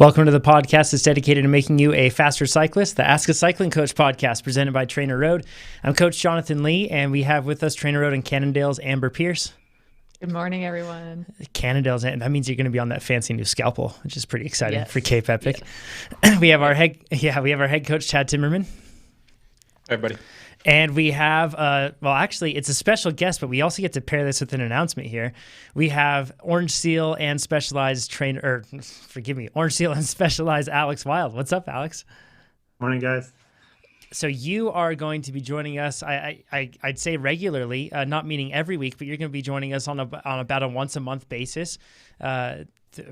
Welcome to the podcast that's dedicated to making you a faster cyclist, the Ask a Cycling Coach podcast presented by TrainerRoad. I'm Coach Jonathan Lee, and we have with us TrainerRoad and Cannondale's Amber Pierce. Good morning, everyone. Cannondale's, that means you're going to be on that fancy new scalpel, which is pretty exciting for Cape Epic. Yes. We have our head coach Chad Timmerman. Hey, everybody. And we have, actually, it's a special guest, but we also get to pair this with an announcement here. We have Orange Seal and Specialized Alex Wild. What's up, Alex? Morning, guys. So you are going to be joining us, I'd say regularly, not meaning every week, but you're going to be joining us on about a once-a-month basis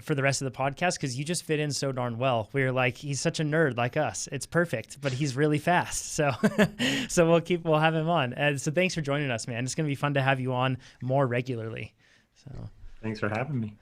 for the rest of the podcast because you just fit in so darn well. We're like, he's such a nerd like us. It's perfect, but he's really fast. So we'll have him on. And so thanks for joining us, man. It's going to be fun to have you on more regularly. So thanks for having me.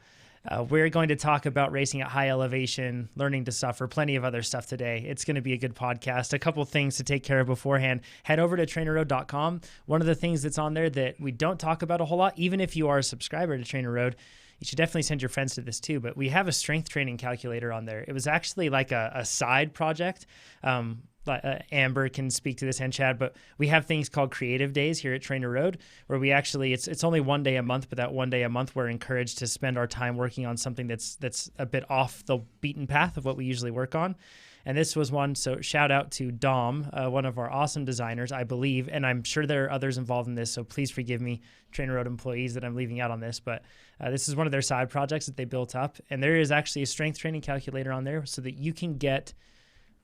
We're going to talk about racing at high elevation, learning to suffer, plenty of other stuff today. It's going to be a good podcast. A couple of things to take care of beforehand. Head over to TrainerRoad.com. One of the things that's on there that we don't talk about a whole lot, even if you are a subscriber to TrainerRoad, you should definitely send your friends to this too, but we have a strength training calculator on there. It was actually like a side project. Amber can speak to this and Chad, but we have things called creative days here at TrainerRoad where we actually, it's only one day a month, but that one day a month we're encouraged to spend our time working on something that's a bit off the beaten path of what we usually work on. And this was one, so shout out to Dom, one of our awesome designers, I believe, and I'm sure there are others involved in this, so please forgive me, TrainerRoad employees, that I'm leaving out on this, but this is one of their side projects that they built up, and there is actually a strength training calculator on there so that you can get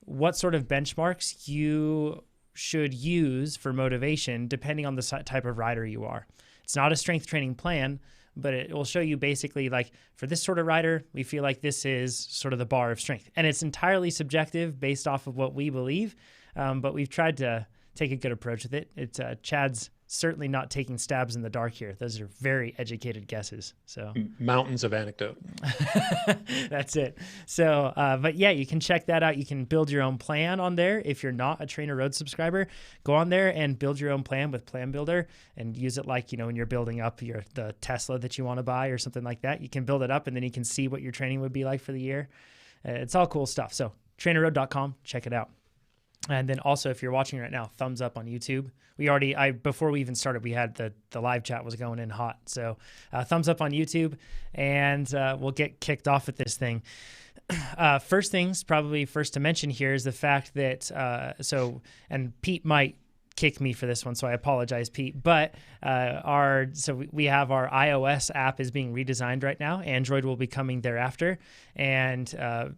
what sort of benchmarks you should use for motivation depending on the type of rider you are. It's not a strength training plan, but it will show you basically like for this sort of rider, we feel like this is sort of the bar of strength. And it's entirely subjective based off of what we believe, but we've tried to take a good approach with it. It's Chad's certainly not taking stabs in the dark here. Those are very educated guesses. So mountains of anecdote. That's it. So, but yeah, you can check that out. You can build your own plan on there. If you're not a TrainerRoad subscriber, go on there and build your own plan with Plan Builder and use it like, when you're building up the Tesla that you want to buy or something like that. You can build it up and then you can see what your training would be like for the year. It's all cool stuff. So TrainerRoad.com, check it out. And then also, if you're watching right now, thumbs up on YouTube. Before we even started, we had the live chat was going in hot. So thumbs up on YouTube, and we'll get kicked off with this thing. First to mention here is the fact that, and Pete might kick me for this one, so I apologize, Pete. But we have our iOS app is being redesigned right now. Android will be coming thereafter, and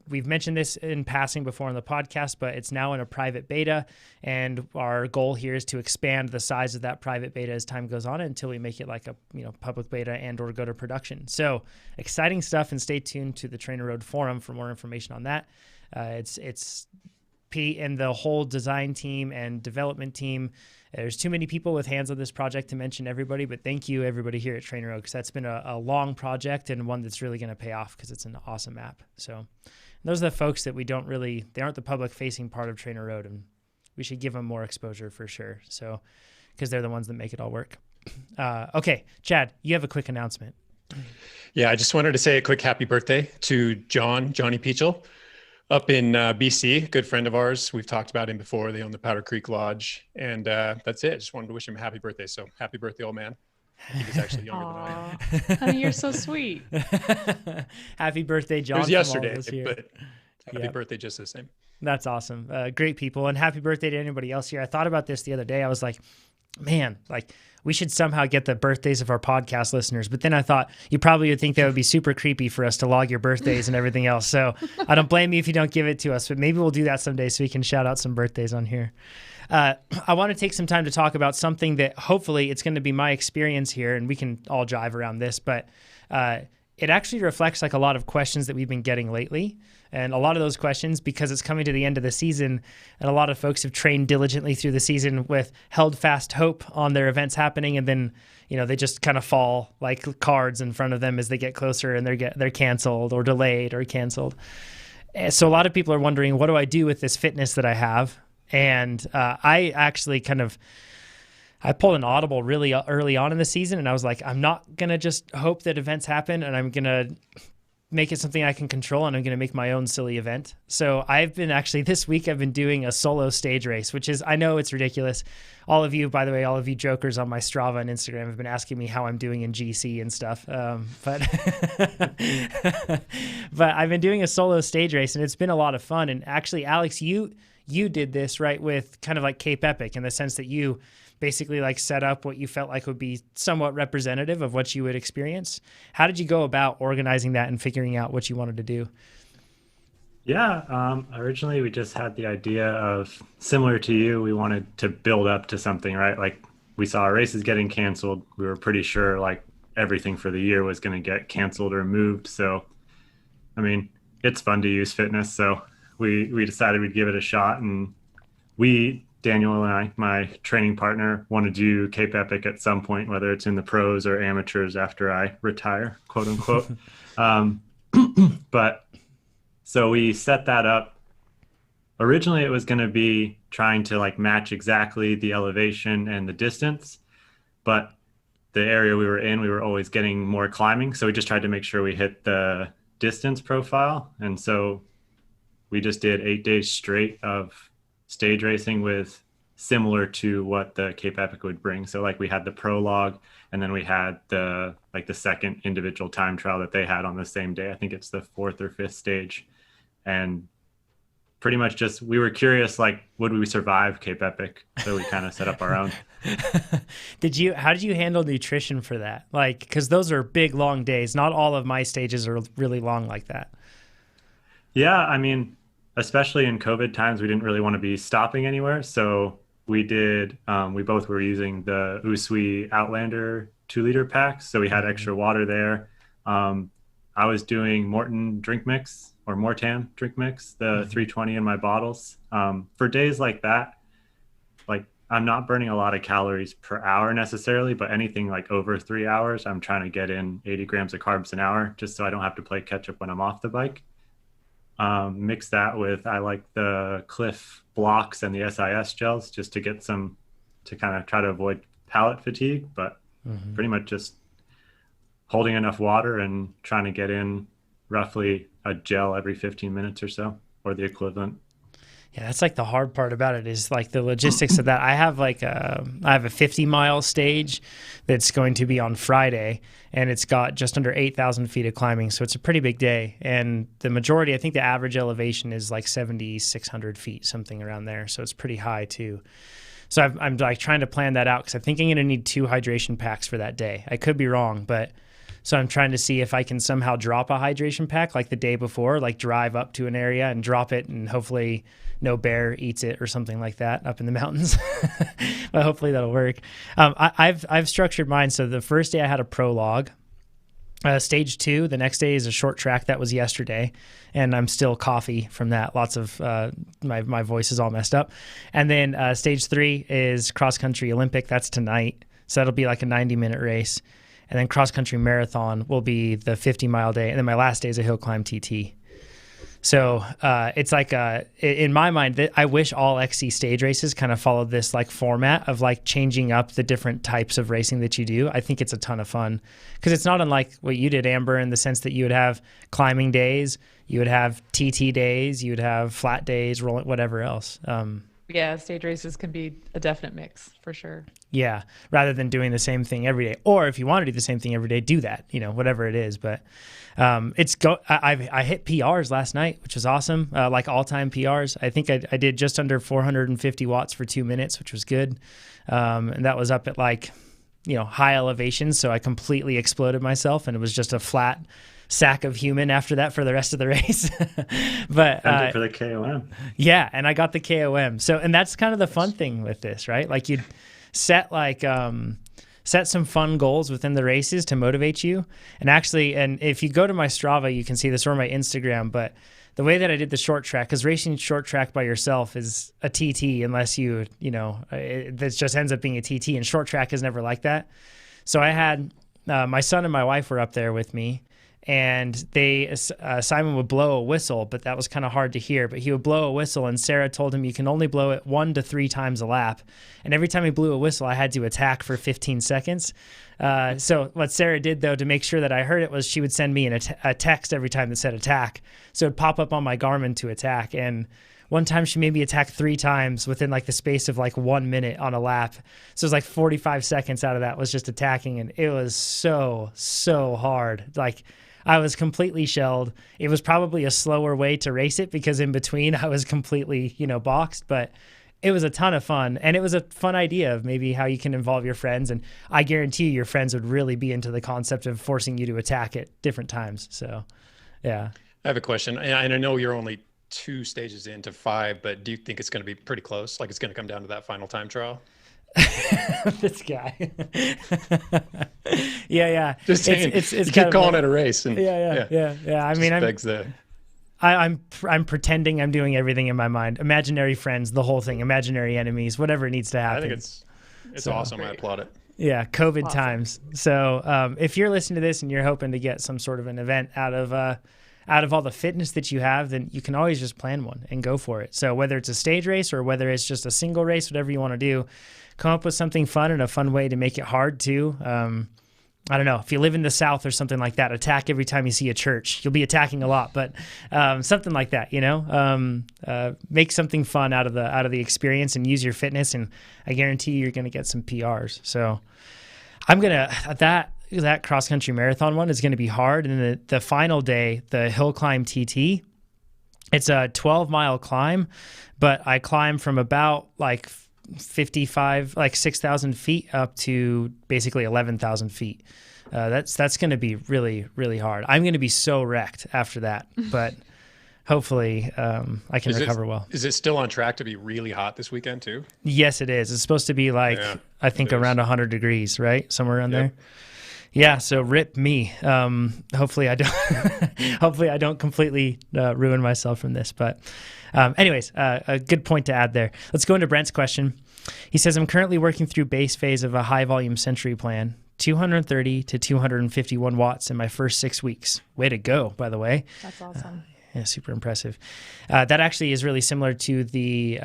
we've mentioned this in passing before on the podcast, but it's now in a private beta, and our goal here is to expand the size of that private beta as time goes on until we make it like a public beta and or go to production. So exciting stuff, and stay tuned to the TrainerRoad forum for more information on that. It's Pete and the whole design team and development team. There's too many people with hands on this project to mention everybody, but thank you everybody here at TrainerRoad because that's been a long project and one that's really going to pay off because it's an awesome app. So those are the folks that they aren't the public facing part of TrainerRoad, and we should give them more exposure for sure. So because they're the ones that make it all work. Okay, Chad, you have a quick announcement. Yeah, I just wanted to say a quick happy birthday to Johnny Peachel. Up in BC, good friend of ours. We've talked about him before. They own the Powder Creek Lodge. And that's it. Just wanted to wish him a happy birthday. So happy birthday, old man. I think he's actually younger than I am. Honey, you're so sweet. Happy birthday, John. It was yesterday, but happy birthday just the same. That's awesome. Great people. And happy birthday to anybody else here. I thought about this the other day. I was like, man, we should somehow get the birthdays of our podcast listeners. But then I thought you probably would think that would be super creepy for us to log your birthdays and everything else. So I don't blame you if you don't give it to us, but maybe we'll do that someday so we can shout out some birthdays on here. I want to take some time to talk about something that hopefully it's going to be my experience here, and we can all jive around this, but it actually reflects like a lot of questions that we've been getting lately. And a lot of those questions, because it's coming to the end of the season, and a lot of folks have trained diligently through the season with held fast hope on their events happening, and then they just kind of fall like cards in front of them as they get closer, and they're canceled or delayed or canceled. So a lot of people are wondering, what do I do with this fitness that I have? And I actually I pulled an audible really early on in the season, and I was like, I'm not going to just hope that events happen, and I'm going to make it something I can control, and I'm going to make my own silly event. So this week I've been doing a solo stage race, which is, I know it's ridiculous. All of you, by the way, all of you jokers on my Strava and Instagram have been asking me how I'm doing in GC and stuff. But I've been doing a solo stage race, and it's been a lot of fun. And actually, Alex, you did this right with kind of like Cape Epic, in the sense that you basically like set up what you felt like would be somewhat representative of what you would experience. How did you go about organizing that and figuring out what you wanted to do? Yeah, originally we just had the idea of, similar to you, we wanted to build up to something, right? Like we saw our races getting canceled. We were pretty sure like everything for the year was going to get canceled or moved. So, I mean, it's fun to use fitness. So we decided we'd give it a shot. And Daniel and I, my training partner, want to do Cape Epic at some point, whether it's in the pros or amateurs after I retire, quote unquote. But so we set that up. Originally, it was going to be trying to like match exactly the elevation and the distance, but the area we were in, we were always getting more climbing. So we just tried to make sure we hit the distance profile. And so we just did 8 days straight of stage racing with similar to what the Cape Epic would bring. So like we had the prologue, and then we had the second individual time trial that they had on the same day. I think it's the 4th or 5th stage. And pretty much just, we were curious, like, would we survive Cape Epic? So we kind of set up our own. How did you handle nutrition for that? Like, because those are big, long days. Not all of my stages are really long like that. Yeah, I mean, especially in COVID times, we didn't really want to be stopping anywhere. So we both were using the Usui Outlander 2-liter packs. So we had extra water there. I was doing Morton drink mix, or Mortan drink mix, the 320 in my bottles. For days like that, like I'm not burning a lot of calories per hour necessarily, but anything like over 3 hours, I'm trying to get in 80 grams of carbs an hour, just so I don't have to play catch up when I'm off the bike. Mix that with, I like the Cliff blocks and the SIS gels, just to get to kind of try to avoid palate fatigue, but pretty much just holding enough water and trying to get in roughly a gel every 15 minutes or so, or the equivalent. Yeah, that's like the hard part about it, is like the logistics of that. I have a 50-mile stage that's going to be on Friday, and it's got just under 8,000 feet of climbing. So it's a pretty big day. And the majority, I think the average elevation is like 7,600 feet, something around there. So it's pretty high too. So I'm like trying to plan that out, because I think I'm going to need 2 hydration packs for that day. I could be wrong, but so I'm trying to see if I can somehow drop a hydration pack like the day before, like drive up to an area and drop it, and hopefully no bear eats it or something like that up in the mountains. But hopefully that'll work. I've structured mine. So the first day I had a prologue. Stage 2, the next day is a short track. That was yesterday, and I'm still coffee from that. Lots of my voice is all messed up. And then stage 3 is cross country Olympic. That's tonight. So that'll be like a 90-minute race. And then cross country marathon will be the 50-mile day. And then my last day is a hill climb TT. So it's like in my mind, I wish all XC stage races kind of followed this like format of like changing up the different types of racing that you do. I think it's a ton of fun, because it's not unlike what you did, Amber, in the sense that you would have climbing days, you would have TT days, you would have flat days, rolling, whatever else. Yeah, stage races can be a definite mix for sure. Yeah, rather than doing the same thing every day. Or if you want to do the same thing every day, do that, whatever it is. But I hit PRs last night, which was awesome, like all-time PRs. I think I did just under 450 watts for 2 minutes, which was good. And that was up at like, high elevations. So I completely exploded myself, and it was just a flat sack of human after that for the rest of the race. But for the KOM. Yeah, and I got the KOM. So, and that's kind of the fun thing with this, right? Like you'd set some fun goals within the races to motivate you. And actually, and if you go to my Strava, you can see this, or my Instagram, but the way that I did the short track, because racing short track by yourself is a TT unless that just ends up being a TT, and short track is never like that. So I had, my son and my wife were up there with me, and Simon would blow a whistle, but that was kind of hard to hear. But he would blow a whistle, and Sarah told him you can only blow it 1 to 3 times a lap. And every time he blew a whistle, I had to attack for 15 seconds. So what Sarah did, though, to make sure that I heard it was she would send me a text every time that said attack. So it'd pop up on my Garmin to attack. And one time she made me attack 3 times within like the space of like 1 minute on a lap. So it was like 45 seconds out of that was just attacking. And it was so hard. Like, I was completely shelled. It was probably a slower way to race it because in between I was completely, boxed, but it was a ton of fun. And it was a fun idea of maybe how you can involve your friends. And I guarantee you your friends would really be into the concept of forcing you to attack at different times. So, yeah. I have a question. And I know you're only 2 stages into 5, but do you think it's going to be pretty close? Like it's going to come down to that final time trial? This guy. Yeah. Just saying, it's you keep calling it a race. And yeah. I mean, I'm pretending I'm doing everything in my mind. Imaginary friends, the whole thing, imaginary enemies, whatever needs to happen. I think it's awesome. I applaud it. Yeah, COVID times. So if you're listening to this and you're hoping to get some sort of an event out of all the fitness that you have, then you can always just plan one and go for it. So whether it's a stage race or whether it's just a single race, whatever you want to do, come up with something fun and a fun way to make it hard too. I don't know, if you live in the South or something like that, attack every time you see a church. You'll be attacking a lot, but something like that, make something fun out of the experience and use your fitness. And I guarantee you're going to get some PRs. So I'm going to, that cross-country marathon one is going to be hard. And the final day, the hill climb TT, it's a 12-mile climb, but I climb from about like 6,000 feet up to basically 11,000 feet. That's going to be really, really hard. I'm going to be so wrecked after that, but hopefully I can recover well. Is it still on track to be really hot this weekend too? Yes, it is. It's supposed to be I think around 100 degrees, right? Somewhere around there. Yeah, so rip me. Hopefully I don't completely ruin myself from this. But anyways, a good point to add there. Let's go into Brent's question. He says, I'm currently working through base phase of a high volume Century plan, 230 to 251 watts in my first 6 weeks. Way to go, by the way. That's awesome. Yeah, super impressive. That actually is really similar to the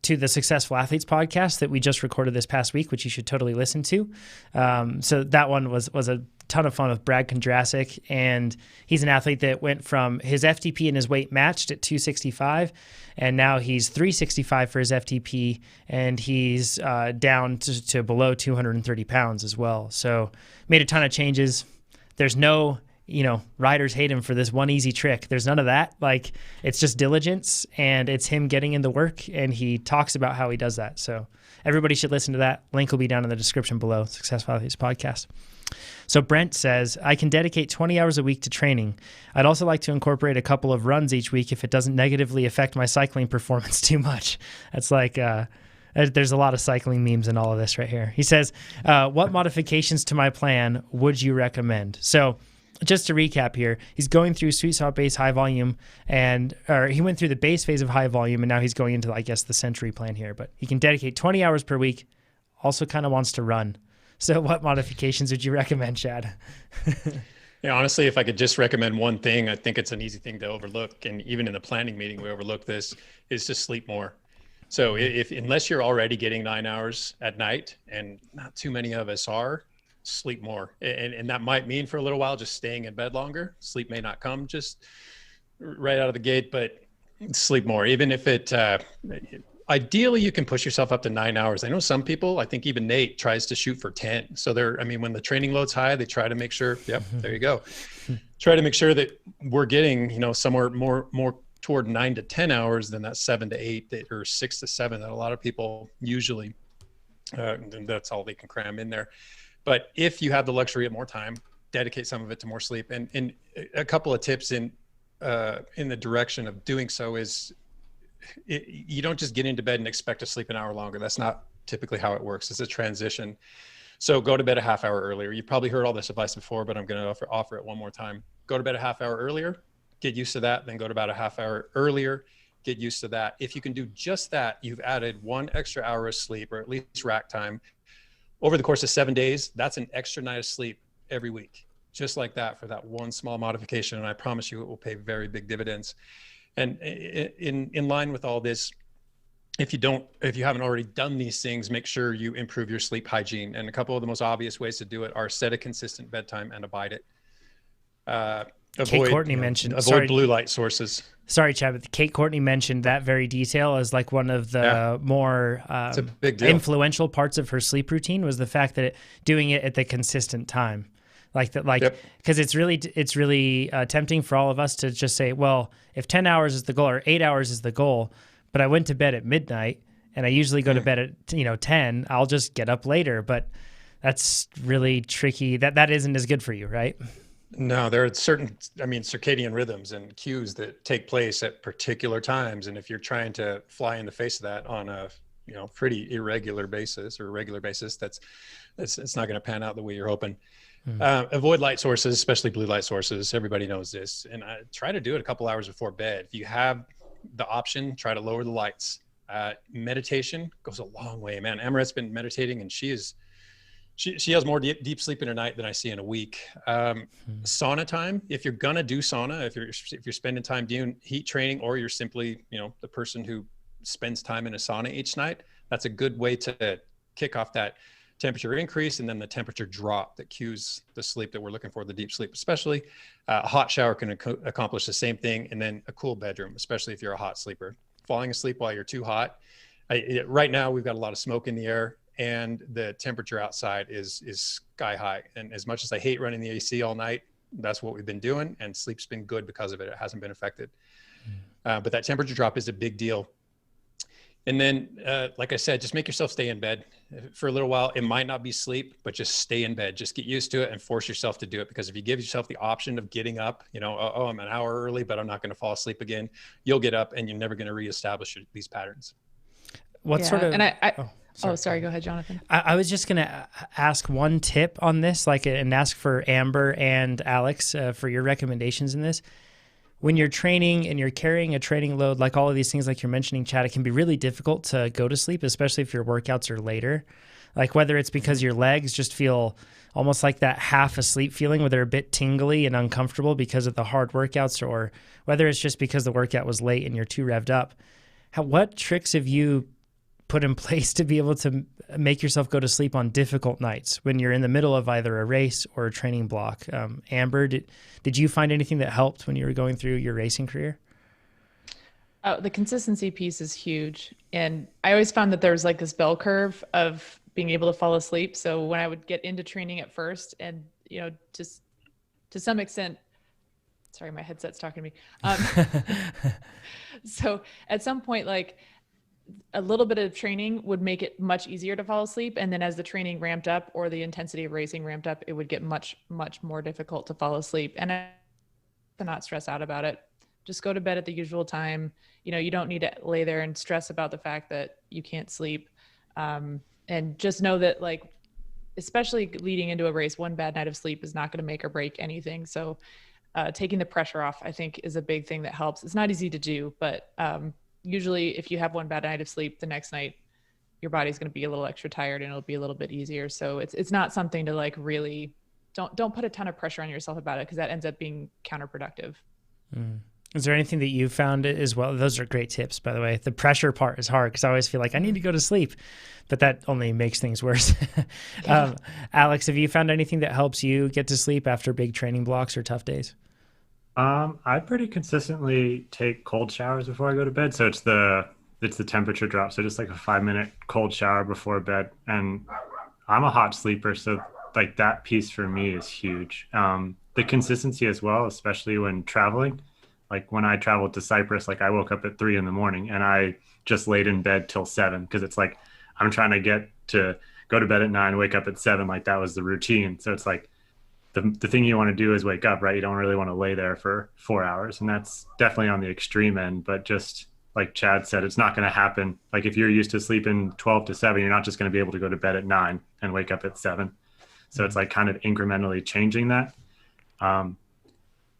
Successful Athletes podcast that we just recorded this past week, which you should totally listen to. So that one was a ton of fun with Brad Kondrasik, and he's an athlete that went from his FTP and his weight matched at 265, and now he's 365 for his FTP, and he's down to below 230 pounds as well. So made a ton of changes. There's no riders hate him for this one easy trick. There's none of that. Like, it's just diligence, and it's him getting in the work, and he talks about how he does that. So everybody should listen to that. Link will be down in the description below, Successful Athletes podcast. So Brent says, I can dedicate 20 hours a week to training. I'd also like to incorporate a couple of runs each week if it doesn't negatively affect my cycling performance too much. That's like, there's a lot of cycling memes in all of this right here. He says, what modifications to my plan would you recommend? So just to recap here, he's going through sweet spot base high volume, or he went through the base phase of high volume, and now he's going into, I guess, the Century plan here. But he can dedicate 20 hours per week, also kind of wants to run. So what modifications would you recommend, Chad? Yeah, honestly, if I could just recommend one thing, I think it's an easy thing to overlook. And even in the planning meeting, we overlook this, is to sleep more. So unless you're already getting 9 hours at night, and not too many of us are, sleep more. And that might mean for a little while just staying in bed longer. Sleep may not come just right out of the gate, but sleep more. Even if ideally you can push yourself up to 9 hours. I know some people, I think even Nate tries to shoot for 10. So when the training load's high, they try to make sure, there you go. Try to make sure that we're getting, somewhere more toward 9 to 10 hours than that 7 to 8 or 6 to 7 that a lot of people usually, that's all they can cram in there. But if you have the luxury of more time, dedicate some of it to more sleep. And a couple of tips in the direction of doing so is you don't just get into bed and expect to sleep an hour longer. That's not typically how it works. It's a transition. So go to bed a half hour earlier. You've probably heard all this advice before, but I'm going to offer it one more time. Go to bed a half hour earlier, get used to that, then go to bed a half hour earlier, get used to that. If you can do just that, you've added 1 extra hour of sleep, or at least rack time. Over the course of 7 days, that's an extra night of sleep every week. just like that, for that one small modification. And I promise you, it will pay very big dividends. And in line with all this, if you haven't already done these things, make sure you improve your sleep hygiene. And a couple of the most obvious ways to do it are set a consistent bedtime and abide it. Kate Courtney mentioned, avoid blue light sources. Sorry, Chad, but Kate Courtney mentioned that very detail as like one of the more it's a big deal. Influential parts of her sleep routine was the fact that doing it at the consistent time. Like that, like, because it's really tempting for all of us to just say, well, if 10 hours is the goal or 8 hours is the goal, but I went to bed at midnight and I usually go to bed at 10, I'll just get up later. But that's really tricky. That isn't as good for you, right? No, there are certain, circadian rhythms and cues that take place at particular times. And if you're trying to fly in the face of that on a, pretty irregular basis, it's not going to pan out the way you're hoping. Avoid light sources, especially blue light sources. Everybody knows this. And I try to do it a couple hours before bed. If you have the option, try to lower the lights. Meditation goes a long way, man. Amaret's been meditating and she has more deep sleep in a night than I see in a week. Sauna time. If you're going to do sauna, if you're spending time doing heat training, or you're simply, the person who spends time in a sauna each night, that's a good way to kick off that temperature increase and then the temperature drop that cues the sleep that we're looking for, the deep sleep. Especially a hot shower can accomplish the same thing, and then a cool bedroom, especially if you're a hot sleeper. Falling asleep while you're too hot. Right now we've got a lot of smoke in the air and the temperature outside is sky high. And as much as I hate running the AC all night, that's what we've been doing, and sleep's been good because of it. It hasn't been affected. But that temperature drop is a big deal. And then, like I said, just make yourself stay in bed for a little while. It might not be sleep, but just stay in bed. Just get used to it and force yourself to do it. Because if you give yourself the option of getting up, I'm an hour early, but I'm not going to fall asleep again, you'll get up and you're never going to reestablish these patterns. What sort of... And sorry. Go ahead, Jonathan. I was just going to ask one tip on this, and ask for Amber and Alex for your recommendations in this. When you're training and you're carrying a training load, like all of these things, like you're mentioning, Chad, it can be really difficult to go to sleep, especially if your workouts are later. Like whether it's because your legs just feel almost like that half asleep feeling where they're a bit tingly and uncomfortable because of the hard workouts, or whether it's just because the workout was late and you're too revved up. What tricks have you put in place to be able to make yourself go to sleep on difficult nights when you're in the middle of either a race or a training block? Amber, did you find anything that helped when you were going through your racing career? The consistency piece is huge. And I always found that there was like this bell curve of being able to fall asleep. So when I would get into training at first and, just to some extent, sorry, my headset's talking to me. So at some point, like, a little bit of training would make it much easier to fall asleep. And then as the training ramped up or the intensity of racing ramped up, it would get much, much more difficult to fall asleep. And to not stress out about it, just go to bed at the usual time. You don't need to lay there and stress about the fact that you can't sleep. And just know that, like, especially leading into a race, one bad night of sleep is not going to make or break anything. So taking the pressure off, I think, is a big thing that helps. It's not easy to do, but usually if you have one bad night of sleep, the next night your body's going to be a little extra tired and it'll be a little bit easier. So it's not something to like really don't put a ton of pressure on yourself about it, because that ends up being counterproductive. Is there anything that you found as well? Those are great tips, by the way. The pressure part is hard because I always feel like I need to go to sleep, but that only makes things worse. Alex, have you found anything that helps you get to sleep after big training blocks or tough days? I pretty consistently take cold showers before I go to bed. So it's the temperature drop. So just like a 5-minute cold shower before bed. And I'm a hot sleeper, so like that piece for me is huge. The consistency as well, especially when traveling. Like when I traveled to Cyprus, like I woke up at 3 a.m. and I just laid in bed till 7, because it's like I'm trying to go to bed at 9, wake up at 7. Like that was the routine. So it's like the thing you want to do is wake up, right? You don't really want to lay there for 4 hours. And that's definitely on the extreme end. But just like Chad said, it's not going to happen. Like if you're used to sleeping 12 to 7, you're not just going to be able to go to bed at 9 and wake up at 7. So it's like kind of incrementally changing that.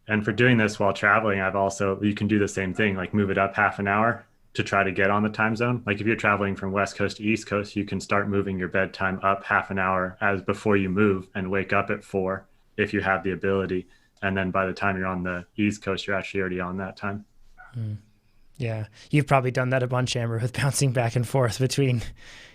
And for doing this while traveling, you can do the same thing, like move it up half an hour to try to get on the time zone. Like if you're traveling from West Coast to East Coast, you can start moving your bedtime up half an hour before you move and wake up at 4. if you have the ability. And then by the time you're on the East Coast, you're actually already on that time. Yeah. You've probably done that a bunch, Amber, with bouncing back and forth between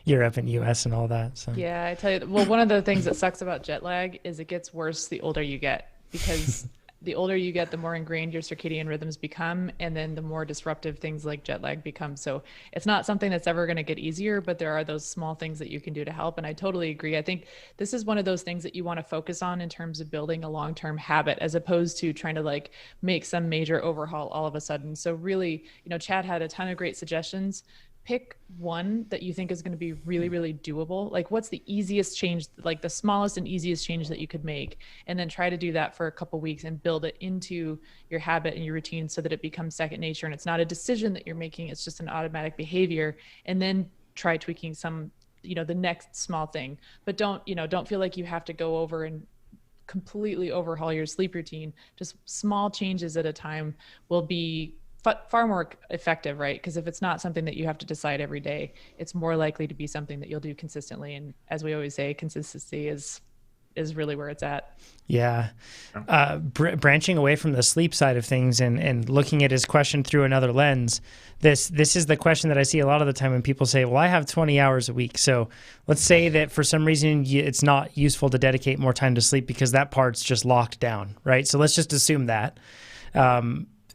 Europe and US and all that. So Yeah, I tell you, well, one of the things that sucks about jet lag is it gets worse the older you get, because the older you get, the more ingrained your circadian rhythms become, and then the more disruptive things like jet lag become. So it's not something that's ever going to get easier, but there are those small things that you can do to help. And I totally agree. I think this is one of those things that you want to focus on in terms of building a long-term habit, as opposed to trying to like make some major overhaul all of a sudden. So really, Chad had a ton of great suggestions. Pick one that you think is going to be really, really doable. Like, what's the easiest change, like the smallest and easiest change that you could make? And then try to do that for a couple of weeks and build it into your habit and your routine so that it becomes second nature. And it's not a decision that you're making, it's just an automatic behavior. And then try tweaking some, the next small thing. But don't feel like you have to go over and completely overhaul your sleep routine. Just small changes at a time will be far more effective, right? Because if it's not something that you have to decide every day, it's more likely to be something that you'll do consistently. And as we always say, consistency is really where it's at. Yeah. Branching away from the sleep side of things and looking at his question through another lens, this is the question that I see a lot of the time when people say, well, I have 20 hours a week. So let's say that for some reason it's not useful to dedicate more time to sleep because that part's just locked down, right? So let's just assume that.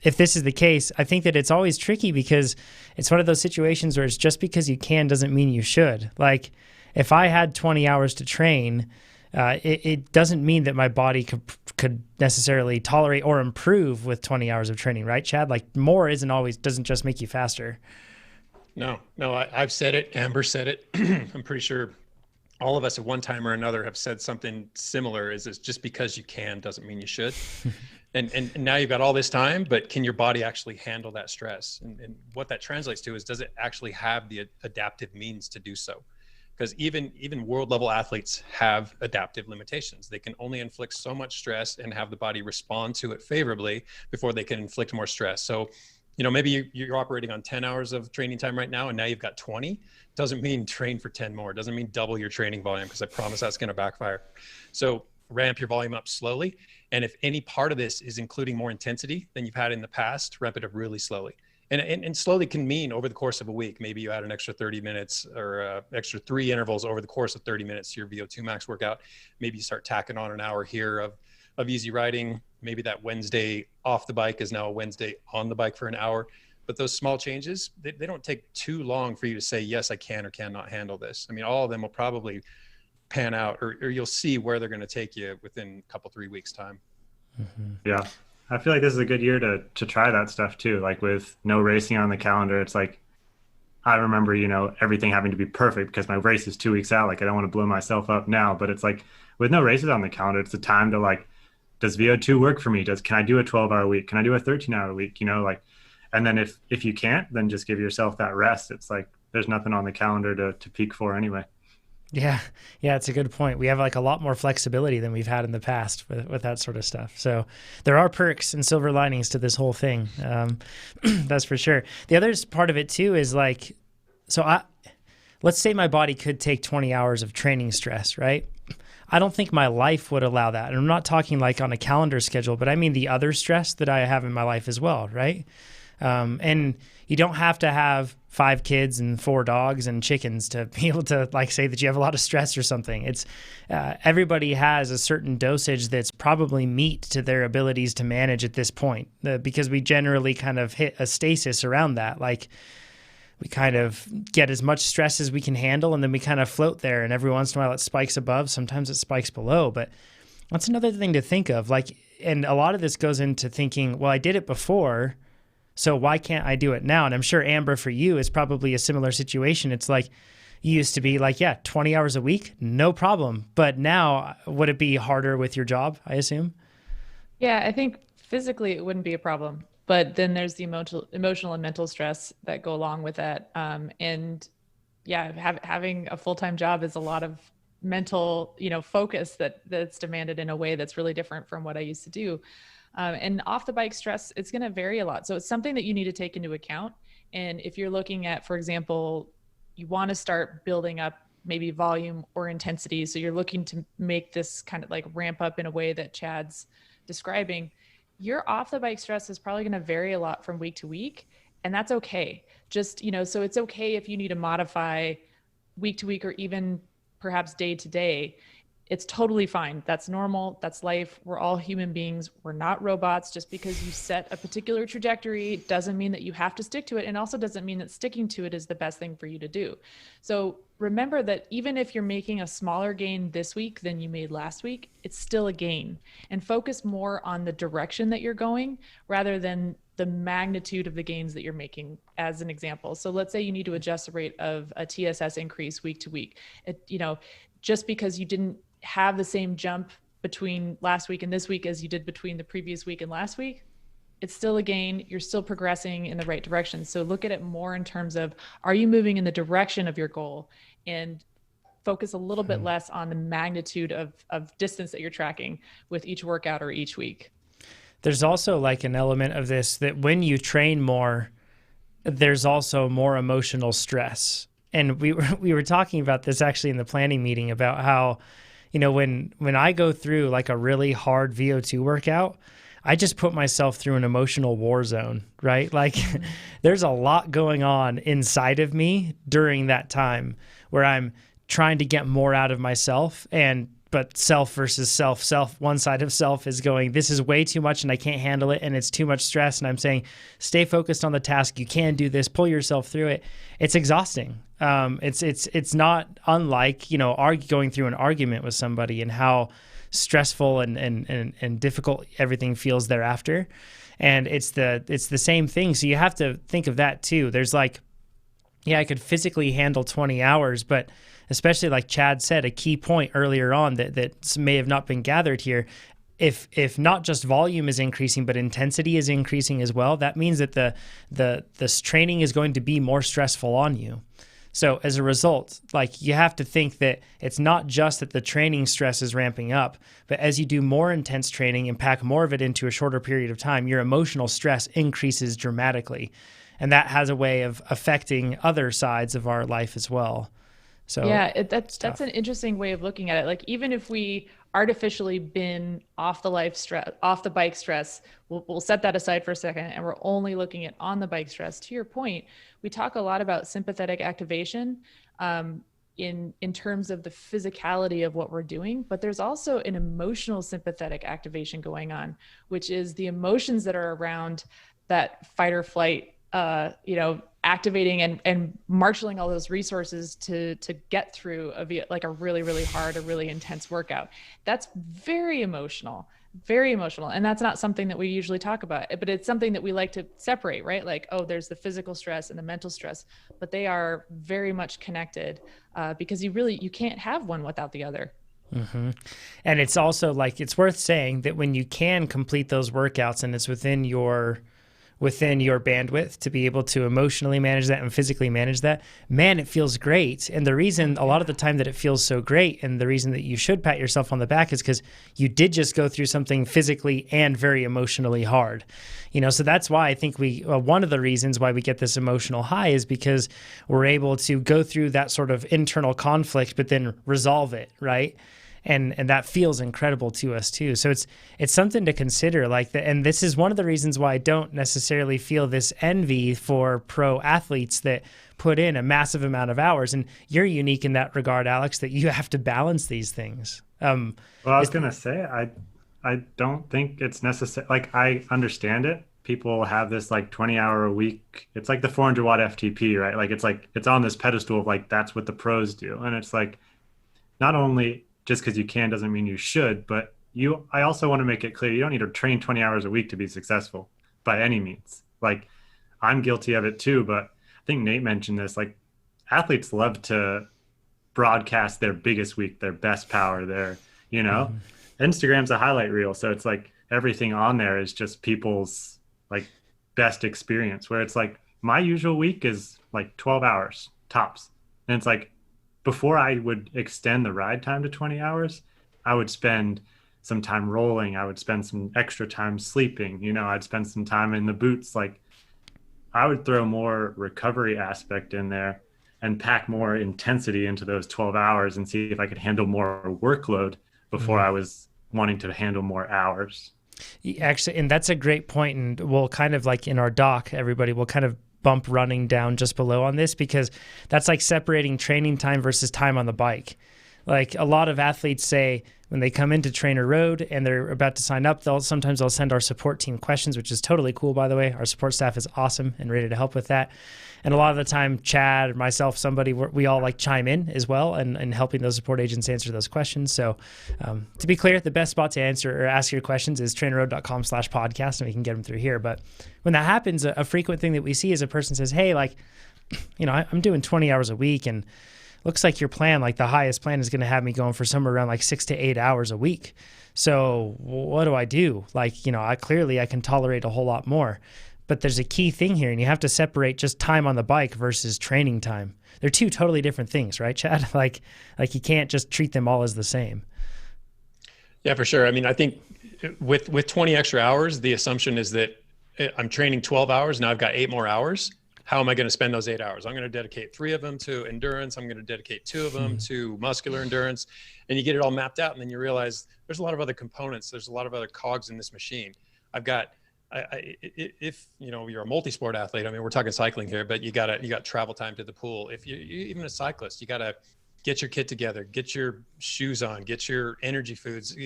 If this is the case, I think that it's always tricky because it's one of those situations where it's just because you can doesn't mean you should. Like if I had 20 hours to train, it doesn't mean that my body could necessarily tolerate or improve with 20 hours of training, right, Chad? Like more doesn't just make you faster. No, I've said it. Amber said it. I'm pretty sure all of us at one time or another have said something similar, is just because you can doesn't mean you should. And now you've got all this time, but can your body actually handle that stress? And what that translates to is, does it actually have the adaptive means to do so? Because even world level athletes have adaptive limitations. They can only inflict so much stress and have the body respond to it favorably before they can inflict more stress. So, maybe you're operating on 10 hours of training time right now, and now you've got 20. Doesn't mean train for 10 more. Doesn't mean double your training volume, because I promise that's going to backfire. So ramp your volume up slowly. And if any part of this is including more intensity than you've had in the past, ramp it up really slowly. And slowly can mean over the course of a week. Maybe you add an extra 30 minutes or extra 3 intervals over the course of 30 minutes to your VO2 max workout. Maybe you start tacking on an hour here of easy riding. Maybe that Wednesday off the bike is now a Wednesday on the bike for an hour. But those small changes, they don't take too long for you to say, yes, I can or cannot handle this. I mean, all of them will probably pan out, or you'll see where they're going to take you within a couple, 3 weeks time. Mm-hmm. Yeah. I feel like this is a good year to try that stuff too. Like with no racing on the calendar, it's like, I remember, everything having to be perfect because my race is 2 weeks out. Like I don't want to blow myself up now, but it's like with no races on the calendar, it's the time to like, does VO2 work for me? Can I do a 12-hour week? Can I do a 13-hour week? And then if you can't, then just give yourself that rest. It's like, there's nothing on the calendar to peak for anyway. Yeah, it's a good point. We have like a lot more flexibility than we've had in the past with that sort of stuff. So there are perks and silver linings to this whole thing. That's for sure. The other part of it too is like, let's say my body could take 20 hours of training stress, right? I don't think my life would allow that. And I'm not talking like on a calendar schedule, but I mean the other stress that I have in my life as well, right? And you don't have to have 5 kids and 4 dogs and chickens to be able to like say that you have a lot of stress or something. It's everybody has a certain dosage that's probably meet to their abilities to manage at this point, because we generally kind of hit a stasis around that. Like we kind of get as much stress as we can handle, and then we kind of float there, and every once in a while it spikes above, sometimes it spikes below. But that's another thing to think of. Like, and a lot of this goes into thinking, well, I did it before, so why can't I do it now? And I'm sure, Amber, for you, is probably a similar situation. It's like you used to be like, 20 hours a week, no problem. But now, would it be harder with your job, I assume? Yeah, I think physically it wouldn't be a problem. But then there's the emotional and mental stress that go along with that. Having a full-time job is a lot of mental, focus that's demanded in a way that's really different from what I used to do. And off the bike stress, it's going to vary a lot. So it's something that you need to take into account. And if you're looking at, for example, you want to start building up maybe volume or intensity. So you're looking to make this kind of like ramp up in a way that Chad's describing. Your off the bike stress is probably going to vary a lot from week to week, and that's okay. Just, so it's okay if you need to modify week to week or even perhaps day to day. It's totally fine. That's normal. That's life. We're all human beings. We're not robots. Just because you set a particular trajectory doesn't mean that you have to stick to it, and also doesn't mean that sticking to it is the best thing for you to do. So remember that even if you're making a smaller gain this week than you made last week, it's still a gain, and focus more on the direction that you're going rather than the magnitude of the gains that you're making. As an example, so let's say you need to adjust the rate of a TSS increase week to week. Just because you didn't have the same jump between last week and this week as you did between the previous week and last week, it's still a gain. You're still progressing in the right direction. So look at it more in terms of, are you moving in the direction of your goal, and focus a little bit less on the magnitude of distance that you're tracking with each workout or each week. There's also like an element of this that when you train more, there's also more emotional stress. And we were talking about this actually in the planning meeting about how, when I go through like a really hard VO2 workout, I just put myself through an emotional war zone, right? Like there's a lot going on inside of me during that time where I'm trying to get more out of myself, but self versus self, one side of self is going, this is way too much and I can't handle it, and it's too much stress. And I'm saying, stay focused on the task. You can do this, pull yourself through it. It's exhausting. It's not unlike, going through an argument with somebody and how stressful and difficult everything feels thereafter. And it's the same thing. So you have to think of that too. There's like, yeah, I could physically handle 20 hours, but especially like Chad said, a key point earlier on that may have not been gathered here. If not just volume is increasing, but intensity is increasing as well, that means that this training is going to be more stressful on you. So as a result, like you have to think that it's not just that the training stress is ramping up, but as you do more intense training and pack more of it into a shorter period of time, your emotional stress increases dramatically. And that has a way of affecting other sides of our life as well. So yeah, that's an interesting way of looking at it. Like even if we artificially bin off the bike stress, we'll set that aside for a second, and we're only looking at on the bike stress. To your point, we talk a lot about sympathetic activation in terms of the physicality of what we're doing, but there's also an emotional sympathetic activation going on, which is the emotions that are around that fight or flight, activating and marshaling all those resources to get through a really, really hard, a really intense workout. That's very emotional. And that's not something that we usually talk about, but it's something that we like to separate, right? Like, oh, there's the physical stress and the mental stress, but they are very much connected because you can't have one without the other. Mm-hmm. And it's also like, it's worth saying that when you can complete those workouts and it's within your bandwidth to be able to emotionally manage that and physically manage that, man, it feels great. And the reason a lot of the time that it feels so great, and the reason that you should pat yourself on the back, is because you did just go through something physically and very emotionally hard. So that's why I think one of the reasons why we get this emotional high is because we're able to go through that sort of internal conflict, but then resolve it, right? And that feels incredible to us too. So it's something to consider, and this is one of the reasons why I don't necessarily feel this envy for pro athletes that put in a massive amount of hours. And you're unique in that regard, Alex, that you have to balance these things. Well, I was going to say, I don't think it's necessary. Like, I understand it. People have this 20-hour a week. It's like the 400 watt FTP, right? Like, it's on this pedestal of that's what the pros do. And it's like, not only just because you can doesn't mean you should, but I also want to make it clear, you don't need to train 20 hours a week to be successful by any means. Like, I'm guilty of it too, but I think Nate mentioned this, athletes love to broadcast their biggest week, their best power, Instagram's a highlight reel. So it's everything on there is just people's best experience, where it's my usual week is 12 hours tops. And it's before I would extend the ride time to 20 hours, I would spend some time rolling. I would spend some extra time sleeping. I'd spend some time in the boots. I would throw more recovery aspect in there. and pack more intensity into those 12 hours and see if I could handle more workload before I was wanting to handle more hours. Actually, and that's a great point. And we'll kind of like in our doc, everybody will kind of bump running down just below on this, because that's like separating training time versus time on the bike. Like a lot of athletes say when they come into TrainerRoad and they're about to sign up, sometimes they'll send our support team questions, which is totally cool, by the way. Our support staff is awesome and ready to help with that. And a lot of the time, Chad or myself, somebody, we all like chime in as well and helping those support agents answer those questions. So to be clear, the best spot to answer or ask your questions is trainerroad.com/podcast, and we can get them through here. But when that happens, a frequent thing that we see is a person says, hey, like, I'm doing 20 hours a week, and looks like your plan, like the highest plan is going to have me going for somewhere around like 6 to 8 hours a week. So what do I do? Like, I can tolerate a whole lot more. But there's a key thing here, and you have to separate just time on the bike versus training time. They're two totally different things, right, Chad? Like you can't just treat them all as the same. Yeah, for sure. I mean, I think with 20 extra hours, the assumption is that I'm training 12 hours. Now I've got 8 more hours. How am I going to spend those 8 hours? I'm going to dedicate 3 of them to endurance. I'm going to dedicate 2 of them to muscular endurance. And you get it all mapped out. And then you realize there's a lot of other components. There's a lot of other cogs in this machine. I've got, if you're a multi-sport athlete, I mean, we're talking cycling here, but you got travel time to the pool. If you're even a cyclist, you got to get your kit together, get your shoes on, get your energy foods,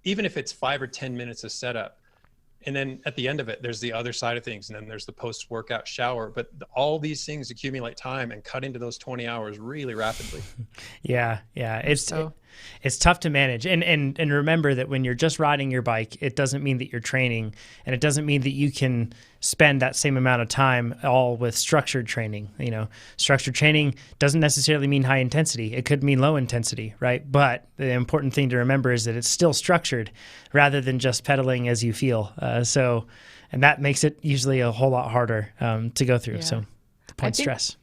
even if it's 5 or 10 minutes of setup. And then at the end of it, there's the other side of things. And then there's the post-workout shower. But all these things accumulate time and cut into those 20 hours really rapidly. Yeah. It's tough to manage. And remember that when you're just riding your bike, it doesn't mean that you're training. And it doesn't mean that you can spend that same amount of time all with structured training. Structured training doesn't necessarily mean high intensity. It could mean low intensity, right? But the important thing to remember is that it's still structured rather than just pedaling as you feel. And that makes it usually a whole lot harder to go through. Yeah. So the point stress.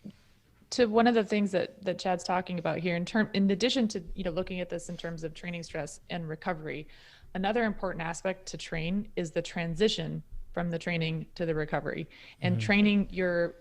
To one of the things that Chad's talking about here, in addition to looking at this in terms of training stress and recovery, another important aspect to train is the transition from the training to the recovery, and training your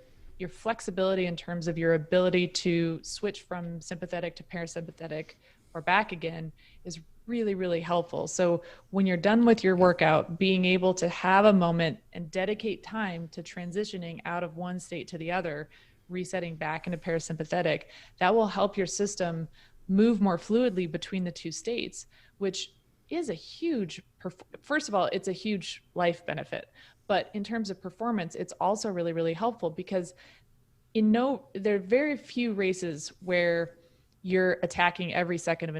flexibility in terms of your ability to switch from sympathetic to parasympathetic or back again is really, really helpful. So when you're done with your workout, being able to have a moment and dedicate time to transitioning out of one state to the other, resetting back into parasympathetic, that will help your system move more fluidly between the two states, which is a huge, first of all, it's a huge life benefit. But in terms of performance, it's also really, really helpful, because there are very few races where you're attacking every second of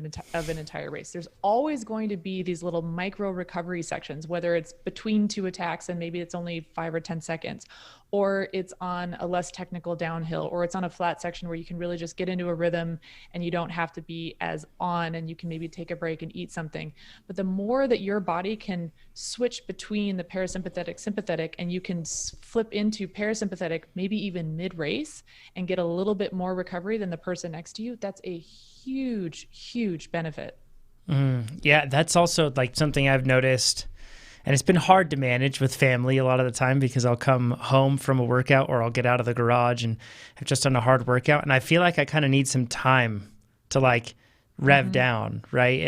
an entire race. There's always going to be these little micro recovery sections, whether it's between 2 attacks and maybe it's only 5 or 10 seconds, or it's on a less technical downhill, or it's on a flat section where you can really just get into a rhythm and you don't have to be as on, and you can maybe take a break and eat something. But the more that your body can switch between the parasympathetic, sympathetic, and you can flip into parasympathetic, maybe even mid-race, and get a little bit more recovery than the person next to you, that's a huge, huge benefit. Yeah, that's also like something I've noticed. And it's been hard to manage with family a lot of the time, because I'll come home from a workout or I'll get out of the garage and have just done a hard workout. And I feel like I kind of need some time to like rev down. Right.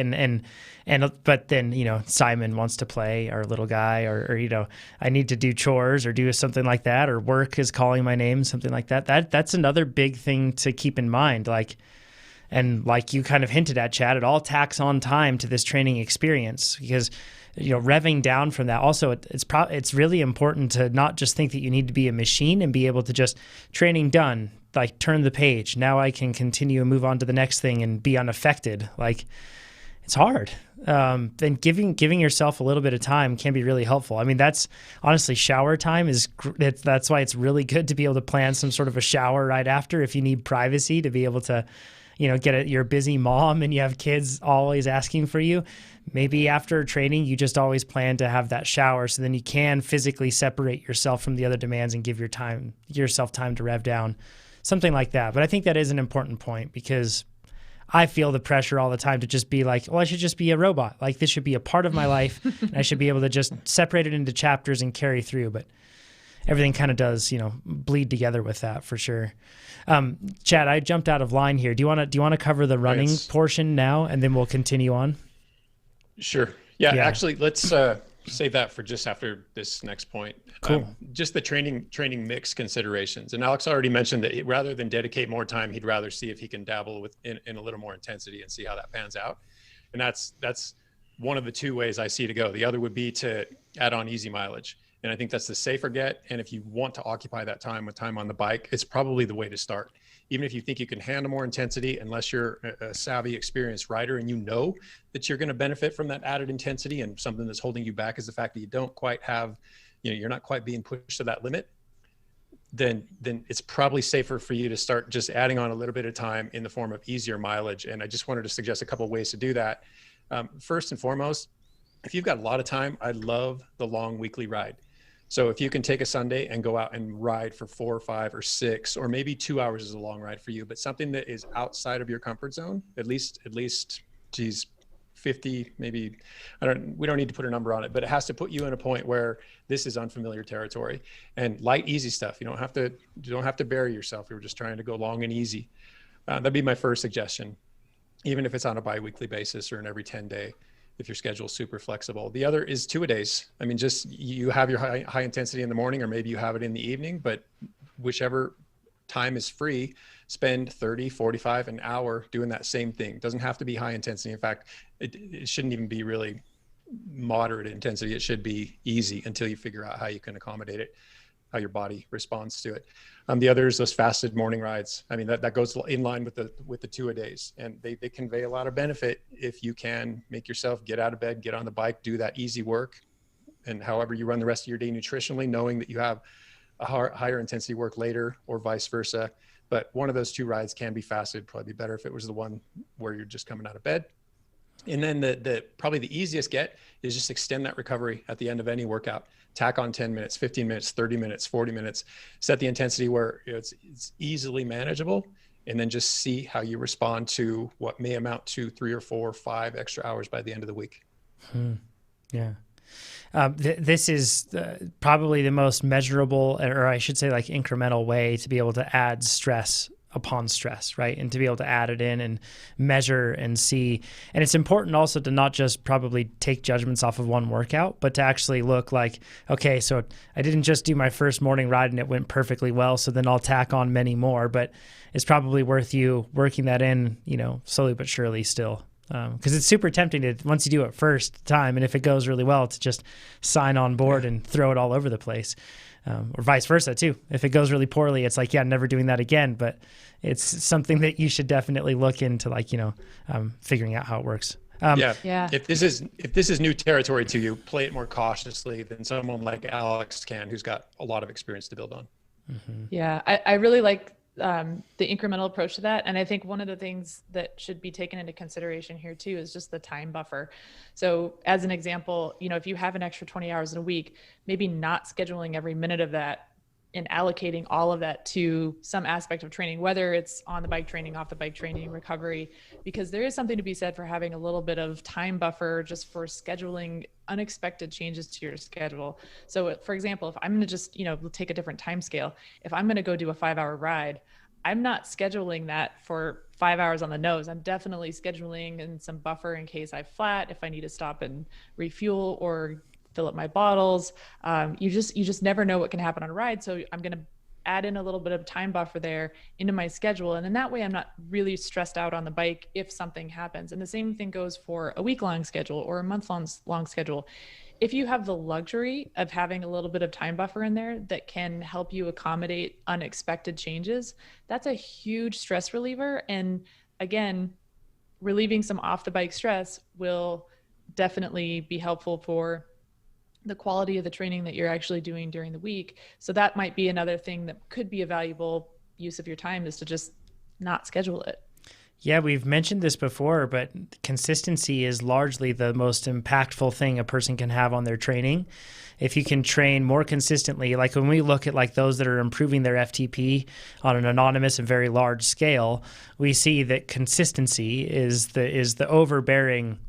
But then, Simon wants to play, our little guy, or I need to do chores or do something like that, or work is calling my name, something like that. That's another big thing to keep in mind. And like you kind of hinted at, Chad, it all tacks on time to this training experience, because revving down from that. Also, it's really important to not just think that you need to be a machine and be able to just training done, like turn the page. Now I can continue and move on to the next thing and be unaffected. Like, it's hard. Then giving yourself a little bit of time can be really helpful. I mean, that's honestly, shower time that's why it's really good to be able to plan some sort of a shower right after, if you need privacy, to be able to you're a busy mom and you have kids always asking for you. Maybe after training, you just always plan to have that shower, so then you can physically separate yourself from the other demands and give yourself time to rev down, something like that. But I think that is an important point, because I feel the pressure all the time to just be like, well, I should just be a robot. Like, this should be a part of my life, and I should be able to just separate it into chapters and carry through. But everything kind of does, bleed together with that for sure. Chad, I jumped out of line here. Do you want to cover the running portion now, and then we'll continue on? Sure. Yeah. Actually, let's save that for just after this next point. Cool. Just the training mix considerations. And Alex already mentioned that rather than dedicate more time, he'd rather see if he can dabble in a little more intensity and see how that pans out. And that's one of the two ways I see to go. The other would be to add on easy mileage. And I think that's the safer get. And if you want to occupy that time with time on the bike, it's probably the way to start. Even if you think you can handle more intensity, unless you're a savvy, experienced rider and you know that you're going to benefit from that added intensity, and something that's holding you back is the fact that you don't quite have, you're not quite being pushed to that limit, then it's probably safer for you to start just adding on a little bit of time in the form of easier mileage. And I just wanted to suggest a couple of ways to do that. First and foremost, if you've got a lot of time, I love the long weekly ride. So if you can take a Sunday and go out and ride for 4 or 5 or 6, or maybe 2 hours is a long ride for you, but something that is outside of your comfort zone, at least, geez, 50, maybe, we don't need to put a number on it, but it has to put you in a point where this is unfamiliar territory. And light, easy stuff. You don't have to bury yourself. You're just trying to go long and easy. That'd be my first suggestion, even if it's on a bi-weekly basis or an every 10 day. If your schedule is super flexible. The other is 2-a-days. I mean, just you have your high intensity in the morning, or maybe you have it in the evening, but whichever time is free, spend 30, 45, an hour doing that same thing. It doesn't have to be high intensity. In fact, it shouldn't even be really moderate intensity. It should be easy until you figure out how you can accommodate it, how your body responds to it. The other is those fasted morning rides. I mean, that goes in line with the 2-a-days, and they convey a lot of benefit if you can make yourself get out of bed, get on the bike, do that easy work. And however you run the rest of your day nutritionally, knowing that you have a higher intensity work later, or vice versa. But one of those 2 rides can be fasted. Probably be better if it was the one where you're just coming out of bed. And then the probably the easiest get is just extend that recovery at the end of any workout. Tack on 10 minutes, 15 minutes, 30 minutes, 40 minutes, set the intensity where it's easily manageable, and then just see how you respond to what may amount to 3 or 4 or 5 extra hours by the end of the week. Yeah. This is probably the most measurable, or I should say like incremental way to be able to add stress upon stress, right? And to be able to add it in and measure and see. And it's important also to not just probably take judgments off of one workout, but to actually look like, okay, so I didn't just do my first morning ride and it went perfectly well, so then I'll tack on many more, but it's probably worth you working that in, slowly but surely still. Because it's super tempting to, once you do it first time, and if it goes really well, to just sign on board and throw it all over the place. Or vice versa too. If it goes really poorly, it's like, never doing that again. But it's something that you should definitely look into, figuring out how it works. If this is new territory to you, play it more cautiously than someone like Alex can, who's got a lot of experience to build on. Mm-hmm. Yeah, I really like the incremental approach to that. And I think one of the things that should be taken into consideration here too is just the time buffer. So as an example, if you have an extra 20 hours in a week, maybe not scheduling every minute of that and allocating all of that to some aspect of training, whether it's on the bike training, off the bike training, recovery, because there is something to be said for having a little bit of time buffer just for scheduling unexpected changes to your schedule. So for example, if I'm going to just, take a different time scale, if I'm going to go do a 5-hour ride, I'm not scheduling that for 5 hours on the nose. I'm definitely scheduling in some buffer in case I flat, if I need to stop and refuel or fill up my bottles. You just never know what can happen on a ride. So I'm going to add in a little bit of time buffer there into my schedule. And then that way I'm not really stressed out on the bike if something happens. And the same thing goes for a week-long schedule or a month-long schedule. If you have the luxury of having a little bit of time buffer in there that can help you accommodate unexpected changes, that's a huge stress reliever. And again, relieving some off the bike stress will definitely be helpful for the quality of the training that you're actually doing during the week. So that might be another thing that could be a valuable use of your time, is to just not schedule it. Yeah, we've mentioned this before, but consistency is largely the most impactful thing a person can have on their training. If you can train more consistently, like when we look at like those that are improving their FTP on an anonymous and very large scale, we see that consistency is the overbearing,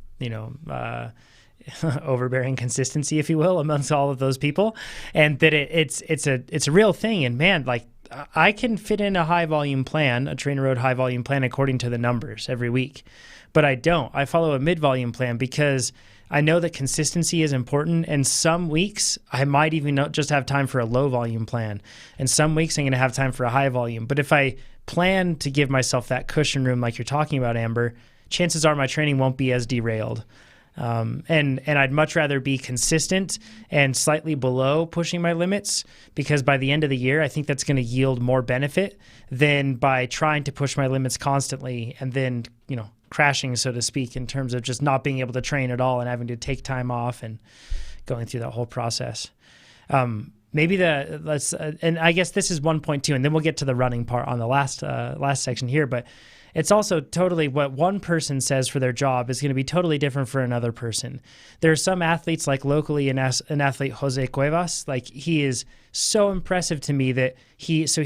overbearing consistency, if you will, amongst all of those people, and that it's a real thing. And man, like I can fit in a high volume plan, a TrainerRoad high volume plan according to the numbers every week, but I don't. I follow a mid volume plan because I know that consistency is important, and some weeks I might even not just have time for a low volume plan, and some weeks I'm going to have time for a high volume. But if I plan to give myself that cushion room like you're talking about, Amber, chances are my training won't be as derailed. And I'd much rather be consistent and slightly below pushing my limits, because by the end of the year, I think that's going to yield more benefit than by trying to push my limits constantly and then, crashing, so to speak, in terms of just not being able to train at all and having to take time off and going through that whole process. Maybe and I guess this is 1.2, and then we'll get to the running part on the last section here, but it's also totally what one person says for their job is going to be totally different for another person. There are some athletes, like locally an athlete, Jose Cuevas, like he is so impressive to me that he's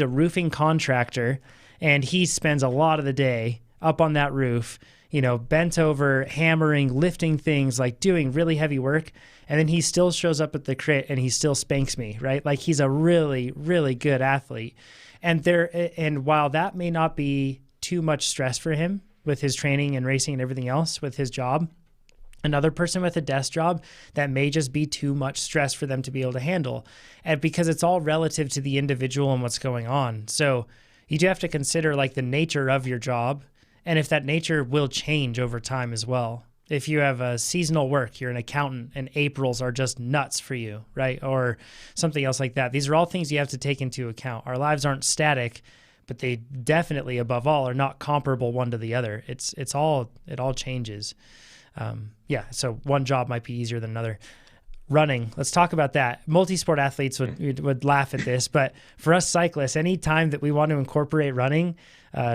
a roofing contractor, and he spends a lot of the day up on that roof, bent over, hammering, lifting things, like doing really heavy work. And then he still shows up at the crit and he still spanks me, right? Like he's a really, really good athlete. And while that may not be too much stress for him with his training and racing and everything else with his job, another person with a desk job, that may just be too much stress for them to be able to handle. And because it's all relative to the individual and what's going on. So you do have to consider like the nature of your job, and if that nature will change over time as well. If you have a seasonal work, you're an accountant, and Aprils are just nuts for you, right? Or something else like that. These are all things you have to take into account. Our lives aren't static, but they definitely, above all, are not comparable one to the other. It all changes. So one job might be easier than another. Running, let's talk about that. Multi-sport athletes would laugh at this, but for us cyclists, any time that we want to incorporate running,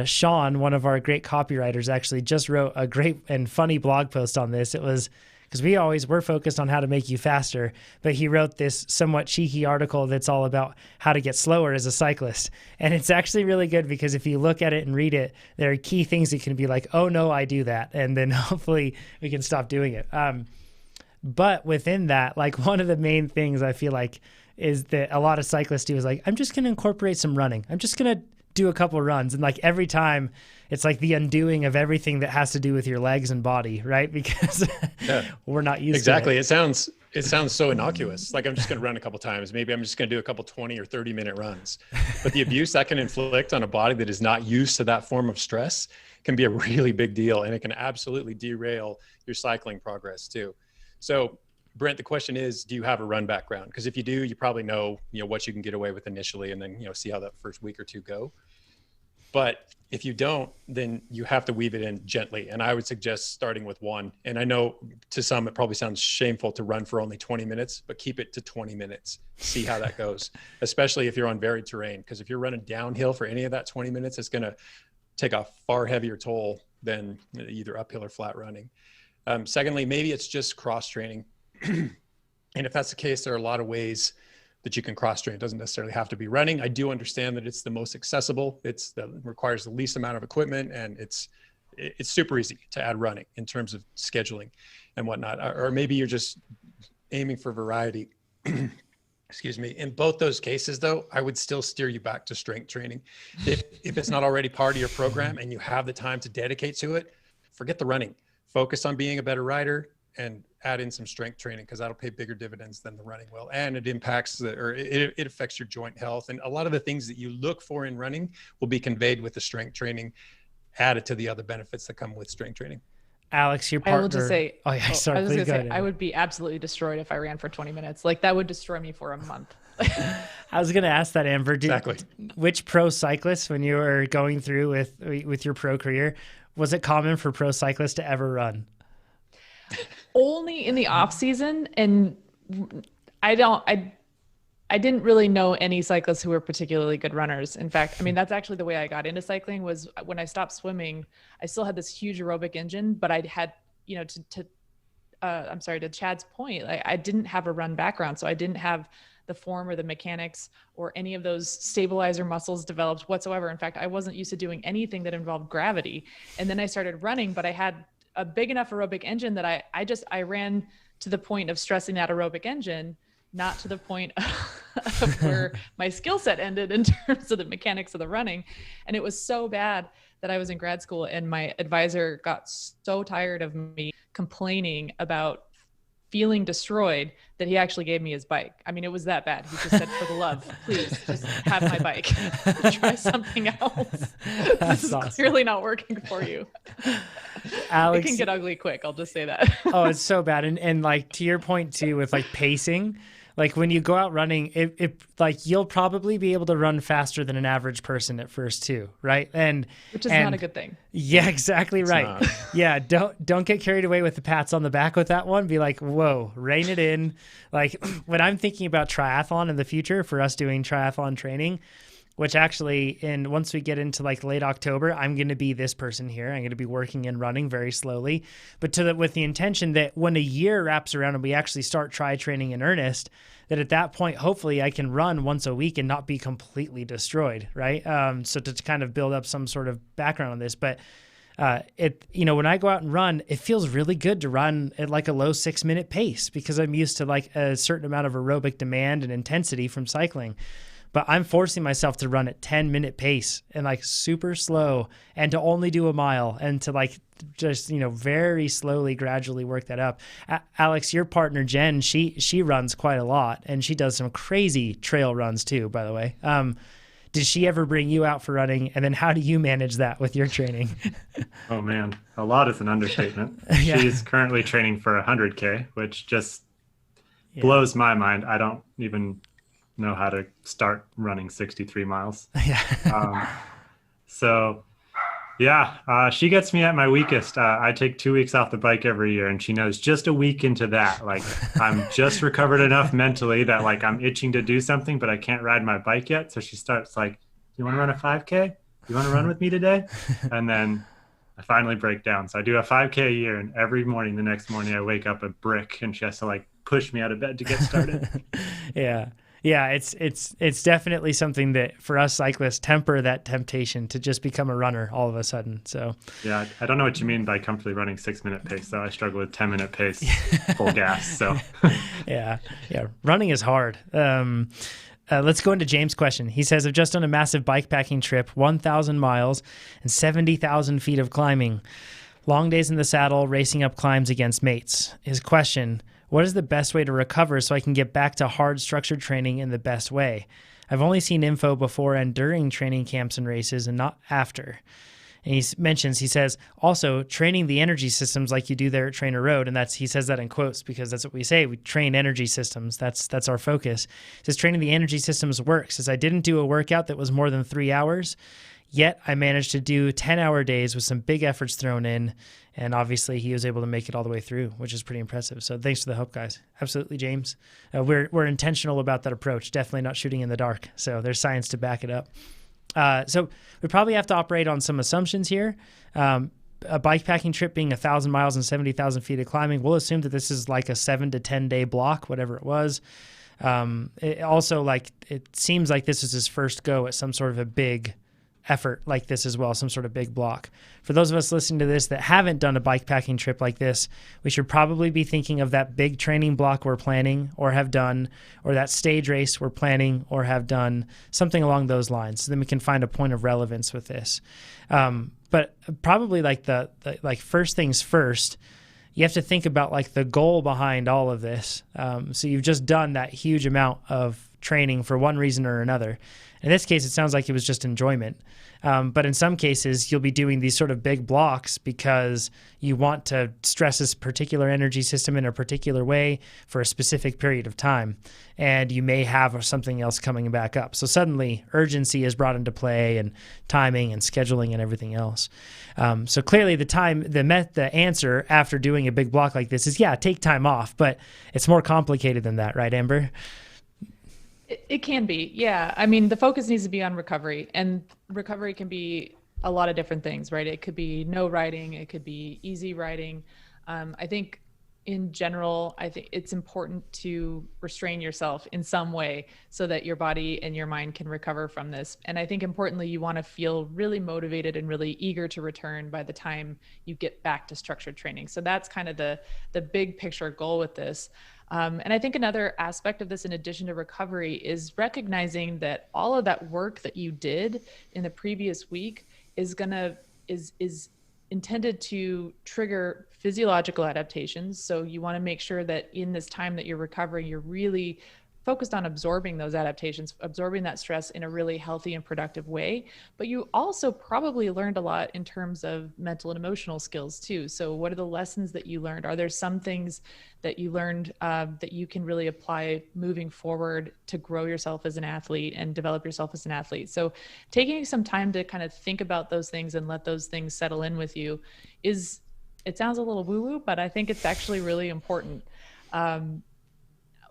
Sean, one of our great copywriters, actually just wrote a great and funny blog post on this. It was because we're focused on how to make you faster, but he wrote this somewhat cheeky article that's all about how to get slower as a cyclist. And it's actually really good because if you look at it and read it, there are key things that can be like, oh no, I do that. And then hopefully we can stop doing it. But within that, like one of the main things I feel like is that a lot of cyclists do is like, I'm just going to incorporate some running. I'm just going to do a couple of runs. And like every time it's like the undoing of everything that has to do with your legs and body, right? Because we're not used to it. It sounds so innocuous. Like I'm just going to run a couple times. Maybe I'm just going to do a couple 20 or 30 minute runs. But the abuse that can inflict on a body that is not used to that form of stress can be a really big deal. And it can absolutely derail your cycling progress too. So Brent, the question is, do you have a run background? Because if you do, you probably know, what you can get away with initially, and then, see how that first week or two go. But if you don't, then you have to weave it in gently. And I would suggest starting with one. And I know to some, it probably sounds shameful to run for only 20 minutes, but keep it to 20 minutes. See how that goes, especially if you're on varied terrain. Because if you're running downhill for any of that 20 minutes, it's going to take a far heavier toll than either uphill or flat running. Secondly, maybe it's just cross training. And if that's the case, there are a lot of ways that you can cross train. It doesn't necessarily have to be running. I do understand that it's the most accessible. Requires the least amount of equipment, and it's super easy to add running in terms of scheduling and whatnot. Or maybe you're just aiming for variety. Excuse me. In both those cases, though, I would still steer you back to strength training. If it's not already part of your program and you have the time to dedicate to it, forget the running. Focus on being a better rider and add in some strength training, because that'll pay bigger dividends than the running will. And it impacts it affects your joint health. And a lot of the things that you look for in running will be conveyed with the strength training, added to the other benefits that come with strength training. Alex, your partner. I will just say, I would be absolutely destroyed if I ran for 20 minutes. Like that would destroy me for a month. I was going to ask that, Amber. Exactly. Which pro cyclists, when you were going through with your pro career, was it common for pro cyclists to ever run? Only in the off season, and I didn't really know any cyclists who were particularly good runners. In fact, I mean, that's actually the way I got into cycling. Was when I stopped swimming, I still had this huge aerobic engine, but I'd had, to Chad's point, I didn't have a run background, so I didn't have the form or the mechanics or any of those stabilizer muscles developed whatsoever. In fact, I wasn't used to doing anything that involved gravity. And then I started running, but I had a big enough aerobic engine that I ran to the point of stressing that aerobic engine, not to the point of where my skill set ended in terms of the mechanics of the running. And it was so bad that I was in grad school and my advisor got so tired of me complaining about feeling destroyed that he actually gave me his bike. I mean, it was that bad. He just said, for the love, please just have my bike. Try something else. This is awesome. Clearly not working for you. Alex, it can get ugly quick. I'll just say that. Oh, it's so bad. And like to your point too, with like pacing, like when you go out running, it like you'll probably be able to run faster than an average person at first too, right? Which is not a good thing. Yeah, exactly right. Yeah, don't get carried away with the pats on the back with that one. Be like, whoa, rein it in. Like when I'm thinking about triathlon in the future for us doing triathlon training, which actually once we get into like late October, I'm going to be this person here. I'm going to be working and running very slowly, but with the intention that when a year wraps around and we actually start training in earnest, that at that point, hopefully I can run once a week and not be completely destroyed. Right. So to kind of build up some sort of background on this, but when I go out and run, it feels really good to run at like a low 6-minute pace because I'm used to like a certain amount of aerobic demand and intensity from cycling. But I'm forcing myself to run at 10-minute pace and like super slow and to only do a mile and to like just, very slowly, gradually work that up. Alex, your partner, Jen, she runs quite a lot and she does some crazy trail runs too, by the way. Did she ever bring you out for running? And then how do you manage that with your training? Oh man, a lot is an understatement. Yeah. She's currently training for 100K, which just blows my mind. I don't even know how to start running 63 miles. Yeah. She gets me at my weakest. I take 2 weeks off the bike every year, and she knows just a week into that, like I'm just recovered enough mentally that like I'm itching to do something, but I can't ride my bike yet. So she starts like, you want to run a 5K? You want to run with me today? And then I finally break down. So I do a 5K a year, and every morning, the next morning I wake up a brick and she has to like push me out of bed to get started. Yeah. Yeah, it's definitely something that for us cyclists temper that temptation to just become a runner all of a sudden. So yeah, I don't know what you mean by comfortably running 6-minute pace though. I struggle with 10-minute pace, full gas. So yeah, running is hard. Let's go into James' question. He says, I've just done a massive bikepacking trip, 1,000 miles and 70,000 feet of climbing. Long days in the saddle, racing up climbs against mates. His question: what is the best way to recover so I can get back to hard structured training in the best way? I've only seen info before and during training camps and races and not after. And he says, also training the energy systems like you do there at TrainerRoad. And he says that in quotes because that's what we say. We train energy systems. That's our focus. He says training the energy systems works. Says I didn't do a workout that was more than 3 hours, yet I managed to do 10-hour days with some big efforts thrown in. And obviously he was able to make it all the way through, which is pretty impressive. So thanks for the help, guys. Absolutely, James. We're intentional about that approach. Definitely not shooting in the dark. So there's science to back it up. So we probably have to operate on some assumptions here. A bikepacking trip being 1,000 miles and 70,000 feet of climbing, we'll assume that this is like a 7 to 10 day block, whatever it was. It seems like this is his first go at some sort of a big effort like this as well, some sort of big block. For those of us listening to this that haven't done a bikepacking trip like this, we should probably be thinking of that big training block we're planning or have done, or that stage race we're planning or have done, something along those lines. So then we can find a point of relevance with this. But probably like the first things first, you have to think about like the goal behind all of this. So you've just done that huge amount of training for one reason or another. In this case, it sounds like it was just enjoyment. But in some cases, you'll be doing these sort of big blocks because you want to stress this particular energy system in a particular way for a specific period of time. And you may have something else coming back up. So suddenly urgency is brought into play and timing and scheduling and everything else. So clearly the answer after doing a big block like this is, take time off. But it's more complicated than that, right, Amber? It can be. Yeah. I mean, the focus needs to be on recovery, and recovery can be a lot of different things, right? It could be no riding. It could be easy riding. I think in general, I think it's important to restrain yourself in some way so that your body and your mind can recover from this. And I think importantly, you want to feel really motivated and really eager to return by the time you get back to structured training. So that's kind of the big picture goal with this. And I think another aspect of this, in addition to recovery, is recognizing that all of that work that you did in the previous week is intended to trigger physiological adaptations. So you want to make sure that in this time that you're recovering, you're really focused on absorbing those adaptations, absorbing that stress in a really healthy and productive way. But you also probably learned a lot in terms of mental and emotional skills too. So what are the lessons that you learned? Are there some things that you learned that you can really apply moving forward to grow yourself as an athlete and develop yourself as an athlete? So taking some time to kind of think about those things and let those things settle in with you it sounds a little woo-woo, but I think it's actually really important.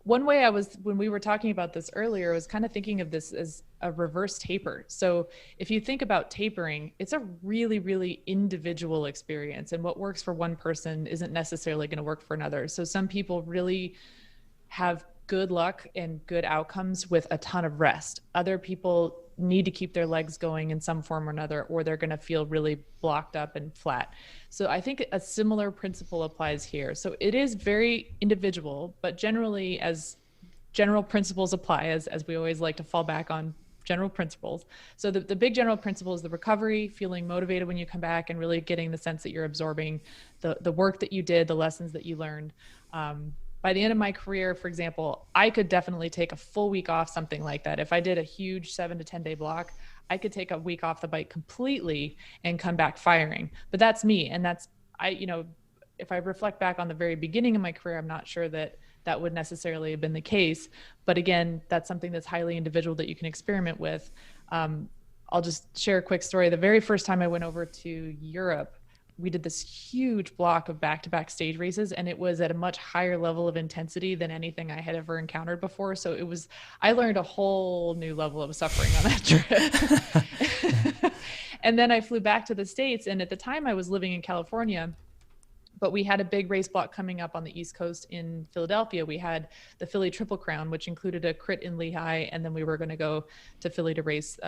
One way when we were talking about this earlier, I was kind of thinking of this as a reverse taper. So if you think about tapering, it's a really, really individual experience. And what works for one person isn't necessarily going to work for another. So some people really have good luck and good outcomes with a ton of rest. Other people need to keep their legs going in some form or another, or they're going to feel really blocked up and flat. So I think a similar principle applies here. So it is very individual, but generally, as general principles apply, as we always like to fall back on general principles. So the big general principle is the recovery, feeling motivated when you come back, and really getting the sense that you're absorbing the work that you did, the lessons that you learned. By the end of my career, for example, I could definitely take a full week off, something like that. If I did a huge 7 to 10 day block, I could take a week off the bike completely and come back firing. But that's me. And if I reflect back on the very beginning of my career, I'm not sure that would necessarily have been the case. But again, that's something that's highly individual that you can experiment with. I'll just share a quick story. The very first time I went over to Europe, we did this huge block of back-to-back stage races, and it was at a much higher level of intensity than anything I had ever encountered before. So I learned a whole new level of suffering on that trip. And then I flew back to the States, and at the time I was living in California, but we had a big race block coming up on the East Coast in Philadelphia. We had the Philly Triple Crown, which included a crit in Lehigh, and then we were going to go to Philly to race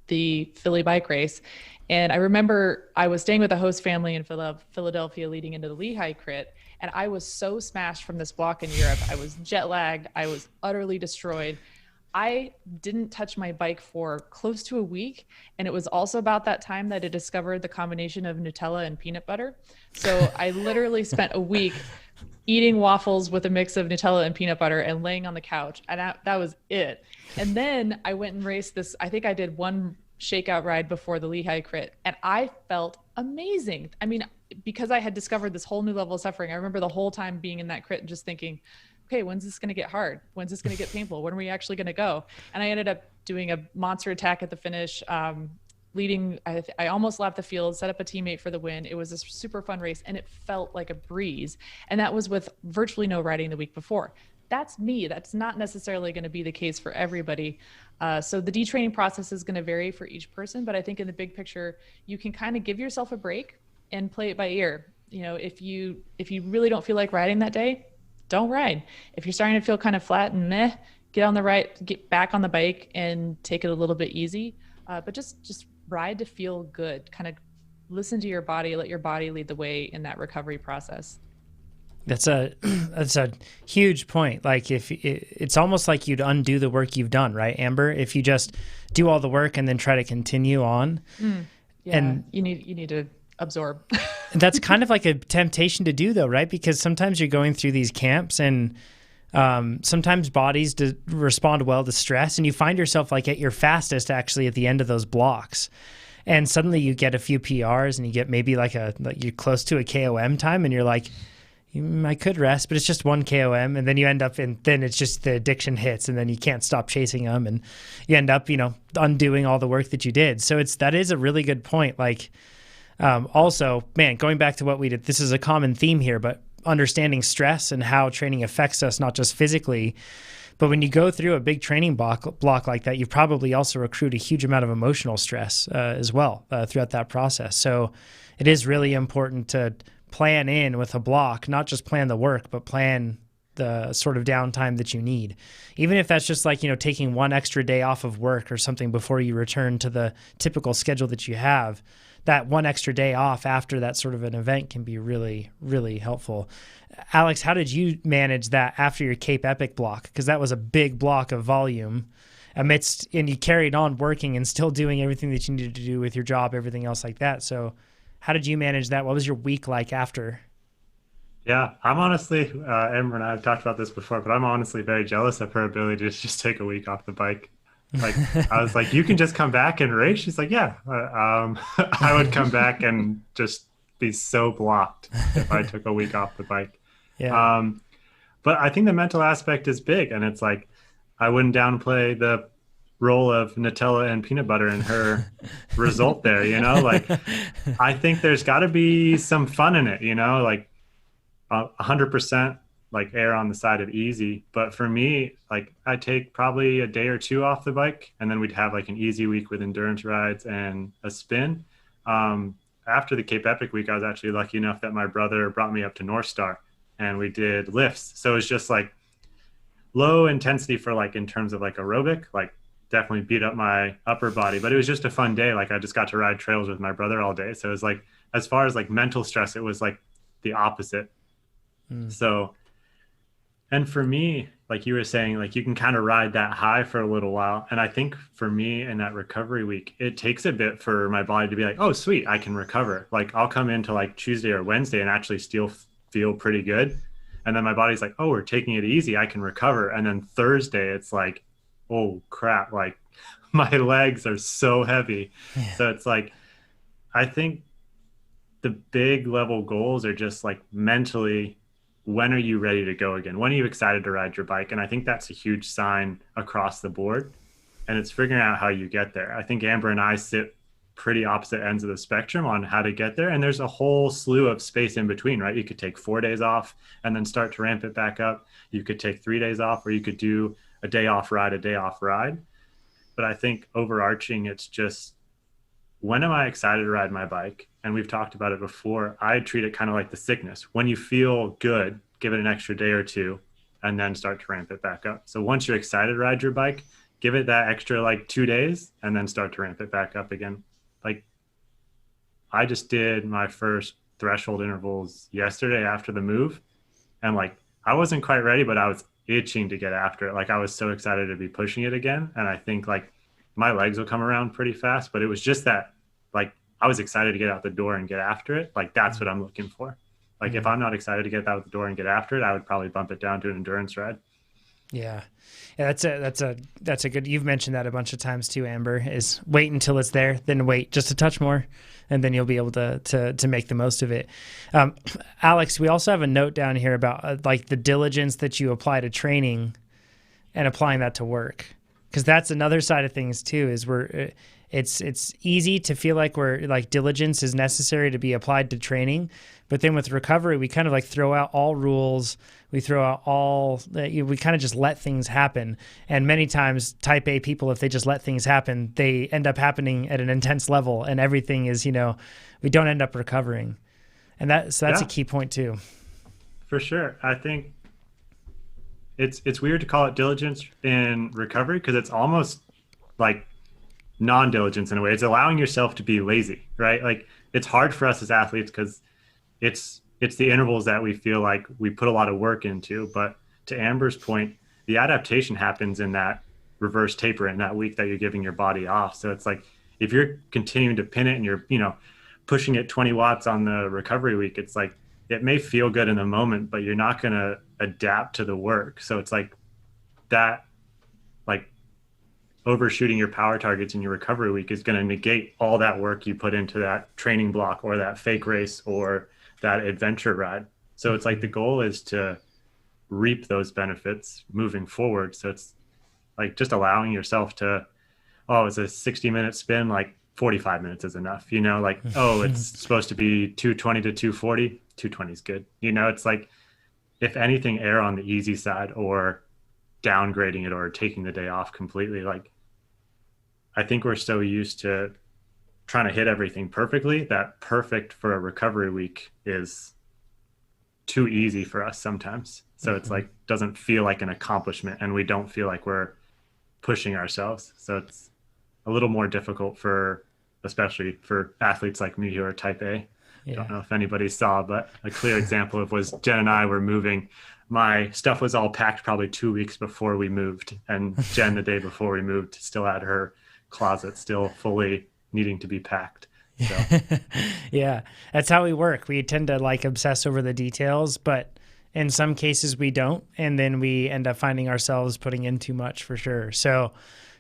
the Philly bike race. And I remember I was staying with a host family in Philadelphia leading into the Lehigh crit. And I was so smashed from this block in Europe. I was jet lagged. I was utterly destroyed. I didn't touch my bike for close to a week. And it was also about that time that I discovered the combination of Nutella and peanut butter. So I literally spent a week eating waffles with a mix of Nutella and peanut butter and laying on the couch. And that was it. And then I went and raced this. I think I did one shakeout ride before the Lehigh crit, and I felt amazing. I mean, because I had discovered this whole new level of suffering, I remember the whole time being in that crit and just thinking, okay, when's this going to get hard? When's this going to get painful? When are we actually going to go? And I ended up doing a monster attack at the finish, leading. I almost lapped the field, set up a teammate for the win. It was a super fun race, and it felt like a breeze. And that was with virtually no riding the week before. That's me. That's not necessarily going to be the case for everybody. So the detraining process is going to vary for each person, but I think in the big picture, you can kind of give yourself a break and play it by ear. If you really don't feel like riding that day, don't ride. If you're starting to feel kind of flat and meh, get back on the bike and take it a little bit easy. But just ride to feel good. Kind of listen to your body, let your body lead the way in that recovery process. That's a huge point. Like it's almost like you'd undo the work you've done, right, Amber? If you just do all the work and then try to continue on. Yeah, and you need to absorb. That's kind of like a temptation to do though, right? Because sometimes you're going through these camps and sometimes bodies respond well to stress, and you find yourself like at your fastest actually at the end of those blocks. And suddenly you get a few PRs and you get maybe like you're close to a KOM time, and you're like, I could rest, but it's just one KOM. And then you end up then it's just the addiction hits, and then you can't stop chasing them, and you end up, undoing all the work that you did. So that is a really good point. Like, also, man, going back to what we did, this is a common theme here, but understanding stress and how training affects us, not just physically, but when you go through a big training block like that, you've probably also accrued a huge amount of emotional stress as well throughout that process. So it is really important to plan in with a block, not just plan the work, but plan the sort of downtime that you need. Even if that's just like, taking one extra day off of work or something before you return to the typical schedule that you have, that one extra day off after that sort of an event can be really, really helpful. Alex, how did you manage that after your Cape Epic block? Because that was a big block of volume and you carried on working and still doing everything that you needed to do with your job, everything else like that. So how did you manage that? What was your week like after? Yeah, I'm honestly, Amber and I have talked about this before, but I'm honestly very jealous of her ability to just take a week off the bike. Like, I was like, you can just come back and race. She's like, yeah. I would come back and just be so blocked if I took a week off the bike. Yeah. But I think the mental aspect is big, and it's like, I wouldn't downplay the role of Nutella and peanut butter in her result there, like, I think there's got to be some fun in it, like 100% like err on the side of easy. But for me, like, I take probably a day or two off the bike, and then we'd have like an easy week with endurance rides and a spin. After the Cape Epic week, I was actually lucky enough that my brother brought me up to North Star and we did lifts. So it was just like low intensity for like, in terms of like aerobic, like definitely beat up my upper body, but it was just a fun day. Like, I just got to ride trails with my brother all day. So it was like, as far as like mental stress, it was like the opposite. So, and for me, like you were saying, like, you can kind of ride that high for a little while. And I think for me in that recovery week, it takes a bit for my body to be like, oh, sweet, I can recover. Like, I'll come into like Tuesday or Wednesday and actually still feel pretty good. And then my body's like, oh, we're taking it easy, I can recover. And then Thursday, it's like, oh crap, like my legs are so heavy. Yeah. So it's like, I think the big level goals are just like mentally, when are you ready to go again? When are you excited to ride your bike? And I think that's a huge sign across the board. And it's figuring out how you get there. I think Amber and I sit pretty opposite ends of the spectrum on how to get there. And there's a whole slew of space in between, right? You could take 4 days off and then start to ramp it back up. You could take 3 days off, or you could do a day off ride, a day off ride. But I think overarching, it's just, when am I excited to ride my bike? And we've talked about it before. I treat it kind of like the sickness. When you feel good, give it an extra day or two, and then start to ramp it back up. So once you're excited to ride your bike, give it that extra like 2 days, and then start to ramp it back up again. Like, I just did my first threshold intervals yesterday after the move. And like, I wasn't quite ready, but I was itching to get after it. Like, I was so excited to be pushing it again. And I think like my legs will come around pretty fast, but it was just that, like, I was excited to get out the door and get after it. Like, that's what I'm looking for. Like, if I'm not excited to get out the door and get after it, I would probably bump it down to an endurance ride. Yeah. That's a good, you've mentioned that a bunch of times too, Amber, is wait until it's there, then wait just a touch more, and then you'll be able to make the most of it. Alex, we also have a note down here about like the diligence that you apply to training and applying that to work. Because that's another side of things too, is it's easy to feel like we're like diligence is necessary to be applied to training. But then with recovery, we kind of like throw out all rules. We throw out we kind of just let things happen. And many times type A people, if they just let things happen, they end up happening at an intense level, and everything is, we don't end up recovering. And that's a key point too. For sure. I think it's weird to call it diligence in recovery, because it's almost like non-diligence in a way. It's allowing yourself to be lazy, right? Like, it's hard for us as athletes because it's the intervals that we feel like we put a lot of work into. But to Amber's point, the adaptation happens in that reverse taper in that week that you're giving your body off. So it's like, if you're continuing to pin it and you're, pushing it 20 watts on the recovery week, it's like, it may feel good in the moment, but you're not going to adapt to the work. So it's like that, like, overshooting your power targets in your recovery week is going to negate all that work you put into that training block or that fake race or that adventure ride. So it's like the goal is to reap those benefits moving forward. So it's like just allowing yourself to, oh, it's a 60-minute spin, like 45 minutes is enough, like, oh, it's supposed to be 220 to 240, 220 is good. It's like, if anything, err on the easy side or downgrading it or taking the day off completely. Like, I think we're so used to trying to hit everything perfectly that perfect for a recovery week is too easy for us sometimes. So it's like, doesn't feel like an accomplishment, and we don't feel like we're pushing ourselves. So it's a little more difficult especially for athletes like me who are type A. Yeah. Don't know if anybody saw, but a clear example of was Jen and I were moving. My stuff was all packed probably 2 weeks before we moved. And Jen, the day before we moved, still had her closet still fully needing to be packed. So. Yeah, that's how we work. We tend to like obsess over the details, but in some cases we don't. And then we end up finding ourselves putting in too much for sure. So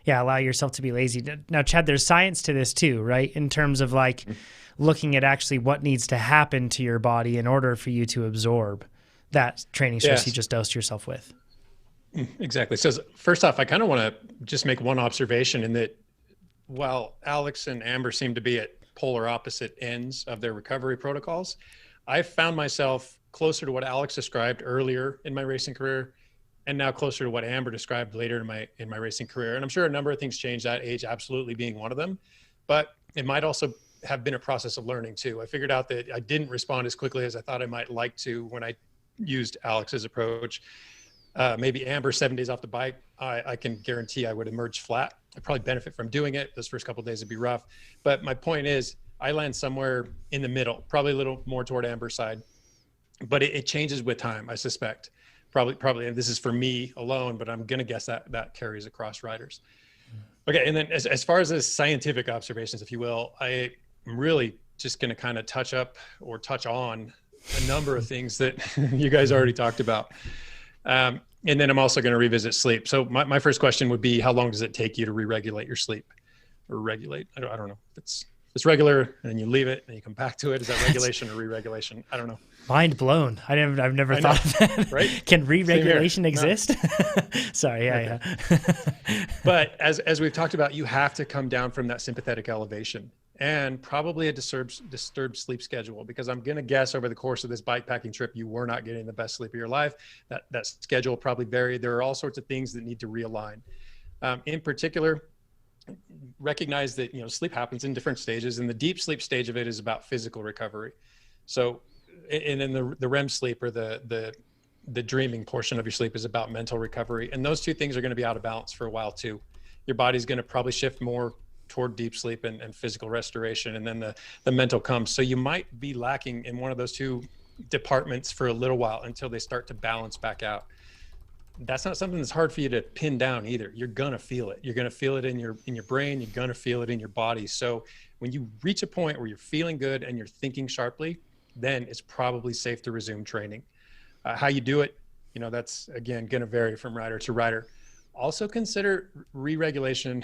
yeah, allow yourself to be lazy. Now, Chad, there's science to this too, right? In terms of like looking at actually what needs to happen to your body in order for you to absorb that training stress you just dosed yourself with. Exactly. So first off, I kind of want to just make one observation in that while Alex and Amber seem to be at polar opposite ends of their recovery protocols, I found myself closer to what Alex described earlier in my racing career, and now closer to what Amber described later in my racing career. And I'm sure a number of things changed, that age absolutely being one of them, but it might also have been a process of learning too. I figured out that I didn't respond as quickly as I thought I might like to when I used Alex's approach. Maybe Amber 7 days off the bike, I can guarantee I would emerge flat. I'd probably benefit from doing it. Those first couple of days would be rough. But my point is I land somewhere in the middle, probably a little more toward Amber's side, but it changes with time, I suspect. Probably, and this is for me alone, but I'm going to guess that carries across riders. Okay. And then as far as the scientific observations, if you will, I'm really just going to kind of touch on a number of things that you guys already talked about. And then I'm also going to revisit sleep. So my first question would be, how long does it take you to re-regulate your sleep or regulate? I don't know. It's regular and you leave it and you come back to it. Is that regulation or re-regulation? I don't know. Mind blown. I've never thought of that. Right? Can re-regulation exist? No. Sorry. Yeah. But as we've talked about, you have to come down from that sympathetic elevation and probably a disturbed sleep schedule, because I'm going to guess over the course of this bikepacking trip, you were not getting the best sleep of your life. That schedule probably varied. There are all sorts of things that need to realign. In particular, recognize that, sleep happens in different stages, and the deep sleep stage of it is about physical recovery. So, and then the REM sleep, or the dreaming portion of your sleep, is about mental recovery. And those two things are going to be out of balance for a while too. Your body's going to probably shift more toward deep sleep and physical restoration, and then the mental comes. So you might be lacking in one of those two departments for a little while until they start to balance back out. That's not something that's hard for you to pin down either. You're gonna feel it. You're gonna feel it in your brain. You're gonna feel it in your body. So when you reach a point where you're feeling good and you're thinking sharply, then it's probably safe to resume training. How you do it, that's again gonna vary from rider to rider. Also consider regulation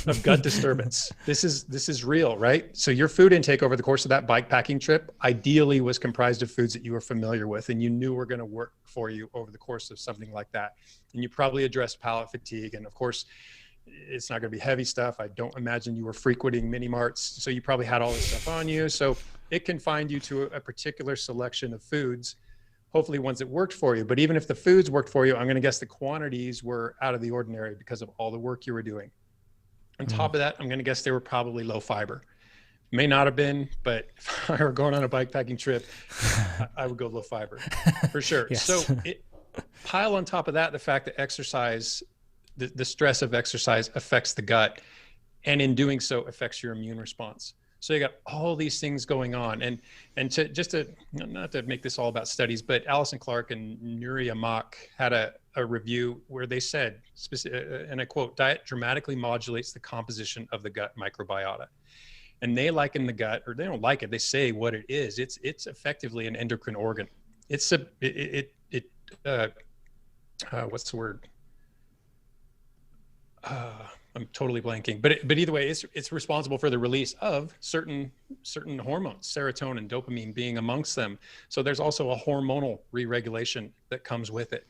of gut disturbance. This is real, right? So your food intake over the course of that bikepacking trip ideally was comprised of foods that you were familiar with and you knew were going to work for you over the course of something like that. And you probably addressed palate fatigue. And of course, it's not going to be heavy stuff. I don't imagine you were frequenting mini marts. So you probably had all this stuff on you. So it confined you to a particular selection of foods, hopefully ones that worked for you. But even if the foods worked for you, I'm going to guess the quantities were out of the ordinary because of all the work you were doing. On top of that, I'm going to guess they were probably low fiber. May not have been, but if I were going on a bikepacking trip, I would go low fiber for sure. Yes. So pile on top of that the fact that exercise, the stress of exercise affects the gut, and in doing so affects your immune response. So you got all these things going on, and not to make this all about studies, but Alison Clark and Nuria Mock had a review where they said, and I quote, "Diet dramatically modulates the composition of the gut microbiota." And they liken the gut, or they don't like it, they say what it is. It's effectively an endocrine organ. What's the word? I'm totally blanking, but either way, it's responsible for the release of certain hormones, serotonin, dopamine being amongst them. So there's also a hormonal re-regulation that comes with it.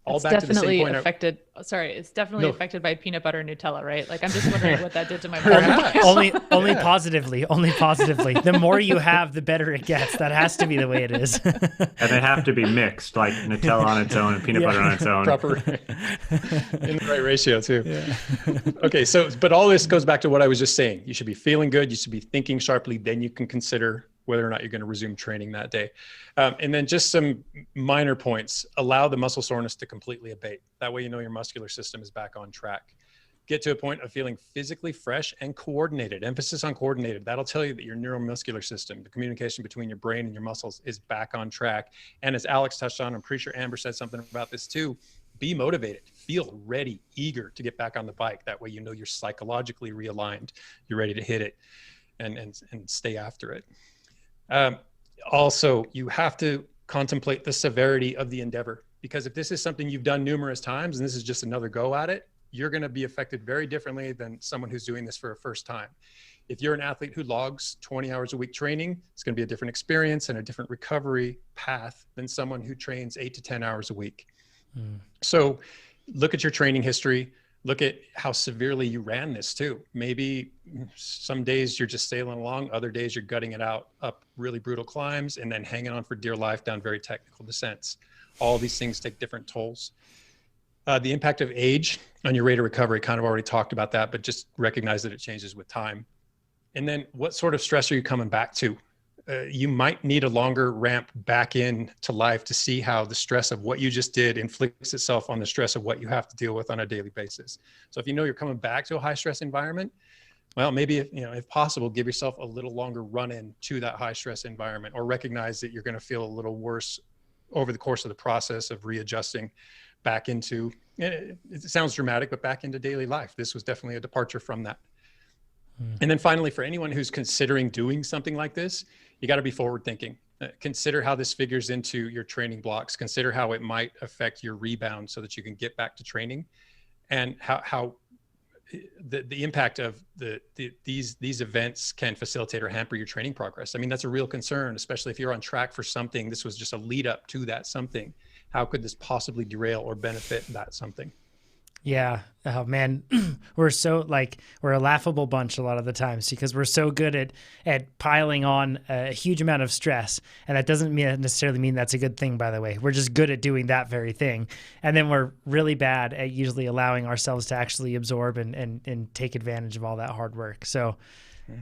All back to the same point. It's definitely affected by peanut butter and Nutella, right? Like, I'm just wondering what that did to my body. only positively. The more you have, the better it gets. That has to be the way it is. And they have to be mixed, like Nutella on its own and peanut butter on its own. Proper in the right ratio too. Yeah. Okay, but all this goes back to what I was just saying. You should be feeling good. You should be thinking sharply. Then you can consider whether or not you're going to resume training that day. And then just some minor points: allow the muscle soreness to completely abate. That way, you know your muscular system is back on track. Get to a point of feeling physically fresh and coordinated. Emphasis on coordinated. That'll tell you that your neuromuscular system, the communication between your brain and your muscles, is back on track. And as Alex touched on, I'm pretty sure Amber said something about this too, be motivated, feel ready, eager to get back on the bike. That way, you know you're psychologically realigned, you're ready to hit it and stay after it. Also, you have to contemplate the severity of the endeavor, because if this is something you've done numerous times and this is just another go at it, you're going to be affected very differently than someone who's doing this for a first time. If you're an athlete who logs 20 hours a week training, it's going to be a different experience and a different recovery path than someone who trains 8 to 10 hours a week. So look at your training history. Look at how severely you ran this too. Maybe some days you're just sailing along, other days you're gutting it out up really brutal climbs and then hanging on for dear life down very technical descents. All these things take different tolls. The impact of age on your rate of recovery, kind of already talked about that, but just recognize that it changes with time. And then what sort of stress are you coming back to? You might need a longer ramp back in to life to see how the stress of what you just did inflicts itself on the stress of what you have to deal with on a daily basis. So if you know you're coming back to a high stress environment, well, maybe if possible, give yourself a little longer run in to that high stress environment, or recognize that you're going to feel a little worse over the course of the process of readjusting back into, it sounds dramatic, but back into daily life. This was definitely a departure from that. And then finally, for anyone who's considering doing something like this, you got to be forward thinking. Consider how this figures into your training blocks. Consider how it might affect your rebound so that you can get back to training, and how the impact of these events can facilitate or hamper your training progress. I mean, that's a real concern, especially if you're on track for something. This was just a lead up to that something. How could this possibly derail or benefit that something? Yeah. Oh man, we're a laughable bunch a lot of the times because we're so good at piling on a huge amount of stress. And that doesn't necessarily mean that's a good thing, by the way. We're just good at doing that very thing. And then we're really bad at usually allowing ourselves to actually absorb and take advantage of all that hard work. So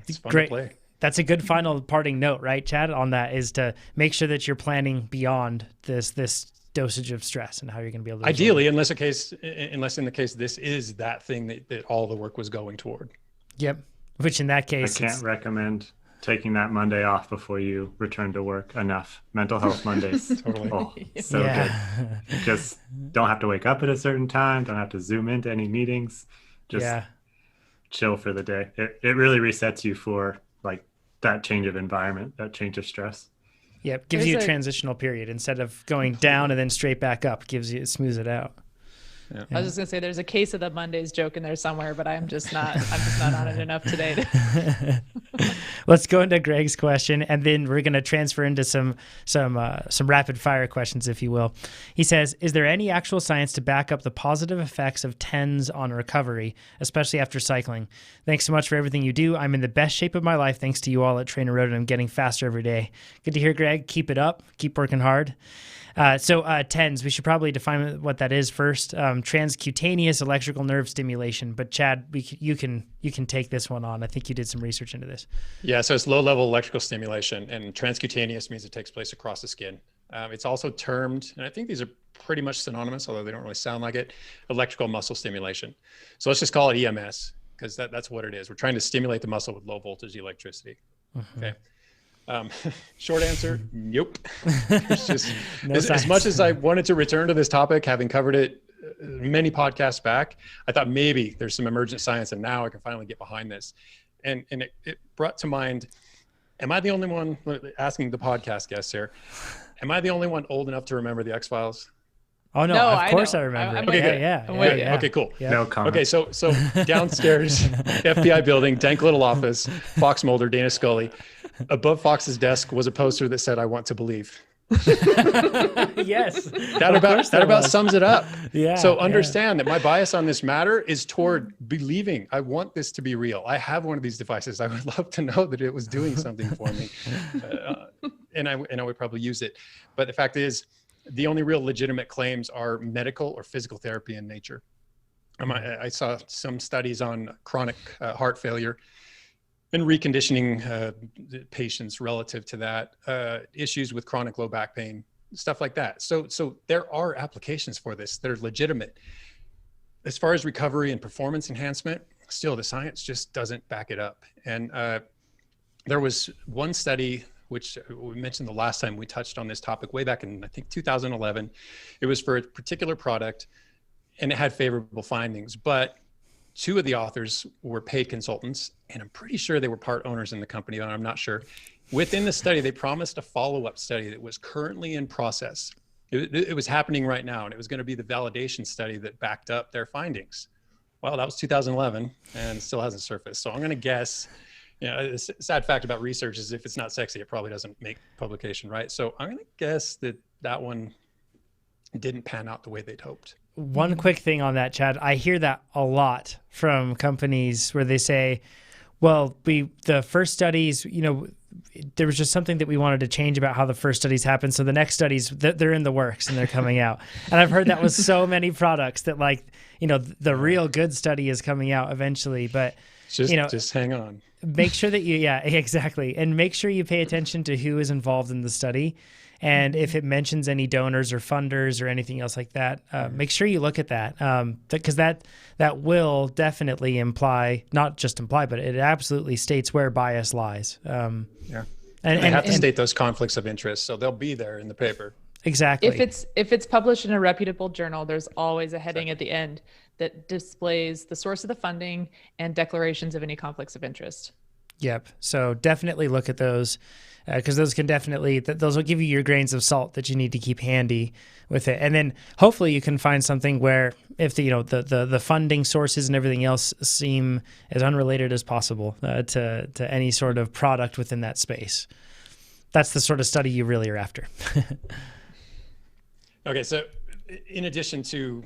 it's fun great. To play. That's a good final parting note, right, Chad, on that, is to make sure that you're planning beyond this dosage of stress and how you're going to be able to ideally, unless in the case this is that thing that all the work was going toward. Yep. Which in that case, I can't recommend taking that Monday off before you return to work enough. Mental health Mondays. Totally. Oh, so good. Just don't have to wake up at a certain time. Don't have to zoom into any meetings. Just chill for the day. It really resets you for like that change of environment, that change of stress. Yep, gives you a transitional period instead of going down and then straight back up. It smooths it out. Yeah. I was just gonna say there's a case of the Mondays joke in there somewhere, but I'm just not on it enough today. Let's go into Greg's question, and then we're gonna transfer into some rapid fire questions, if you will. He says, "Is there any actual science to back up the positive effects of TENS on recovery, especially after cycling? Thanks so much for everything you do. I'm in the best shape of my life thanks to you all at TrainerRoad, and I'm getting faster every day." Good to hear, Greg. Keep it up. Keep working hard. So TENS, we should probably define what that is first. Transcutaneous electrical nerve stimulation. But Chad, you can take this one on. I think you did some research into this. Yeah, so it's low-level electrical stimulation, and transcutaneous means it takes place across the skin. It's also termed, and I think these are pretty much synonymous, although they don't really sound like it, electrical muscle stimulation. So let's just call it EMS, because that's what it is. We're trying to stimulate the muscle with low voltage electricity. Mm-hmm. Okay. Short answer, nope. It's just as much as I wanted to return to this topic, having covered it many podcasts back, I thought maybe there's some emergent science, and now I can finally get behind this. And it brought to mind, am I the only one, asking the podcast guests here, am I the only one old enough to remember the X-Files? Oh no, of course I remember. Okay, good. Yeah. Okay, cool. Yeah. No comment. Okay, so downstairs, FBI building, dank little office, Fox Mulder, Dana Scully. Above Fox's desk was a poster that said, "I want to believe." Yes. That about sums it up. Yeah. So understand that my bias on this matter is toward believing. I want this to be real. I have one of these devices. I would love to know that it was doing something for me, and I would probably use it. But the fact is, the only real legitimate claims are medical or physical therapy in nature. I saw some studies on chronic heart failure. and reconditioning the patients relative to that, issues with chronic low back pain, stuff like that. So there are applications for this that are legitimate. As far as recovery and performance enhancement, still the science just doesn't back it up. And there was one study, which we mentioned the last time we touched on this topic way back in, I think, 2011. It was for a particular product and it had favorable findings, but two of the authors were paid consultants, and I'm pretty sure they were part owners in the company, but I'm not sure. Within the study, they promised a follow-up study that was currently in process. It was happening right now, and it was going to be the validation study that backed up their findings. Well, that was 2011 and it still hasn't surfaced. So I'm going to guess, the sad fact about research is if it's not sexy, it probably doesn't make publication, right? So I'm going to guess that one didn't pan out the way they'd hoped. One quick thing on that, Chad. I hear that a lot from companies where they say, well, the first studies, there was just something that we wanted to change about how the first studies happened. So the next studies, they're in the works and they're coming out. And I've heard that with so many products that the real good study is coming out eventually. But just hang on. Make sure that exactly. And make sure you pay attention to who is involved in the study. And if it mentions any donors or funders or anything else like that, make sure you look at that, because that will definitely not just imply, but it absolutely states where bias lies. And they have to state those conflicts of interest, so they'll be there in the paper. Exactly. If it's published in a reputable journal, there's always a heading at the end that displays the source of the funding and declarations of any conflicts of interest. Yep. So definitely look at those. Because those will give you your grains of salt that you need to keep handy with it. And then hopefully you can find something where if the funding sources and everything else seem as unrelated as possible to any sort of product within that space. That's the sort of study you really are after. Okay, so in addition to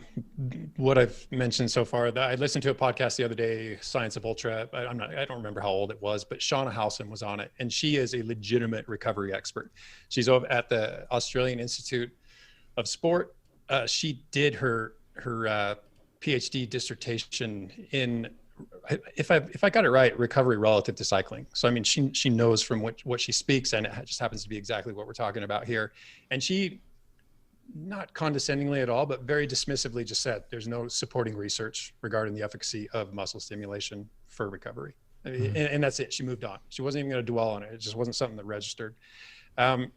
what I've mentioned so far, I listened to a podcast the other day, Science of Ultra. I don't remember how old it was, but Shauna Halson was on it, and she is a legitimate recovery expert. She's over at the Australian Institute of Sport. She did her PhD dissertation in, if I got it right, recovery relative to cycling. So I mean, she knows from what she speaks, and it just happens to be exactly what we're talking about here. And she, not condescendingly at all, but very dismissively just said, there's no supporting research regarding the efficacy of muscle stimulation for recovery. And that's it. She moved on. She wasn't even going to dwell on it. It just wasn't something that registered. And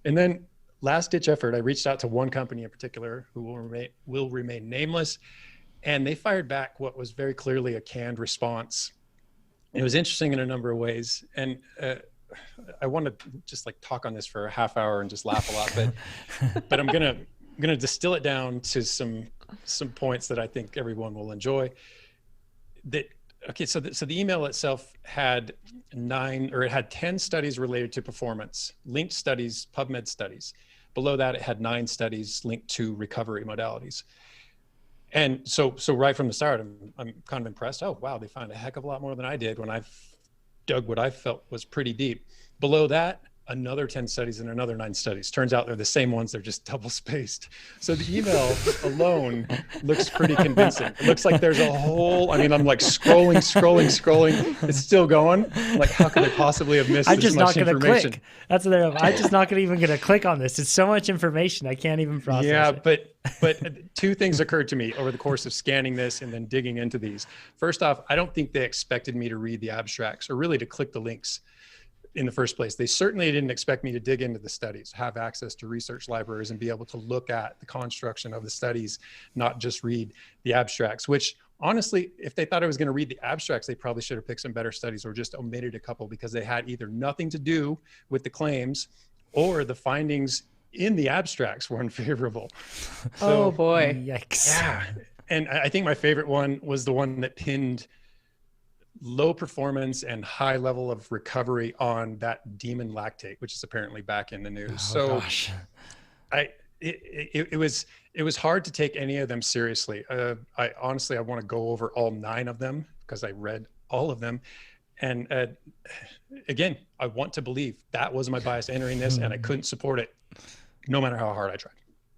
then last ditch effort, I reached out to one company in particular who will remain nameless. And they fired back what was very clearly a canned response. It was interesting in a number of ways. And, I want to just talk on this for a half hour and just laugh a lot, but I'm gonna distill it down to some points that I think everyone will enjoy. So the email itself had 10 studies related to performance, linked studies, PubMed studies. Below that, it had 9 studies linked to recovery modalities. And so right from the start, I'm kind of impressed. Oh wow, they found a heck of a lot more than I did when I dug what I felt was pretty deep. Below that, another 10 studies and another 9 studies. Turns out they're the same ones, they're just double spaced. So the email alone looks pretty convincing. It looks like there's a whole, I'm scrolling. It's still going. How could I possibly have missed this much information? Click. That's what I'm just not even going to click on this. It's so much information. I can't even process it. But two things occurred to me over the course of scanning this and then digging into these. First off, I don't think they expected me to read the abstracts or really to click the links in the first place. They certainly didn't expect me to dig into the studies, have access to research libraries and be able to look at the construction of the studies, not just read the abstracts, which honestly, if they thought I was going to read the abstracts, they probably should have picked some better studies or just omitted a couple because they had either nothing to do with the claims or the findings in the abstracts were unfavorable. Oh boy. Yikes. Yeah. And I think my favorite one was the one that pinned low performance and high level of recovery on that demon lactate, which is apparently back in the news. Gosh. It was hard to take any of them seriously. I honestly want to go over all 9 of them because I read all of them. And again, I want to believe that was my bias entering this and I couldn't support it no matter how hard I tried.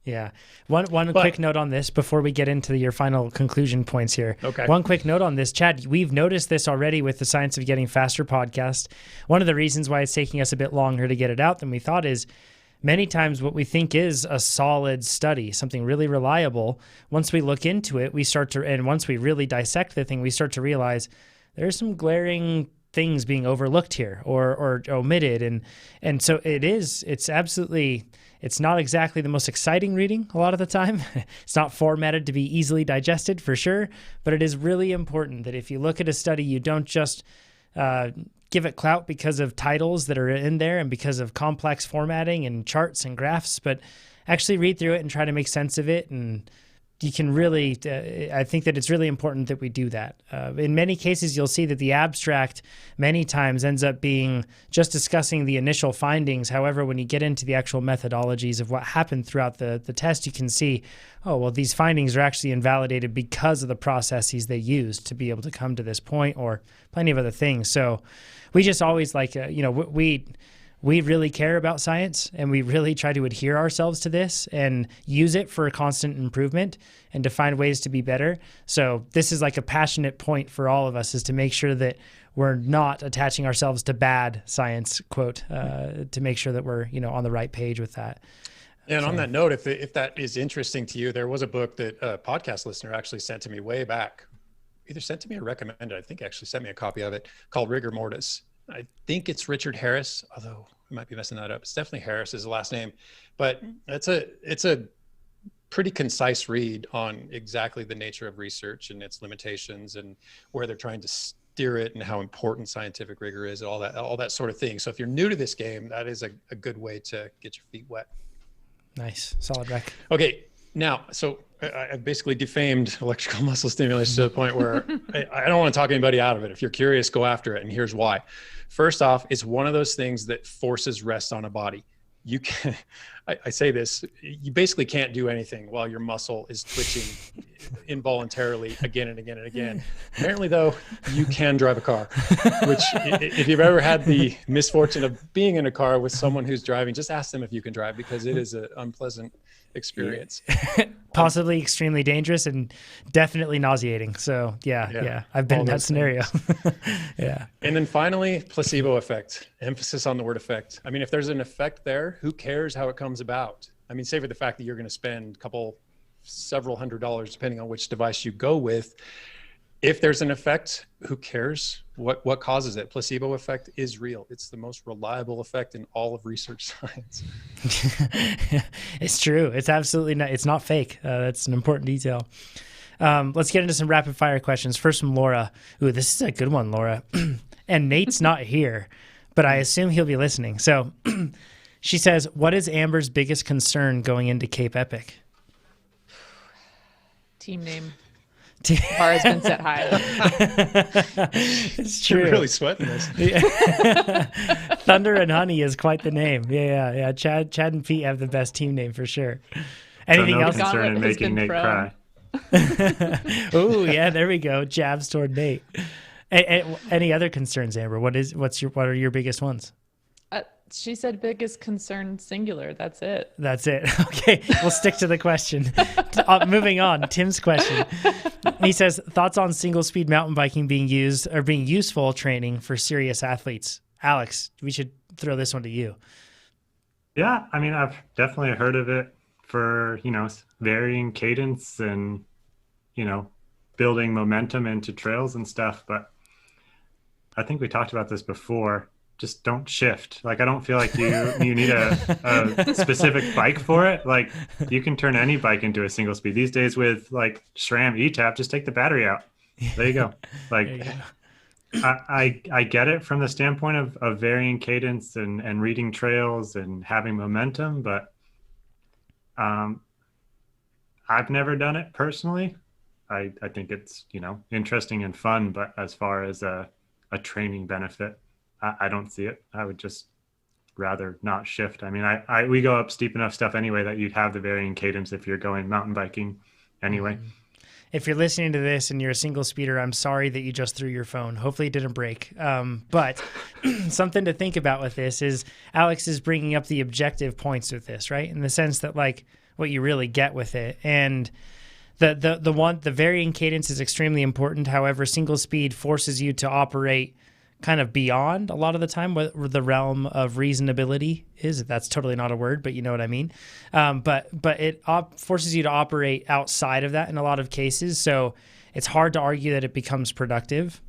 Yeah. One quick note on this before we get into your final conclusion points here. Okay. One quick note on this, Chad. We've noticed this already with the Science of Getting Faster podcast. One of the reasons why it's taking us a bit longer to get it out than we thought is many times what we think is a solid study, something really reliable, once we look into it, and once we really dissect the thing, we start to realize there's some glaring things being overlooked here or omitted. And so it's not exactly the most exciting reading a lot of the time. It's not formatted to be easily digested for sure, but it is really important that if you look at a study, you don't just give it clout because of titles that are in there and because of complex formatting and charts and graphs, but actually read through it and try to make sense of it. And you can really, I think that it's really important that we do that. In many cases, you'll see that the abstract many times ends up being just discussing the initial findings. However, when you get into the actual methodologies of what happened throughout the test, you can see, oh, well, these findings are actually invalidated because of the processes they used to be able to come to this point, or plenty of other things. So we just always we really care about science, and we really try to adhere ourselves to this and use it for constant improvement and to find ways to be better. So this is like a passionate point for all of us, is to make sure that we're not attaching ourselves to bad science, quote, to make sure that we're, on the right page with that. And on that note, if that is interesting to you, there was a book that a podcast listener actually sent to me way back, either sent to me or recommended, I think actually sent me a copy of it, called Rigor Mortis. I think it's Richard Harris, although I might be messing that up. It's definitely Harris is the last name, but it's a pretty concise read on exactly the nature of research and its limitations and where they're trying to steer it and how important scientific rigor is, all that sort of thing. So if you're new to this game, that is a good way to get your feet wet. Nice, solid rec. Okay, now, so I've basically defamed electrical muscle stimulation to the point where I don't want to talk anybody out of it. If you're curious, go after it. And here's why. First off, it's one of those things that forces rest on a body. You can, I say this, you basically can't do anything while your muscle is twitching involuntarily again and again and again. Apparently though, you can drive a car, which if you've ever had the misfortune of being in a car with someone who's driving, just ask them if you can drive, because it is an unpleasant experience. Possibly extremely dangerous and definitely nauseating. So yeah, I've been in that scenario. Yeah. And then finally, placebo effect, emphasis on the word effect. I mean, if there's an effect there, who cares how it comes about? I mean, save for the fact that you're going to spend several $100s, depending on which device you go with. If there's an effect, who cares what causes it? Placebo effect is real. It's the most reliable effect in all of research science. It's true. It's absolutely not. It's not fake. That's an important detail. Let's get into some rapid fire questions. First from Laura. Ooh, this is a good one, Laura. And Nate's not here, but I assume he'll be listening. So she says, what is Amber's biggest concern going into Cape Epic? Team name. Bar has been set high. It's true. You're really sweating this. Thunder and Honey is quite the name. Yeah. Chad and Pete have the best team name for sure. Anything else? Concern in making Nate cry. Oh yeah, there we go. Jabs toward Nate. Any other concerns, Amber? What are your biggest ones? She said biggest concern singular. That's it. Okay, we'll stick to the question. Moving on, Tim's question. He says, thoughts on single speed mountain biking being useful training for serious athletes. Alex, we should throw this one to you. Yeah, I mean, I've definitely heard of it for, varying cadence and, building momentum into trails and stuff. But I think we talked about this before. Just don't shift. Like, I don't feel like you need a specific bike for it. Like, you can turn any bike into a single speed these days with like SRAM ETAP. Just take the battery out. There you go. Like, I get it from the standpoint of varying cadence and reading trails and having momentum, but I've never done it personally. I think it's, interesting and fun, but as far as a training benefit, I don't see it. I would just rather not shift. I mean, we go up steep enough stuff anyway that you'd have the varying cadence if you're going mountain biking anyway. If you're listening to this and you're a single speeder, I'm sorry that you just threw your phone. Hopefully it didn't break. But something to think about with this is Alex is bringing up the objective points with this, right? In the sense that, like, what you really get with it. And the varying cadence is extremely important. However, single speed forces you to operate kind of beyond a lot of the time what the realm of reasonability is. That's totally not a word, but you know what I mean. But it forces you to operate outside of that in a lot of cases. So it's hard to argue that it becomes productive.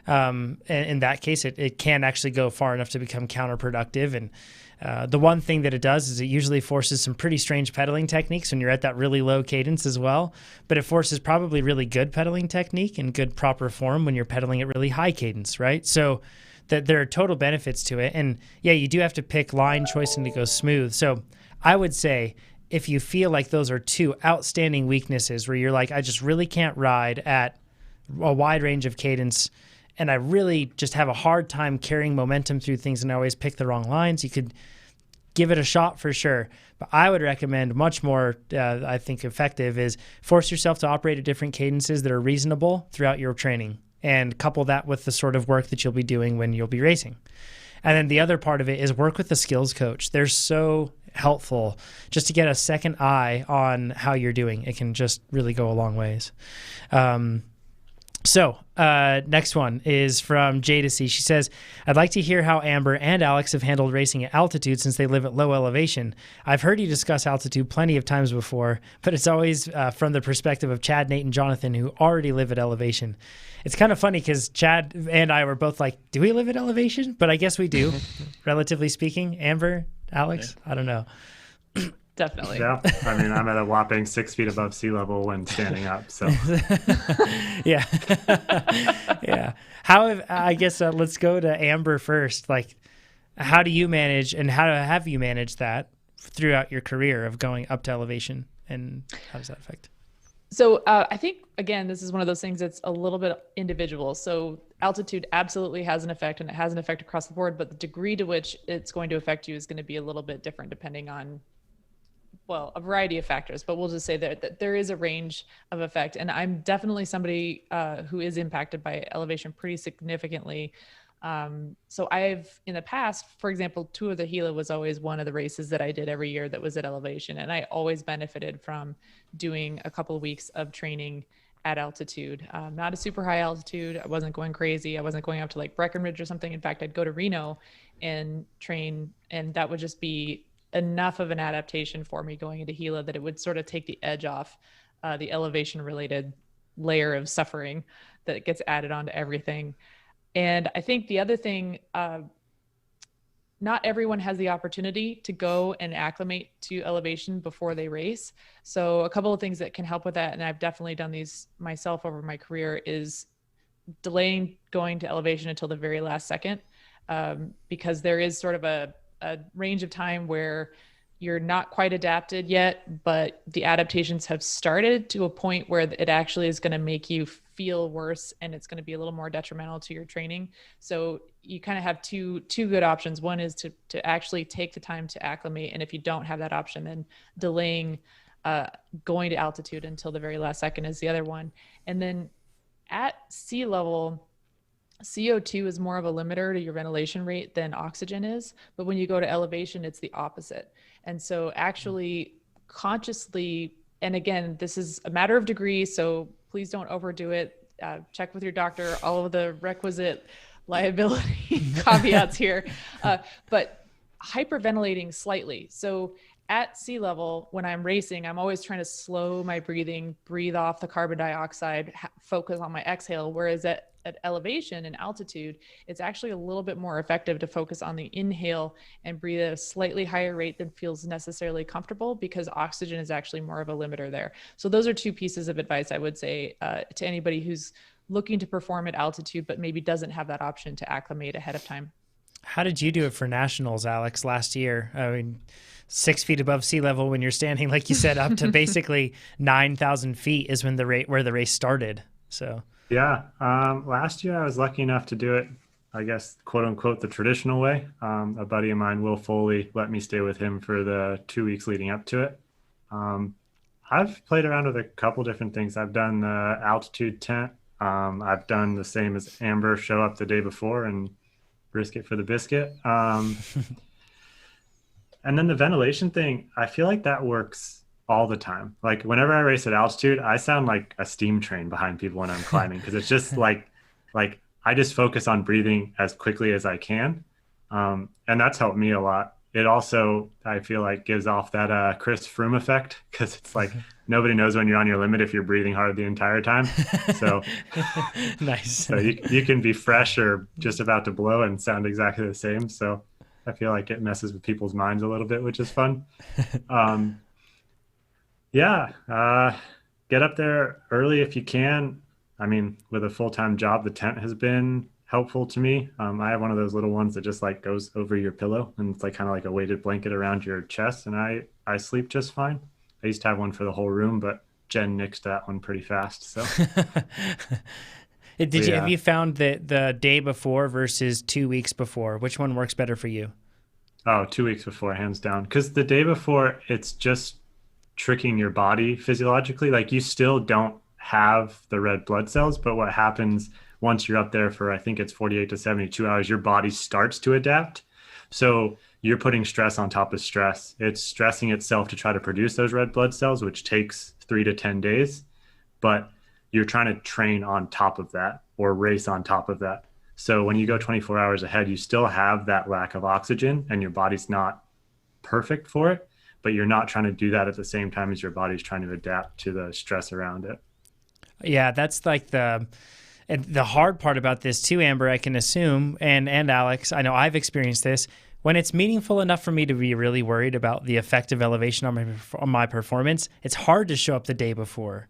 And in that case, it can actually go far enough to become counterproductive. And the one thing that it does is it usually forces some pretty strange pedaling techniques when you're at that really low cadence as well. But it forces probably really good pedaling technique and good proper form when you're pedaling at really high cadence, right? So that there are total benefits to it. And yeah, you do have to pick line choice and to go smooth. So I would say if you feel like those are two outstanding weaknesses where you're like, I just really can't ride at a wide range of cadence, and I really just have a hard time carrying momentum through things and I always pick the wrong lines, you could give it a shot for sure. But I would recommend much more, I think, effective is force yourself to operate at different cadences that are reasonable throughout your training and couple that with the sort of work that you'll be doing when you'll be racing. And then the other part of it is work with the skills coach. They're so helpful just to get a second eye on how you're doing. It can just really go a long ways. So next one is from Jadacy. She says, I'd like to hear how Amber and Alex have handled racing at altitude since they live at low elevation. I've heard you discuss altitude plenty of times before, but it's always from the perspective of Chad, Nate, and Jonathan, who already live at elevation. It's kind of funny because Chad and I were both like, do we live at elevation? But I guess we do, relatively speaking. Amber, Alex, I don't know. Definitely. Yeah. I mean, I'm at a whopping 6 feet above sea level when standing up. So yeah. Yeah. I guess let's go to Amber first. Like, how do you manage and how have you managed that throughout your career of going up to elevation, and how does that affect? So I think, again, this is one of those things that's a little bit individual. So altitude absolutely has an effect, and it has an effect across the board, but the degree to which it's going to affect you is going to be a little bit different depending on, well, a variety of factors, but we'll just say that there is a range of effect. And I'm definitely somebody who is impacted by elevation pretty significantly. So I've, in the past, for example, Tour de Gila was always one of the races that I did every year that was at elevation. And I always benefited from doing a couple of weeks of training at altitude, not a super high altitude. I wasn't going crazy. I wasn't going up to like Breckenridge or something. In fact, I'd go to Reno and train, and that would just be enough of an adaptation for me going into Gila that it would sort of take the edge off the elevation related layer of suffering that gets added onto everything. And I think the other thing, not everyone has the opportunity to go and acclimate to elevation before they race. So a couple of things that can help with that, and I've definitely done these myself over my career, is delaying going to elevation until the very last second, because there is sort of a range of time where you're not quite adapted yet, but the adaptations have started to a point where it actually is going to make you feel worse, and it's going to be a little more detrimental to your training. So you kind of have two good options. One is to actually take the time to acclimate, and if you don't have that option, then delaying going to altitude until the very last second is the other one. And then at sea level, CO2 is more of a limiter to your ventilation rate than oxygen is. But when you go to elevation, it's the opposite. And so actually consciously, and again, this is a matter of degree, so please don't overdo it. Check with your doctor, all of the requisite liability caveats here, but hyperventilating slightly. So at sea level, when I'm racing, I'm always trying to slow my breathing, breathe off the carbon dioxide, focus on my exhale. Whereas at elevation and altitude, it's actually a little bit more effective to focus on the inhale and breathe at a slightly higher rate than feels necessarily comfortable, because oxygen is actually more of a limiter there. So those are two pieces of advice I would say to anybody who's looking to perform at altitude, but maybe doesn't have that option to acclimate ahead of time. How did you do it for nationals, Alex, last year? I mean, 6 feet above sea level when you're standing, like you said, up to basically 9,000 feet is when where the race started. So yeah, last year I was lucky enough to do it, I guess, quote unquote, the traditional way. A buddy of mine, Will Foley, let me stay with him for the 2 weeks leading up to it. I've played around with a couple different things. I've done the altitude tent. I've done the same as Amber, show up the day before and risk it for the biscuit. And then the ventilation thing, I feel like that works all the time. Like whenever I race at altitude, I sound like a steam train behind people when I'm climbing because it's just like I just focus on breathing as quickly as I can, and that's helped me a lot. It also, I feel like, gives off that Chris Froome effect because it's like nobody knows when you're on your limit if you're breathing hard the entire time. So Nice. so you can be fresh or just about to blow and sound exactly the same. So I feel like it messes with people's minds a little bit, which is fun. Yeah, get up there early if you can. I mean, with a full-time job, the tent has been helpful to me. I have one of those little ones that just like goes over your pillow and it's like kind of like a weighted blanket around your chest, and I sleep just fine. I used to have one for the whole room, but Jen nixed that one pretty fast. So have you found that the day before versus 2 weeks before, which one works better for you? Oh, 2 weeks before, hands down. Because the day before, it's just tricking your body physiologically. Like you still don't have the red blood cells, but what happens once you're up there for, I think it's 48 to 72 hours, your body starts to adapt. So you're putting stress on top of stress. It's stressing itself to try to produce those red blood cells, which takes 3 to 10 days. But you're trying to train on top of that or race on top of that. So when you go 24 hours ahead, you still have that lack of oxygen and your body's not perfect for it, but you're not trying to do that at the same time as your body's trying to adapt to the stress around it. Yeah, that's like the hard part about this too, Amber, I can assume, and Alex, I know I've experienced this. When it's meaningful enough for me to be really worried about the effect of elevation on my performance, it's hard to show up the day before.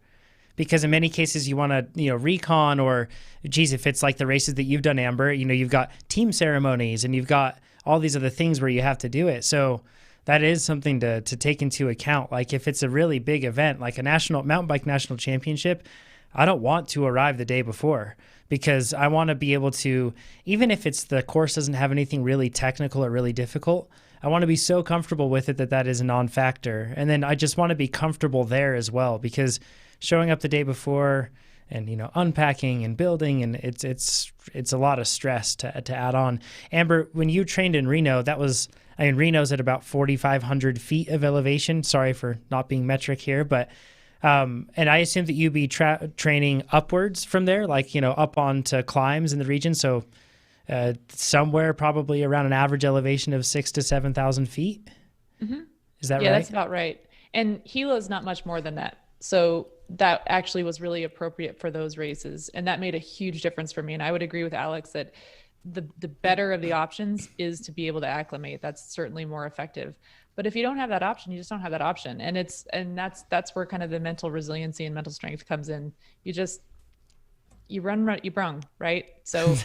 Because in many cases you want to, recon, or geez, if it's like the races that you've done, Amber, you've got team ceremonies and you've got all these other things where you have to do it. So that is something to take into account. Like if it's a really big event, like a mountain bike national championship, I don't want to arrive the day before because I want to be able to, even if the course doesn't have anything really technical or really difficult, I want to be so comfortable with it that is a non-factor. And then I just want to be comfortable there as well, because showing up the day before and, unpacking and building, and it's a lot of stress to add on. Amber, when you trained in Reno, Reno's at about 4,500 feet of elevation. Sorry for not being metric here, but and I assume that you'd be training upwards from there, like, up onto climbs in the region. So somewhere probably around an average elevation of 6,000 to 7,000 feet. Mm-hmm. Is that right? Yeah, that's about right. And Gila's not much more than that. So that actually was really appropriate for those races. And that made a huge difference for me. And I would agree with Alex that the better of the options is to be able to acclimate. That's certainly more effective. But if you don't have that option, you just don't have that option. And that's where kind of the mental resiliency and mental strength comes in. You run, you brung, right? So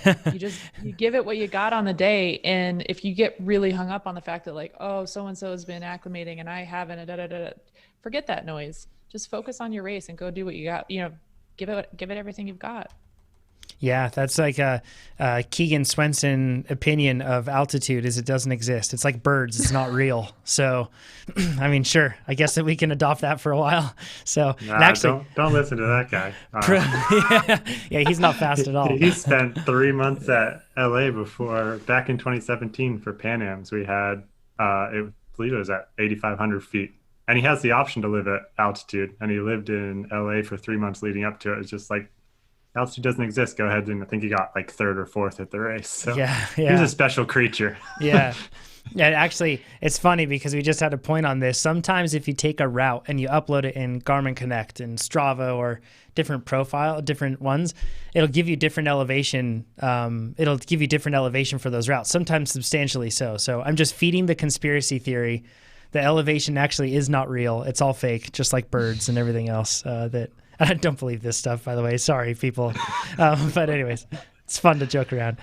you give it what you got on the day. And if you get really hung up on the fact that like, oh, so-and-so has been acclimating and I haven't, forget that noise. Just focus on your race and go do what you got. Give it everything you've got. Yeah, that's like a Keegan Swenson opinion of altitude is it doesn't exist. It's like birds. It's not real. So, I mean, sure, I guess that we can adopt that for a while. So actually, don't listen to that guy. Yeah, he's not fast at all. He spent 3 months at LA back in 2017 for Pan Ams. We had, I believe it was at 8,500 feet. And he has the option to live at altitude. And he lived in LA for 3 months leading up to it. It's just like, altitude doesn't exist. Go ahead. And I think he got like third or fourth at the race. So yeah. He's a special creature. Yeah. Yeah. Actually, it's funny because we just had a point on this. Sometimes if you take a route and you upload it in Garmin Connect and Strava or different ones, it'll give you different elevation. It'll give you different elevation for those routes, sometimes substantially so. So I'm just feeding the conspiracy theory. The elevation actually is not real. It's all fake, just like birds and everything else that I don't believe this stuff, by the way. Sorry, people. But anyways, it's fun to joke around.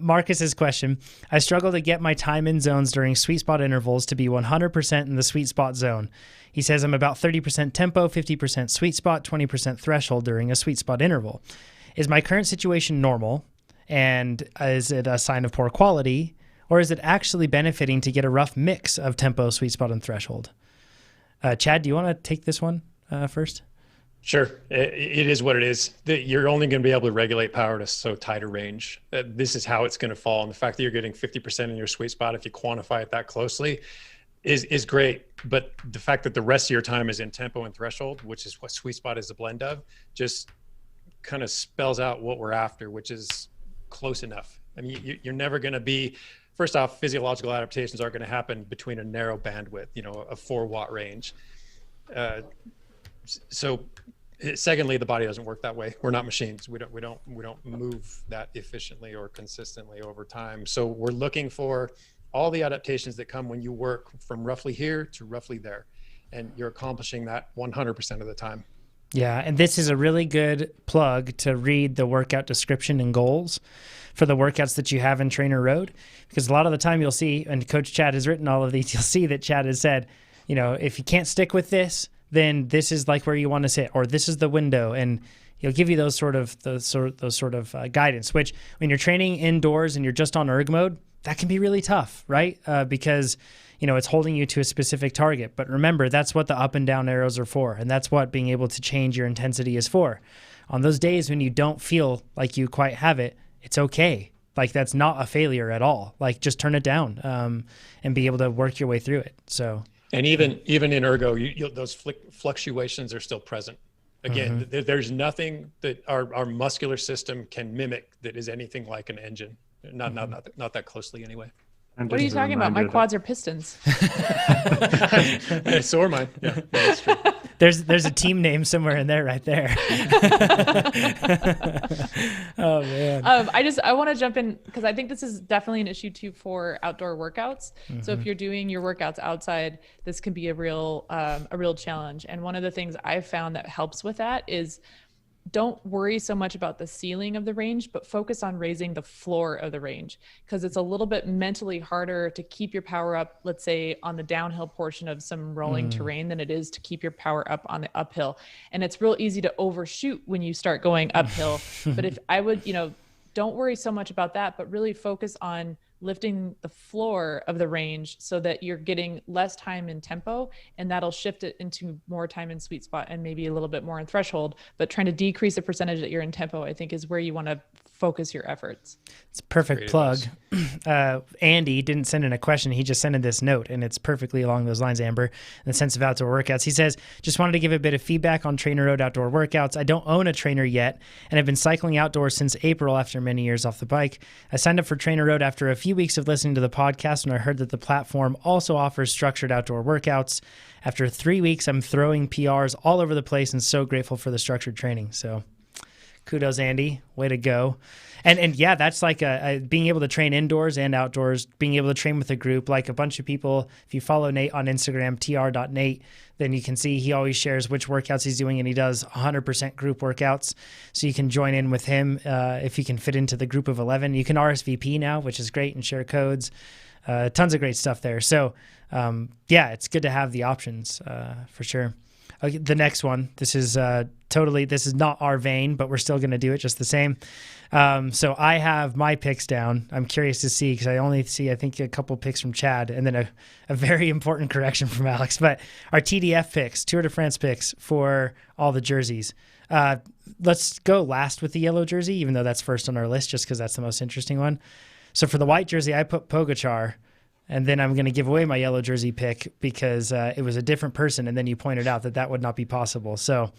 Marcus's question: I struggle to get my time in zones during sweet spot intervals to be 100% in the sweet spot zone. He says I'm about 30% tempo, 50% sweet spot, 20% threshold during a sweet spot interval. Is my current situation normal? And is it a sign of poor quality? Or is it actually benefiting to get a rough mix of tempo, sweet spot, and threshold? Chad, do you want to take this one first? Sure. It is what it is. You're only going to be able to regulate power to so tight a range. This is how it's going to fall. And the fact that you're getting 50% in your sweet spot, if you quantify it that closely, is great. but the fact that the rest of your time is in tempo and threshold, which is what sweet spot is a blend of, just kind of spells out what we're after, which is close enough. I mean, you're never going to be, first off, physiological adaptations are going to happen between a narrow bandwidth, a 4-watt range. So secondly, the body doesn't work that way. We're not machines. We don't move that efficiently or consistently over time. So we're looking for all the adaptations that come when you work from roughly here to roughly there, and you're accomplishing that 100% of the time. Yeah, and this is a really good plug to read the workout description and goals for the workouts that you have in TrainerRoad, because a lot of the time you'll see, and Coach Chad has written all of these, you'll see that Chad has said, if you can't stick with this, then this is like where you want to sit, or this is the window, and he'll give you those sort of guidance, which when you're training indoors and you're just on erg mode, that can be really tough, right? Because it's holding you to a specific target. But remember, that's what the up and down arrows are for, and that's what being able to change your intensity is for. On those days when you don't feel like you quite have it, it's okay. Like, that's not a failure at all. Like, just turn it down and be able to work your way through it. So, and even in ergo, those fluctuations are still present. Again, there's nothing that our muscular system can mimic that is anything like an engine. Not that closely anyway. What are you talking about? My quads are pistons. So are mine. Yeah, that's true. There's a team name somewhere in there, right there. Oh man. I want to jump in because I think this is definitely an issue too for outdoor workouts. So if you're doing your workouts outside, this can be a real challenge. And one of the things I've found that helps with that is, don't worry so much about the ceiling of the range, but focus on raising the floor of the range, because it's a little bit mentally harder to keep your power up, let's say on the downhill portion of some rolling terrain, than it is to keep your power up on the uphill. And it's real easy to overshoot when you start going uphill. But if I would, don't worry so much about that, but really focus on lifting the floor of the range so that you're getting less time in tempo, and that'll shift it into more time in sweet spot and maybe a little bit more in threshold. But trying to decrease the percentage that you're in tempo, I think, is where you want to focus your efforts. It's a perfect plug. Andy didn't send in a question. He just sent in this note, and it's perfectly along those lines, Amber, in the sense of outdoor workouts. He says, just wanted to give a bit of feedback on TrainerRoad outdoor workouts. I don't own a trainer yet, and I've been cycling outdoors since April after many years off the bike. I signed up for TrainerRoad after a few weeks of listening to the podcast, and I heard that the platform also offers structured outdoor workouts. After 3 weeks, I'm throwing PRs all over the place and so grateful for the structured training. So kudos, Andy. Way to go. And yeah, that's like being able to train indoors and outdoors, being able to train with a group, like a bunch of people. If you follow Nate on Instagram, tr.nate, then you can see he always shares which workouts he's doing, and he does 100% group workouts. So you can join in with him if you can fit into the group of 11. You can RSVP now, which is great, and share codes. Tons of great stuff there. So yeah, it's good to have the options for sure. Okay, the next one, this is not our vein, but we're still going to do it just the same. So I have my picks down. I'm curious to see, because I only see, I think, a couple picks from Chad, and then a very important correction from Alex. But our TDF picks, Tour de France picks for all the jerseys. Let's go last with the yellow jersey, even though that's first on our list, just because that's the most interesting one. So for the white jersey, I put Pogačar. And then I'm going to give away my yellow jersey pick because it was a different person. And then you pointed out that would not be possible. So,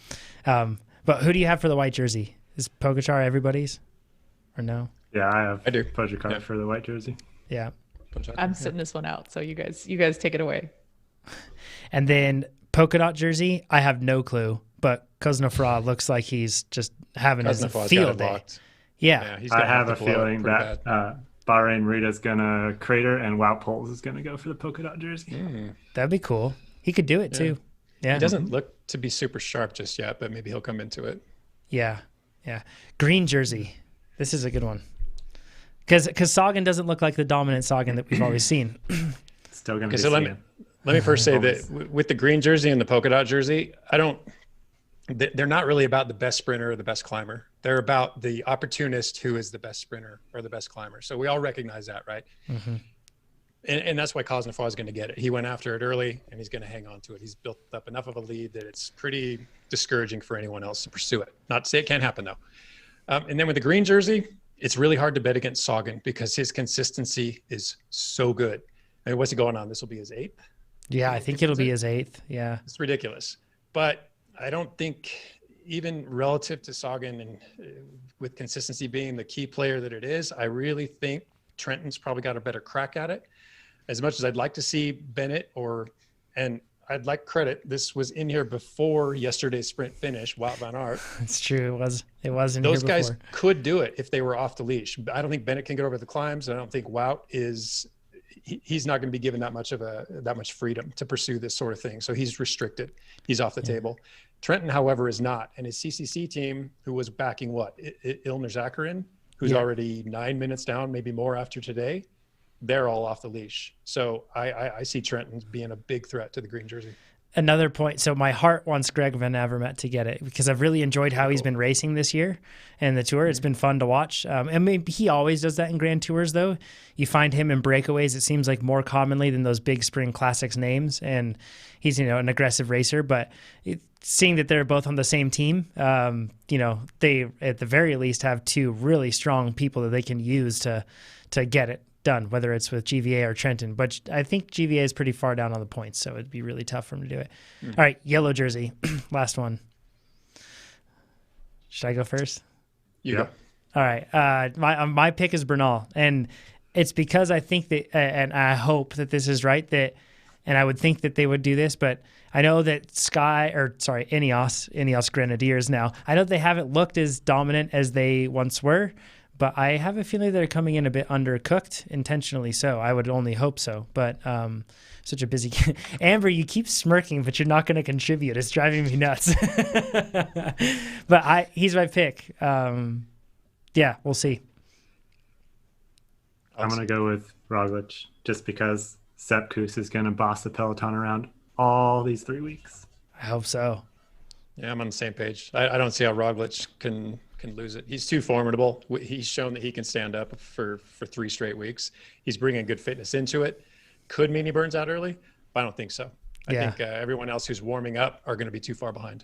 but who do you have for the white jersey? Is Pogačar everybody's or no? Yeah, I do. Pogačar for the white jersey. Yeah. I'm sitting this one out. So you guys take it away. And then polka dot jersey, I have no clue, but Kuznefra looks like he's just having his field day. Yeah. He's I have a feeling that Bahrain Rita's going to crater and Wout Poels is going to go for the polka dot jersey. That'd be cool. He could do it too. Yeah. He doesn't look to be super sharp just yet, but maybe he'll come into it. Yeah. Yeah. Green jersey. This is a good one. Because Sagan doesn't look like the dominant Sagan that we've always seen. Still going to be so let me first say that with the green jersey and the polka dot jersey, they're not really about the best sprinter or the best climber. They're about the opportunist who is the best sprinter or the best climber. So we all recognize that, right? Mm-hmm. And that's why Kuznefra is going to get it. He went after it early, and he's going to hang on to it. He's built up enough of a lead that it's pretty discouraging for anyone else to pursue it. Not to say it can't happen, though. And then with the green jersey, it's really hard to bet against Sagan because his consistency is so good. I mean, what's he going on? This will be his 8th? Yeah, I think it'll be his 8th. Yeah. It's ridiculous. But I don't think, even relative to Sagan and with consistency being the key player that it is, I really think Trenton's probably got a better crack at it. As much as I'd like to see Bennett and I'd like credit, this was in here before yesterday's sprint finish, Wout van Aert. It's true. It was in Those here guys before. could do it if they were off the leash. I don't think Bennett can get over the climbs. I don't think Wout he's not going to be given that much freedom to pursue this sort of thing. So he's restricted. He's off the table. Trenton, however, is not. And his CCC team, who was backing Ilnur Zakarin, who's already 9 minutes down, maybe more after today, they're all off the leash. So I see Trenton being a big threat to the green jersey. Another point. So my heart wants Greg Van Avermaet to get it because I've really enjoyed how he's been racing this year and the tour. It's been fun to watch. And maybe he always does that in Grand Tours, though. You find him in breakaways, it seems like, more commonly than those big Spring Classics names. And he's, an aggressive racer. But seeing that they're both on the same team, they at the very least have two really strong people that they can use to get it done, whether it's with GVA or Trenton. But I think GVA is pretty far down on the points, so it'd be really tough for him to do it. All right, yellow jersey, last one. Should I go first? You go. All right, my pick is Bernal, and it's because I think that, and I hope that this is right, and I would think that they would do this, but I know that Ineos Grenadiers now, I know they haven't looked as dominant as they once were, but I have a feeling they're coming in a bit undercooked, intentionally so. I would only hope so. But such a busy Amber, you keep smirking, but you're not going to contribute. It's driving me nuts. But he's my pick. We'll see. I'm going to go with Roglic just because Sepp Kuss is going to boss the peloton around all these 3 weeks. I hope so. Yeah, I'm on the same page. I don't see how Roglic can lose it. He's too formidable. He's shown that he can stand up for 3 straight weeks. He's bringing good fitness into it. Could mean he burns out early, but I don't think so. I think everyone else who's warming up are going to be too far behind.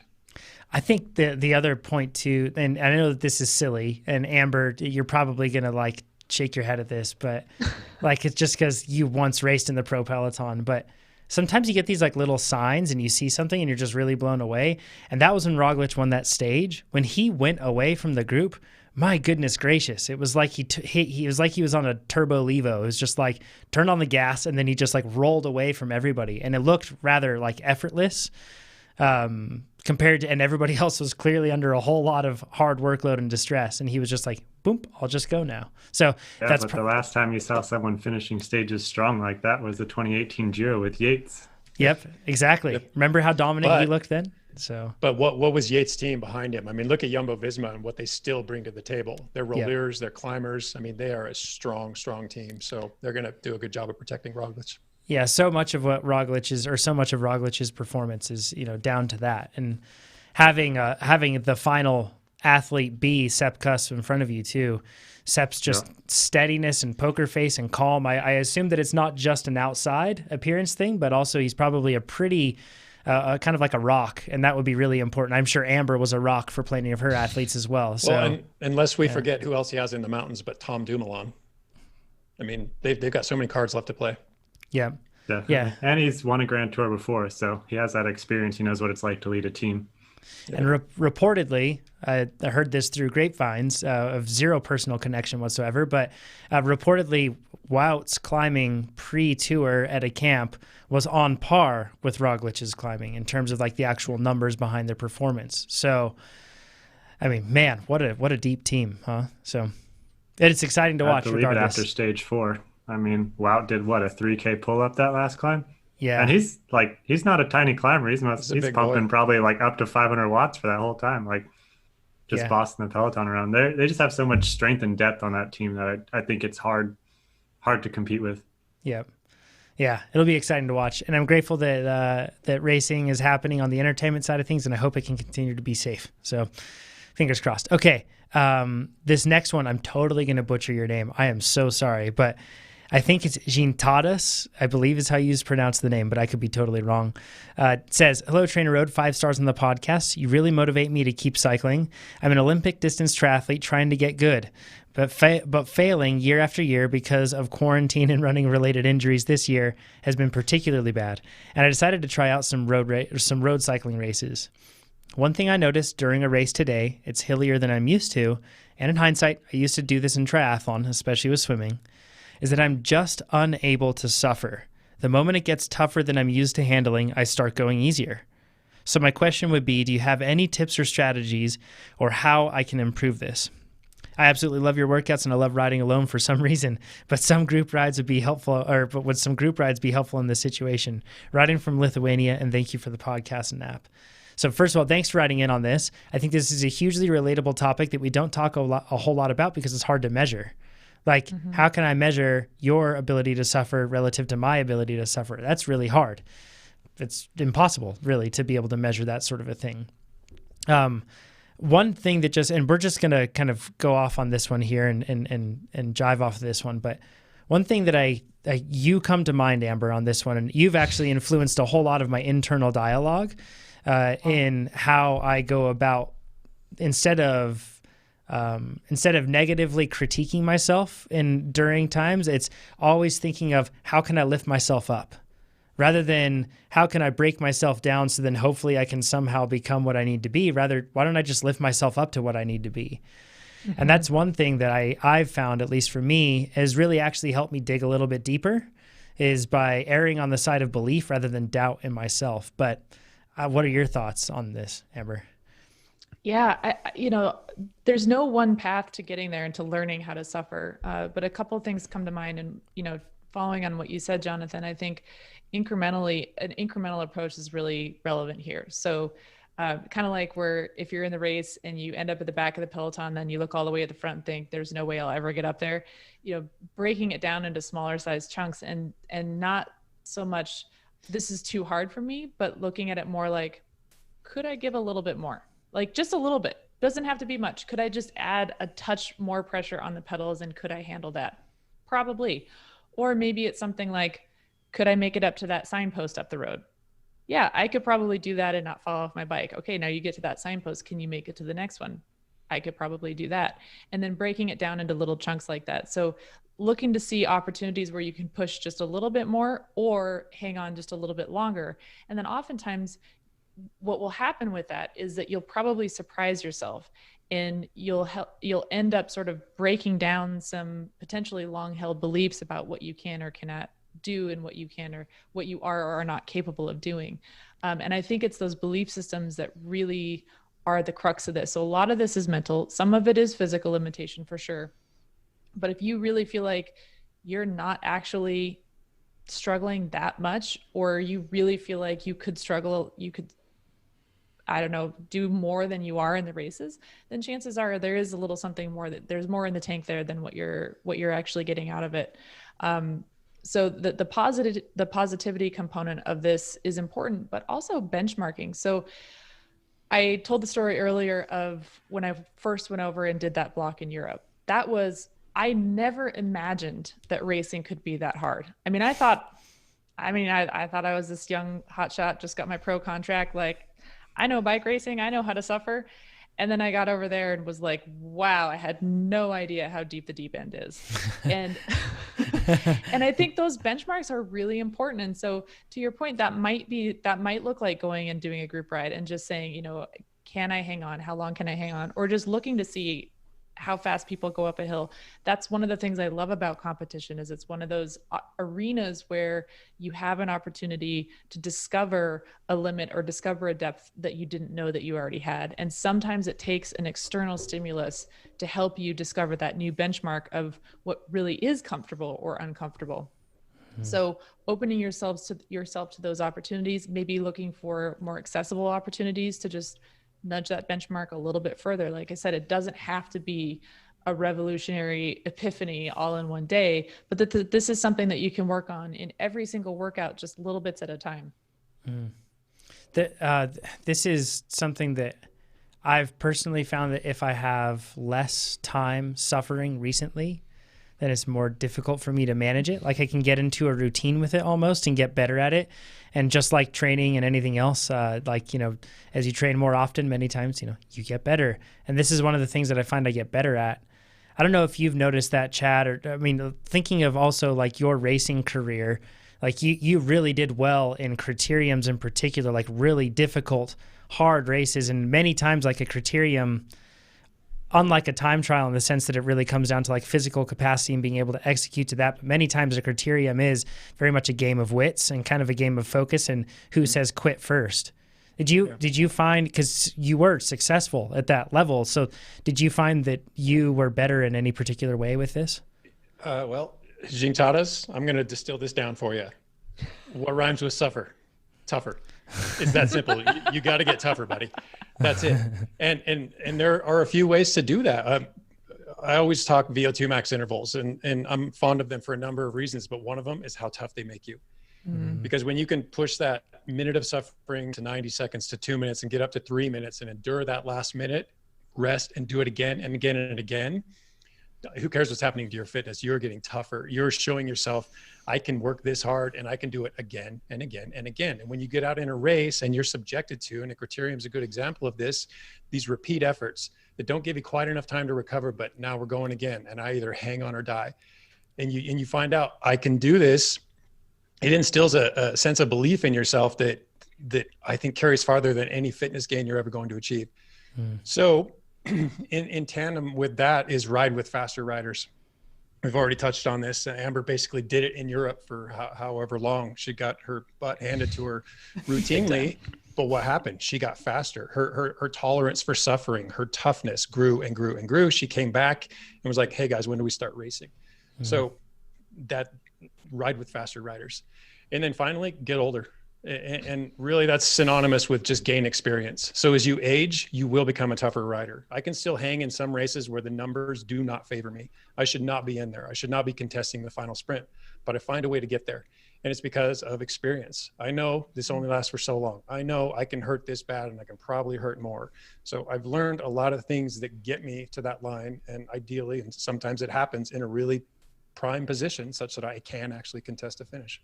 I think the other point too, and I know that this is silly, and Amber, you're probably going to shake your head at this, but it's just because you once raced in the pro peloton, but sometimes you get these little signs and you see something and you're just really blown away. And that was when Roglic won that stage. When he went away from the group, my goodness gracious, it was like he was like he was on a turbo levo. It was just turned on the gas and then he just rolled away from everybody. And it looked rather effortless compared to, and everybody else was clearly under a whole lot of hard workload and distress. And he was just boom, I'll just go now. So that's the last time you saw someone finishing stages strong like that was the 2018 Giro with Yates. Yep, exactly. Yep. Remember how dominant he looked then? But what was Yates' team behind him? I mean, look at Jumbo-Visma and what they still bring to the table. They're rollers, they're climbers. I mean, they are a strong team. So they're going to do a good job of protecting Roglic. Yeah, so much of Roglic's performance is, down to that. And having the final athlete be Sepp Kuss in front of you too. Sepp's just steadiness and poker face and calm. I assume that it's not just an outside appearance thing, but also he's probably a pretty kind of like a rock, and that would be really important. I'm sure Amber was a rock for plenty of her athletes as well. So, and unless we forget who else he has in the mountains but Tom Dumoulin. I mean, they've got so many cards left to play. Yeah. Definitely. Yeah. And he's won a Grand Tour before, so he has that experience. He knows what it's like to lead a team. Yeah. And reportedly, I heard this through grapevines of zero personal connection whatsoever, but reportedly Wout's climbing pre-tour at a camp was on par with Roglic's climbing in terms of the actual numbers behind their performance. So, I mean, man, what a deep team, huh? So it's exciting to watch. Regardless. After stage 4. I mean, Wout did a 3K pull-up that last climb? Yeah. And he's not a tiny climber. He's pumping probably up to 500 watts for that whole time. Bossing the peloton around. They just have so much strength and depth on that team that I think it's hard to compete with. Yeah. Yeah, it'll be exciting to watch. And I'm grateful that racing is happening on the entertainment side of things, and I hope it can continue to be safe. So fingers crossed. Okay. This next one, I'm totally going to butcher your name. I am so sorry, but I think it's Gintadas, I believe is how you pronounce the name, but I could be totally wrong. It says, hello, TrainerRoad, 5 stars on the podcast. You really motivate me to keep cycling. I'm an Olympic distance triathlete trying to get good, but failing year after year because of quarantine and running related injuries this year has been particularly bad. And I decided to try out some road cycling races. One thing I noticed during a race today, it's hillier than I'm used to, and in hindsight, I used to do this in triathlon, especially with swimming, is that I'm just unable to suffer. The moment it gets tougher than I'm used to handling, I start going easier. So my question would be, do you have any tips or strategies or how I can improve this? I absolutely love your workouts and I love riding alone for some reason, but some group rides would be helpful, but would some group rides be helpful in this situation? Riding from Lithuania, and thank you for the podcast and app. So first of all, thanks for writing in on this. I think this is a hugely relatable topic that we don't talk a whole lot about because it's hard to measure. Like, how can I measure your ability to suffer relative to my ability to suffer? That's really hard. It's impossible, really, to be able to measure that sort of a thing. One thing that and we're just going to kind of go off on this one here and jive off of this one, but one thing that you come to mind, Amber, on this one, and you've actually influenced a whole lot of my internal dialogue in how I go about, instead of negatively critiquing myself during times, it's always thinking of how can I lift myself up rather than how can I break myself down so then hopefully I can somehow become what I need to be. Rather, why don't I just lift myself up to what I need to be? Mm-hmm. And that's one thing that I've found, at least for me, has really actually helped me dig a little bit deeper, is by erring on the side of belief rather than doubt in myself. But what are your thoughts on this, Amber? Yeah, there's no one path to getting there and to learning how to suffer. But a couple of things come to mind, and, following on what you said, Jonathan, I think an incremental approach is really relevant here. So kind of like where if you're in the race and you end up at the back of the peloton, then you look all the way at the front and think there's no way I'll ever get up there, breaking it down into smaller size chunks and not so much, this is too hard for me, but looking at it more like, could I give a little bit more? Like just a little bit, doesn't have to be much. Could I just add a touch more pressure on the pedals and could I handle that? Probably. Or maybe it's something like, could I make it up to that signpost up the road? Yeah, I could probably do that and not fall off my bike. Okay, now you get to that signpost. Can you make it to the next one? I could probably do that. And then breaking it down into little chunks like that. So looking to see opportunities where you can push just a little bit more or hang on just a little bit longer. And then oftentimes what will happen with that is that you'll probably surprise yourself and you'll end up sort of breaking down some potentially long-held beliefs about what you can or cannot do and what you can or what you are or are not capable of doing. And I think it's those belief systems that really are the crux of this. So a lot of this is mental. Some of it is physical limitation for sure. But if you really feel like you're not actually struggling that much, or you really feel like you could struggle, you could, I don't know, do more than you are in the races, then chances are there is a little something more, that there's more in the tank there than what you're actually getting out of it. So the positivity component of this is important, but also benchmarking. So I told the story earlier of when I first went over and did that block in Europe. I never imagined that racing could be that hard. I thought I was this young hotshot, just got my pro contract. Like, I know bike racing, I know how to suffer. And then I got over there and was like, wow, I had no idea how deep the deep end is. And and I think those benchmarks are really important. And so to your point, that might look like going and doing a group ride and just saying, can I hang on? How long can I hang on? Or just looking to see how fast people go up a hill. That's one of the things I love about competition, is it's one of those arenas where you have an opportunity to discover a limit or discover a depth that you didn't know that you already had. And sometimes it takes an external stimulus to help you discover that new benchmark of what really is comfortable or uncomfortable. Mm-hmm. So opening yourself to those opportunities, maybe looking for more accessible opportunities to just nudge that benchmark a little bit further. Like I said, it doesn't have to be a revolutionary epiphany all in one day, but that this is something that you can work on in every single workout, just little bits at a time. This is something that I've personally found, that if I have less time suffering recently, then it's more difficult for me to manage it. Like, I can get into a routine with it almost and get better at it. And just like training and anything else, as you train more often, many times, you get better. And this is one of the things that I find I get better at. I don't know if you've noticed that, Chad, or I mean, thinking of also like your racing career, like you really did well in criteriums in particular, like really difficult, hard races, and many times like a criterium, unlike a time trial in the sense that it really comes down to like physical capacity and being able to execute to that. But many times a criterium is very much a game of wits and kind of a game of focus and who says quit first. Did you find, because you were successful at that level, so did you find that you were better in any particular way with this? Well, Jing taught us. I'm going to distill this down for you. What rhymes with suffer? Tougher. It's that simple. You got to get tougher, buddy. That's it. And there are a few ways to do that. I always talk VO2 max intervals, and I'm fond of them for a number of reasons, but one of them is how tough they make you. Because when you can push that minute of suffering to 90 seconds to 2 minutes and get up to 3 minutes and endure that last minute, rest and do it again and again and again, who cares what's happening to your fitness? You're getting tougher. You're showing yourself, I can work this hard and I can do it again and again and again. And when you get out in a race and you're subjected to, and a criterium is a good example of this, these repeat efforts that don't give you quite enough time to recover, but now we're going again and I either hang on or die. And you find out I can do this. It instills a sense of belief in yourself that I think carries farther than any fitness gain you're ever going to achieve. So in tandem with that is ride with faster riders. We've already touched on this. Amber basically did it in Europe for however long. She got her butt handed to her routinely. But what happened? She got faster. Her tolerance for suffering, her toughness grew and grew and grew. She came back and was like, hey guys, when do we start racing? So that ride with faster riders. And then finally, get older. And really that's synonymous with just gain experience. So as you age, you will become a tougher rider. I can still hang in some races where the numbers do not favor me. I should not be in there. I should not be contesting the final sprint, but I find a way to get there. And it's because of experience. I know this only lasts for so long. I know I can hurt this bad and I can probably hurt more. So I've learned a lot of things that get me to that line. And ideally, and sometimes it happens in a really prime position such that I can actually contest a finish.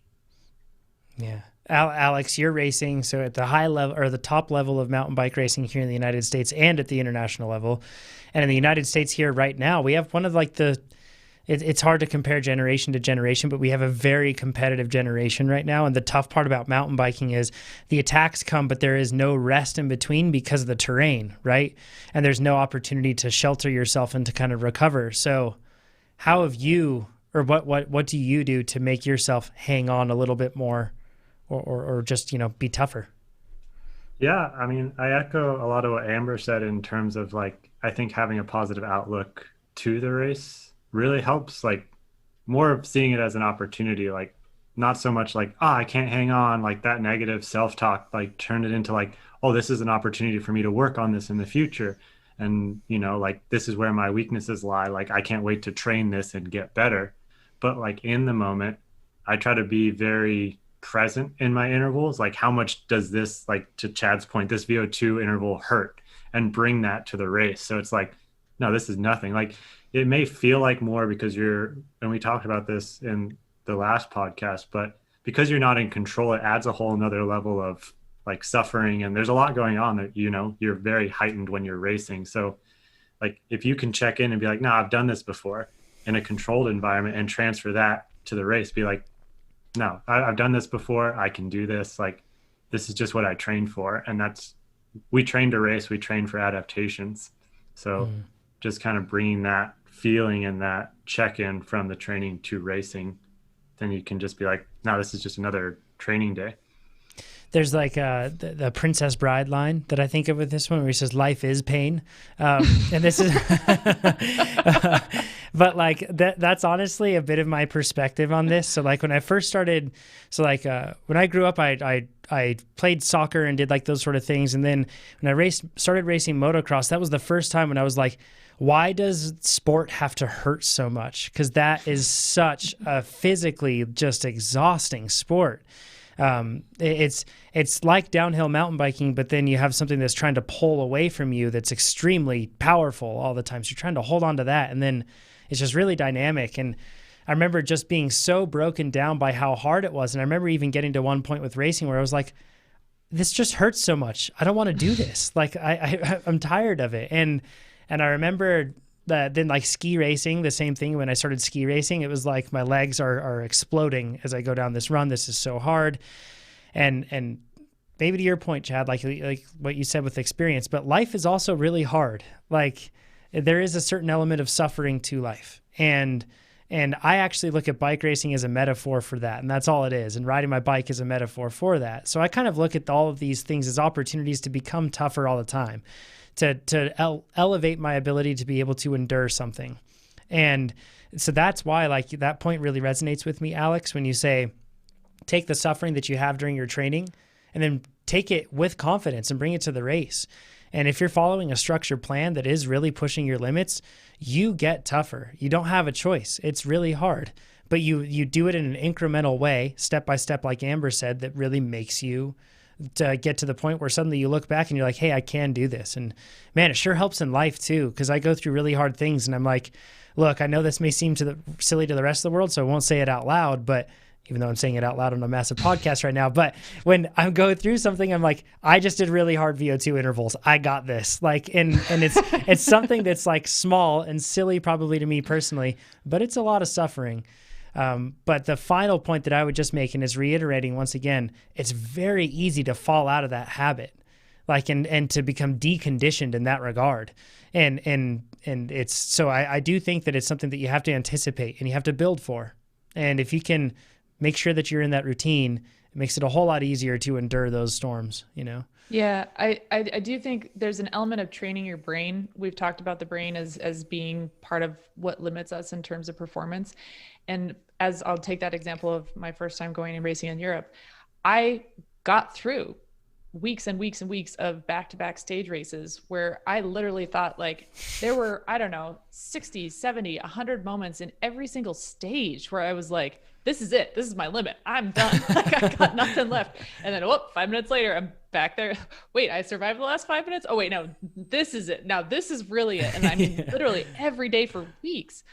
Yeah. Alex, you're racing, so at the high level or the top level of mountain bike racing here in the United States and at the international level. And in the United States here right now, we have one of like it's hard to compare generation to generation, but we have a very competitive generation right now. And the tough part about mountain biking is the attacks come, but there is no rest in between because of the terrain, right? And there's no opportunity to shelter yourself and to kind of recover. So how have you, or what do you do to make yourself hang on a little bit more? Or just, be tougher? Yeah, I mean, I echo a lot of what Amber said in terms of like, I think having a positive outlook to the race really helps, like more of seeing it as an opportunity, like not so much like, I can't hang on, like that negative self-talk, like turn it into like, oh, this is an opportunity for me to work on this in the future. And, like this is where my weaknesses lie. Like, I can't wait to train this and get better. But like in the moment, I try to be very present in my intervals. Like how much does this, like to Chad's point, this VO2 interval hurt, and bring that to the race. So it's like, no, this is nothing. Like it may feel like more because and we talked about this in the last podcast, but because you're not in control, it adds a whole nother level of like suffering. And there's a lot going on that, you're very heightened when you're racing. So like if you can check in and be like, no, I've done this before in a controlled environment and transfer that to the race, be like, no, I've done this before. I can do this. Like, this is just what I trained for. And we train to race. We train for adaptations. So just kind of bringing that feeling and that check-in from the training to racing, then you can just be like, no, this is just another training day. There's like the Princess Bride line that I think of with this one where he says, life is pain. And this is, but like that's honestly a bit of my perspective on this. So like when I first started, when I grew up, I played soccer and did like those sort of things. And then when I started racing motocross, that was the first time when I was like, why does sport have to hurt so much? Because that is such a physically just exhausting sport. It's like downhill mountain biking, but then you have something that's trying to pull away from you that's extremely powerful all the time. So you're trying to hold on to that. And then it's just really dynamic. And I remember just being so broken down by how hard it was. And I remember even getting to one point with racing where I was like, this just hurts so much. I don't want to do this. Like I'm tired of it. And I remember then like ski racing, the same thing. When I started ski racing, it was like my legs are exploding as I go down this run. This is so hard. And maybe to your point, Chad, like what you said with experience, but life is also really hard. Like there is a certain element of suffering to life. And I actually look at bike racing as a metaphor for that. And that's all it is. And riding my bike is a metaphor for that. So I kind of look at all of these things as opportunities to become tougher all the time, to elevate my ability to be able to endure something. And so that's why like that point really resonates with me, Alex, when you say, take the suffering that you have during your training and then take it with confidence and bring it to the race. And if you're following a structured plan that is really pushing your limits, you get tougher. You don't have a choice. It's really hard, but you do it in an incremental way, step by step, like Amber said, that really makes you to get to the point where suddenly you look back and you're like, hey, I can do this. And man, it sure helps in life too, because I go through really hard things and I'm like, look, I know this may seem silly to the rest of the world, so I won't say it out loud, but even though I'm saying it out loud on a massive podcast right now, but when I'm going through something, I'm like, I just did really hard VO2 intervals. I got this. Like, and it's something that's like small and silly probably to me personally, but it's a lot of suffering. But the final point that I would just make, and is reiterating once again, it's very easy to fall out of that habit, like, and to become deconditioned in that regard. And it's, so I do think that it's something that you have to anticipate and you have to build for. And if you can make sure that you're in that routine, it makes it a whole lot easier to endure those storms, you know? Yeah, I do think there's an element of training your brain. We've talked about the brain as being part of what limits us in terms of performance. And as I'll take that example of my first time going and racing in Europe, I got through weeks and weeks and weeks of back-to-back stage races where I literally thought like there were, I don't know, 60, 70, 100 moments in every single stage where I was like, this is it. This is my limit. I'm done. Like, I got nothing left. And then, 5 minutes later, I'm back there. Wait, I survived the last 5 minutes? Oh, wait, no, this is it. Now, this is really it. And I mean, literally every day for weeks.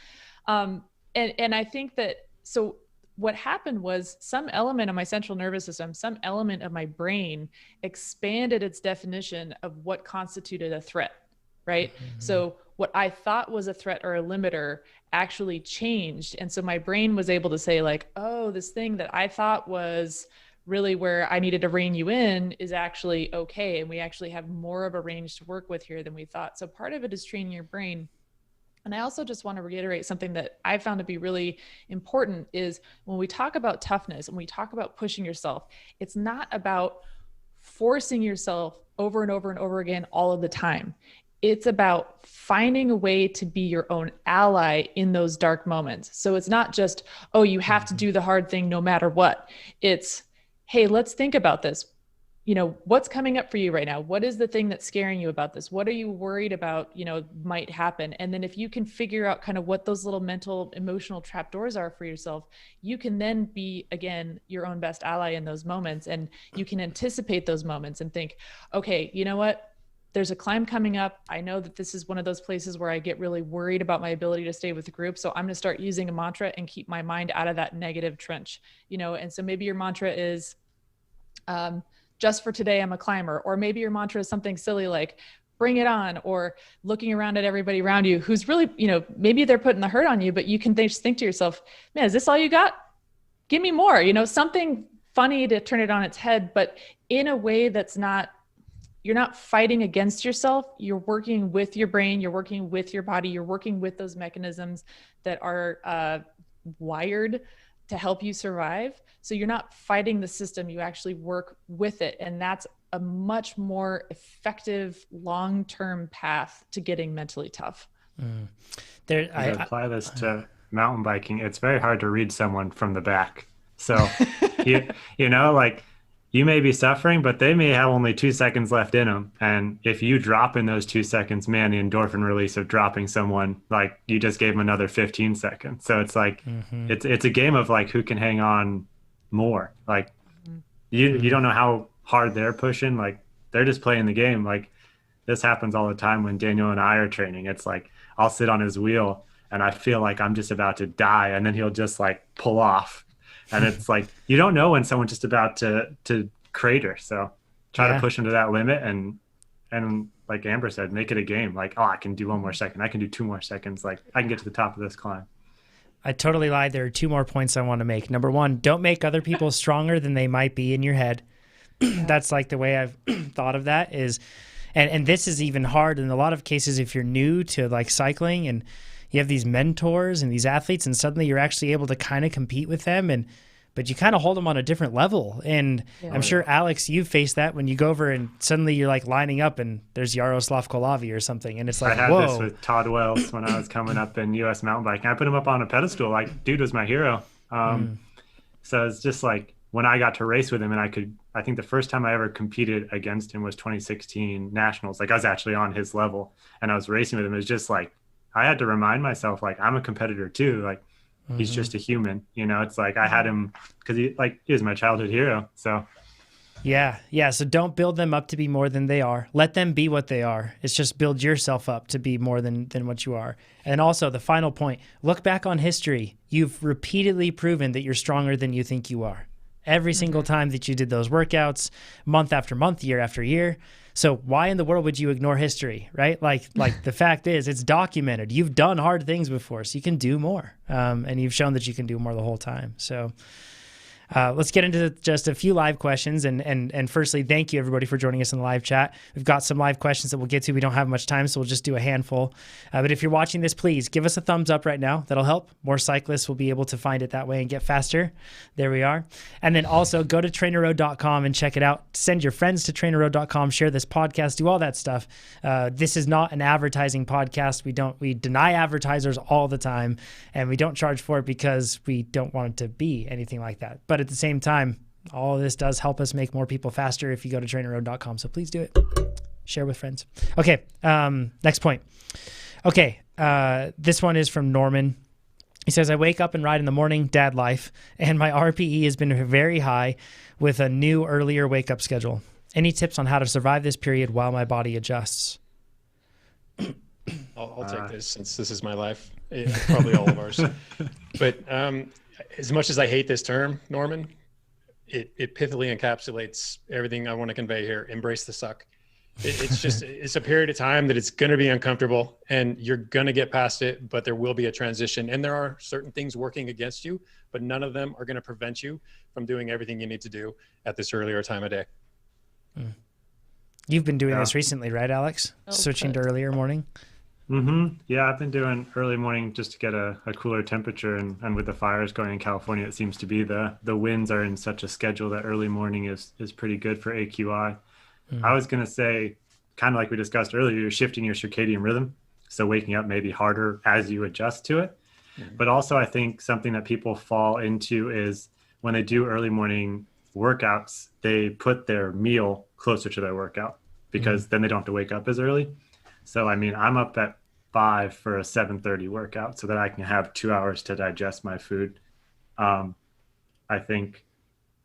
And I think that, so what happened was some element of my central nervous system, some element of my brain expanded its definition of what constituted a threat, right? Mm-hmm. So what I thought was a threat or a limiter actually changed. And so my brain was able to say like, oh, this thing that I thought was really where I needed to rein you in is actually okay. And we actually have more of a range to work with here than we thought. So part of it is training your brain. And I also just want to reiterate something that I found to be really important is when we talk about toughness and we talk about pushing yourself, it's not about forcing yourself over and over and over again all of the time. It's about finding a way to be your own ally in those dark moments. So it's not just, oh, you have to do the hard thing no matter what. It's, hey, let's think about this. You know, what's coming up for you right now? What is the thing that's scaring you about this? What are you worried about, might happen? And then if you can figure out kind of what those little mental, emotional trapdoors are for yourself, you can then be, again, your own best ally in those moments. And you can anticipate those moments and think, okay, you know what? There's a climb coming up. I know that this is one of those places where I get really worried about my ability to stay with the group. So I'm going to start using a mantra and keep my mind out of that negative trench, and so maybe your mantra is, just for today, I'm a climber. Or maybe your mantra is something silly like bring it on, or looking around at everybody around you who's really, maybe they're putting the hurt on you, but you can just think to yourself, man, is this all you got? Give me more, something funny to turn it on its head, but in a way that's not, you're not fighting against yourself. You're working with your brain. You're working with your body. You're working with those mechanisms that are wired to help you survive. So you're not fighting the system, you actually work with it. And that's a much more effective long-term path to getting mentally tough. I apply this to mountain biking. It's very hard to read someone from the back. So, you may be suffering, but they may have only 2 seconds left in them. And if you drop in those 2 seconds, man, the endorphin release of dropping someone, like you just gave them another 15 seconds. So it's like, it's a game of like, who can hang on more. Like you don't know how hard they're pushing. Like they're just playing the game. Like this happens all the time when Daniel and I are training. It's like, I'll sit on his wheel and I feel like I'm just about to die. And then he'll just like pull off. And it's like, you don't know when someone's just about to crater. So try to push them to that limit and and like Amber said, make it a game. Like, oh, I can do 1 more second. I can do 2 more seconds. Like, I can get to the top of this climb. I totally lied. There are 2 more points I want to make. Number 1, don't make other people stronger than they might be in your head. That's like the way I've thought of that is, and this is even hard in a lot of cases if you're new to like cycling and you have these mentors and these athletes and suddenly you're actually able to kind of compete with them but you kind of hold them on a different level. And I'm sure, Alex, you've faced that when you go over and suddenly you're like lining up and there's Yaroslav Kolavi or something. And it's like, I had whoa. this with Todd Wells when I was coming up in US mountain biking. I put him up on a pedestal. Like, dude was my hero. So it's just like when I got to race with him and I think the first time I ever competed against him was 2016 nationals. Like, I was actually on his level and I was racing with him. It was just like, I had to remind myself, like, I'm a competitor too. Like, he's just a human, you know. It's like I had him because he was my childhood hero. So yeah. So don't build them up to be more than they are. Let them be what they are. It's just build yourself up to be more than what you are. And also the final point, look back on history. You've repeatedly proven that you're stronger than you think you are. Every single time that you did those workouts, month after month, year after year. So why in the world would you ignore history, right? Like the fact is, it's documented. You've done hard things before, so you can do more. And you've shown that you can do more the whole time. So let's get into just a few live questions. And firstly, thank you everybody for joining us in the live chat. We've got some live questions that we'll get to. We don't have much time, so we'll just do a handful. But if you're watching this, please give us a thumbs up right now. That'll help. More cyclists will be able to find it that way and get faster. There we are. And then also go to TrainerRoad.com and check it out. Send your friends to TrainerRoad.com. Share this podcast. Do all that stuff. This is not an advertising podcast. We deny advertisers all the time, and we don't charge for it because we don't want it to be anything like that. But at the same time, all of this does help us make more people faster if you go to TrainerRoad.com. So please do it. Share with friends. Okay, next point. Okay, this one is from Norman. He says, I wake up and ride in the morning, dad life, and my RPE has been very high with a new earlier wake-up schedule. Any tips on how to survive this period while my body adjusts? I'll take this since this is my life, probably all of ours. But as much as I hate this term, Norman, it pithily encapsulates everything I want to convey here. Embrace the suck. It's a period of time that it's going to be uncomfortable and you're going to get past it, but there will be a transition and there are certain things working against you, but none of them are going to prevent you from doing everything you need to do at this earlier time of day. You've been doing this recently, right, Alex? Switching to earlier morning? Yeah, I've been doing early morning just to get a cooler temperature, and with the fires going in California, it seems to be the winds are in such a schedule that early morning is pretty good for AQI. I was going to say, kind of like we discussed earlier, you're shifting your circadian rhythm. So waking up may be harder as you adjust to it. But also I think something that people fall into is when they do early morning workouts, they put their meal closer to their workout because then they don't have to wake up as early. So, I mean, I'm up at 5 for a 7:30 workout so that I can have 2 hours to digest my food. I think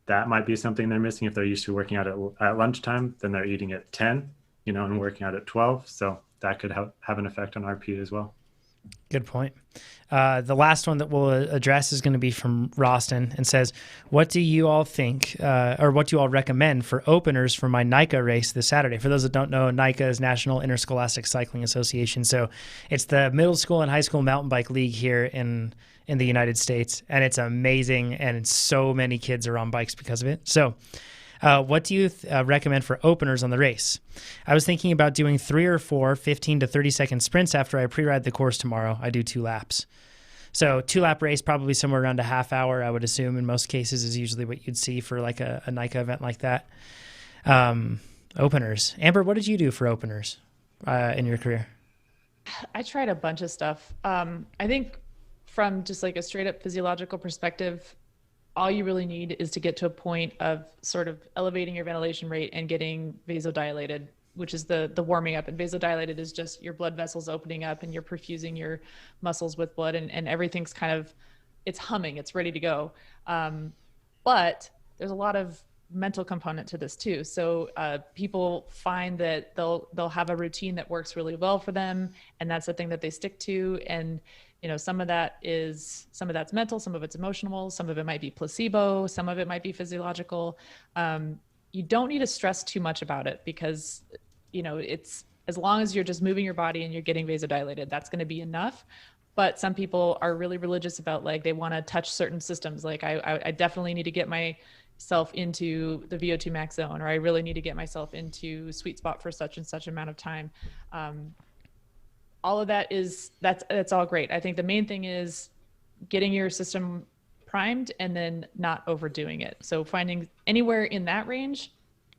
that might be something they're missing. If they're used to working out at lunchtime, then they're eating at 10, and working out at 12. So that could have an effect on RP as well. Good point. The last one that we'll address is going to be from Roston and says, what do you all think or what do you all recommend for openers for my NICA race this Saturday? For those that don't know, NICA is National Interscholastic Cycling Association. So it's the middle school and high school mountain bike league here in the United States. And it's amazing. And so many kids are on bikes because of it. So what do you recommend for openers on the race? I was thinking about doing 3 or 4 15 to 30 second sprints after I pre-ride the course tomorrow. I do 2 laps. So 2-lap race, probably somewhere around a half hour, I would assume in most cases is usually what you'd see for like a NICA event like that. Openers. Amber, what did you do for openers in your career? I tried a bunch of stuff. I think from just like a straight up physiological perspective, all you really need is to get to a point of sort of elevating your ventilation rate and getting vasodilated, which is the warming up. And vasodilated is just your blood vessels opening up and you're perfusing your muscles with blood and everything's kind of, it's humming, it's ready to go. But there's a lot of mental component to this too. So people find that they'll have a routine that works really well for them. And that's the thing that they stick to. And some of that's mental, some of it's emotional, some of it might be placebo, some of it might be physiological. You don't need to stress too much about it because it's as long as you're just moving your body and you're getting vasodilated, that's going to be enough. But some people are really religious about, like, they want to touch certain systems. Like I definitely need to get myself into the VO2 max zone, or I really need to get myself into sweet spot for such and such amount of time. All of that that's all great. I think the main thing is getting your system primed and then not overdoing it. So finding anywhere in that range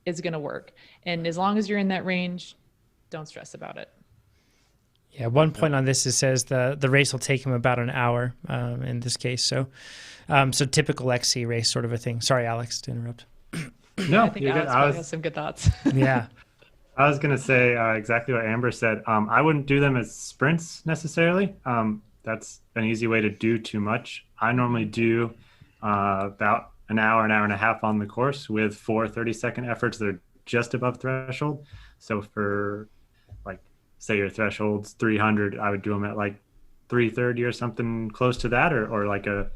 is going to work. And as long as you're in that range, don't stress about it. Yeah, one point on this, it says the race will take him about an hour in this case. So typical XC race sort of a thing. Sorry, Alex, to interrupt. No, I think Alex probably has some good thoughts. Yeah. I was going to say exactly what Amber said. I wouldn't do them as sprints necessarily. That's an easy way to do too much. I normally do about an hour and a half on the course with 4 30-second efforts that are just above threshold. So for, like, say your threshold's 300, I would do them at like 330 or something close to that, or like a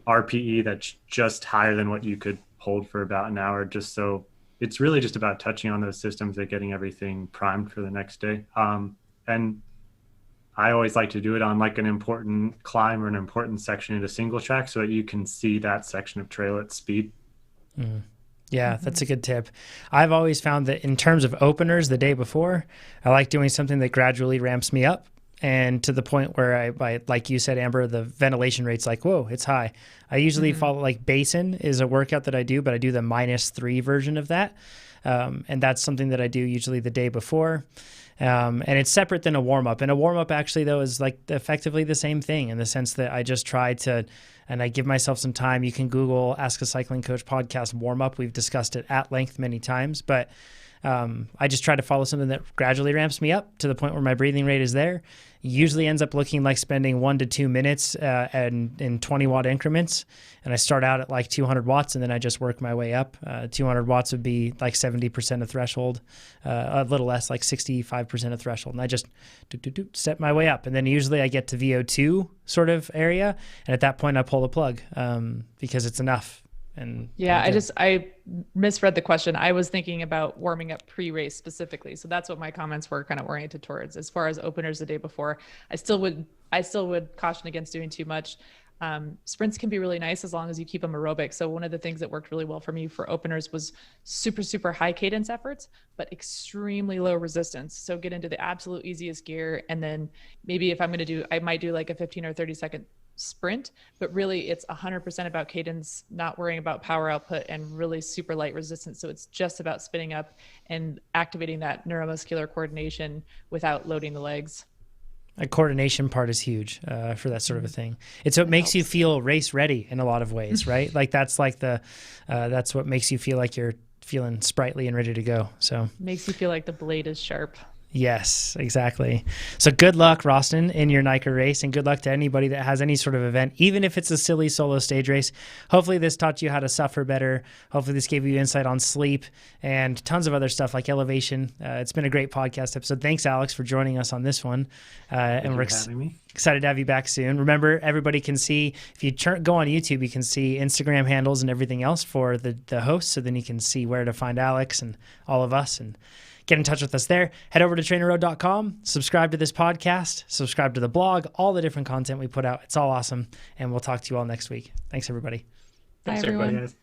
RPE that's just higher than what you could hold for about an hour, just so it's really just about touching on those systems and getting everything primed for the next day. And I always like to do it on like an important climb or an important section in a single track so that you can see that section of trail at speed. Yeah, that's a good tip. I've always found that in terms of openers the day before, I like doing something that gradually ramps me up, and to the point where I like you said, Amber, the ventilation rate's like, whoa, it's high. I usually follow, like, basin is a workout that I do, but I do the -3 version of that. And that's something that I do usually the day before. And it's separate than a warm-up. And a warm-up actually, though, is like effectively the same thing in the sense that I just try to, and I give myself some time. You can Google Ask a Cycling Coach podcast warm-up. We've discussed it at length many times, but I just try to follow something that gradually ramps me up to the point where my breathing rate is there. Usually ends up looking like spending 1 to 2 minutes in 20-watt increments. And I start out at like 200 watts, and then I just work my way up. 200 watts would be like 70% of threshold, a little less, like 65% of threshold. And I just step my way up. And then usually I get to VO2 sort of area. And at that point, I pull the plug because it's enough. And yeah, I misread the question. I was thinking about warming up pre-race specifically. So that's what my comments were kind of oriented towards. As far as openers the day before, I still would caution against doing too much. Sprints can be really nice as long as you keep them aerobic. So one of the things that worked really well for me for openers was super, super high cadence efforts, but extremely low resistance. So get into the absolute easiest gear. And then maybe if I'm going to I might do like a 15 or 30 second sprint, but really it's 100% about cadence, not worrying about power output, and really super light resistance. So it's just about spinning up and activating that neuromuscular coordination without loading the legs. A coordination part is huge for that sort of a thing. It's what makes you feel race ready in a lot of ways, right? Like that's like that's what makes you feel like you're feeling sprightly and ready to go. So makes you feel like the blade is sharp. Yes, exactly. So good luck, Roston, in your NICA race, and good luck to anybody that has any sort of event, even if it's a silly solo stage race. Hopefully this taught you how to suffer better. Hopefully this gave you insight on sleep and tons of other stuff like elevation. It's been a great podcast episode. Thanks, Alex, for joining us on this one. And we're excited to have you back soon. Remember, everybody can see, if you go on YouTube, you can see Instagram handles and everything else for the hosts, so then you can see where to find Alex and all of us and get in touch with us there. Head over to TrainerRoad.com, subscribe to this podcast, subscribe to the blog, all the different content we put out. It's all awesome. And we'll talk to you all next week. Thanks, everybody. Bye, everyone.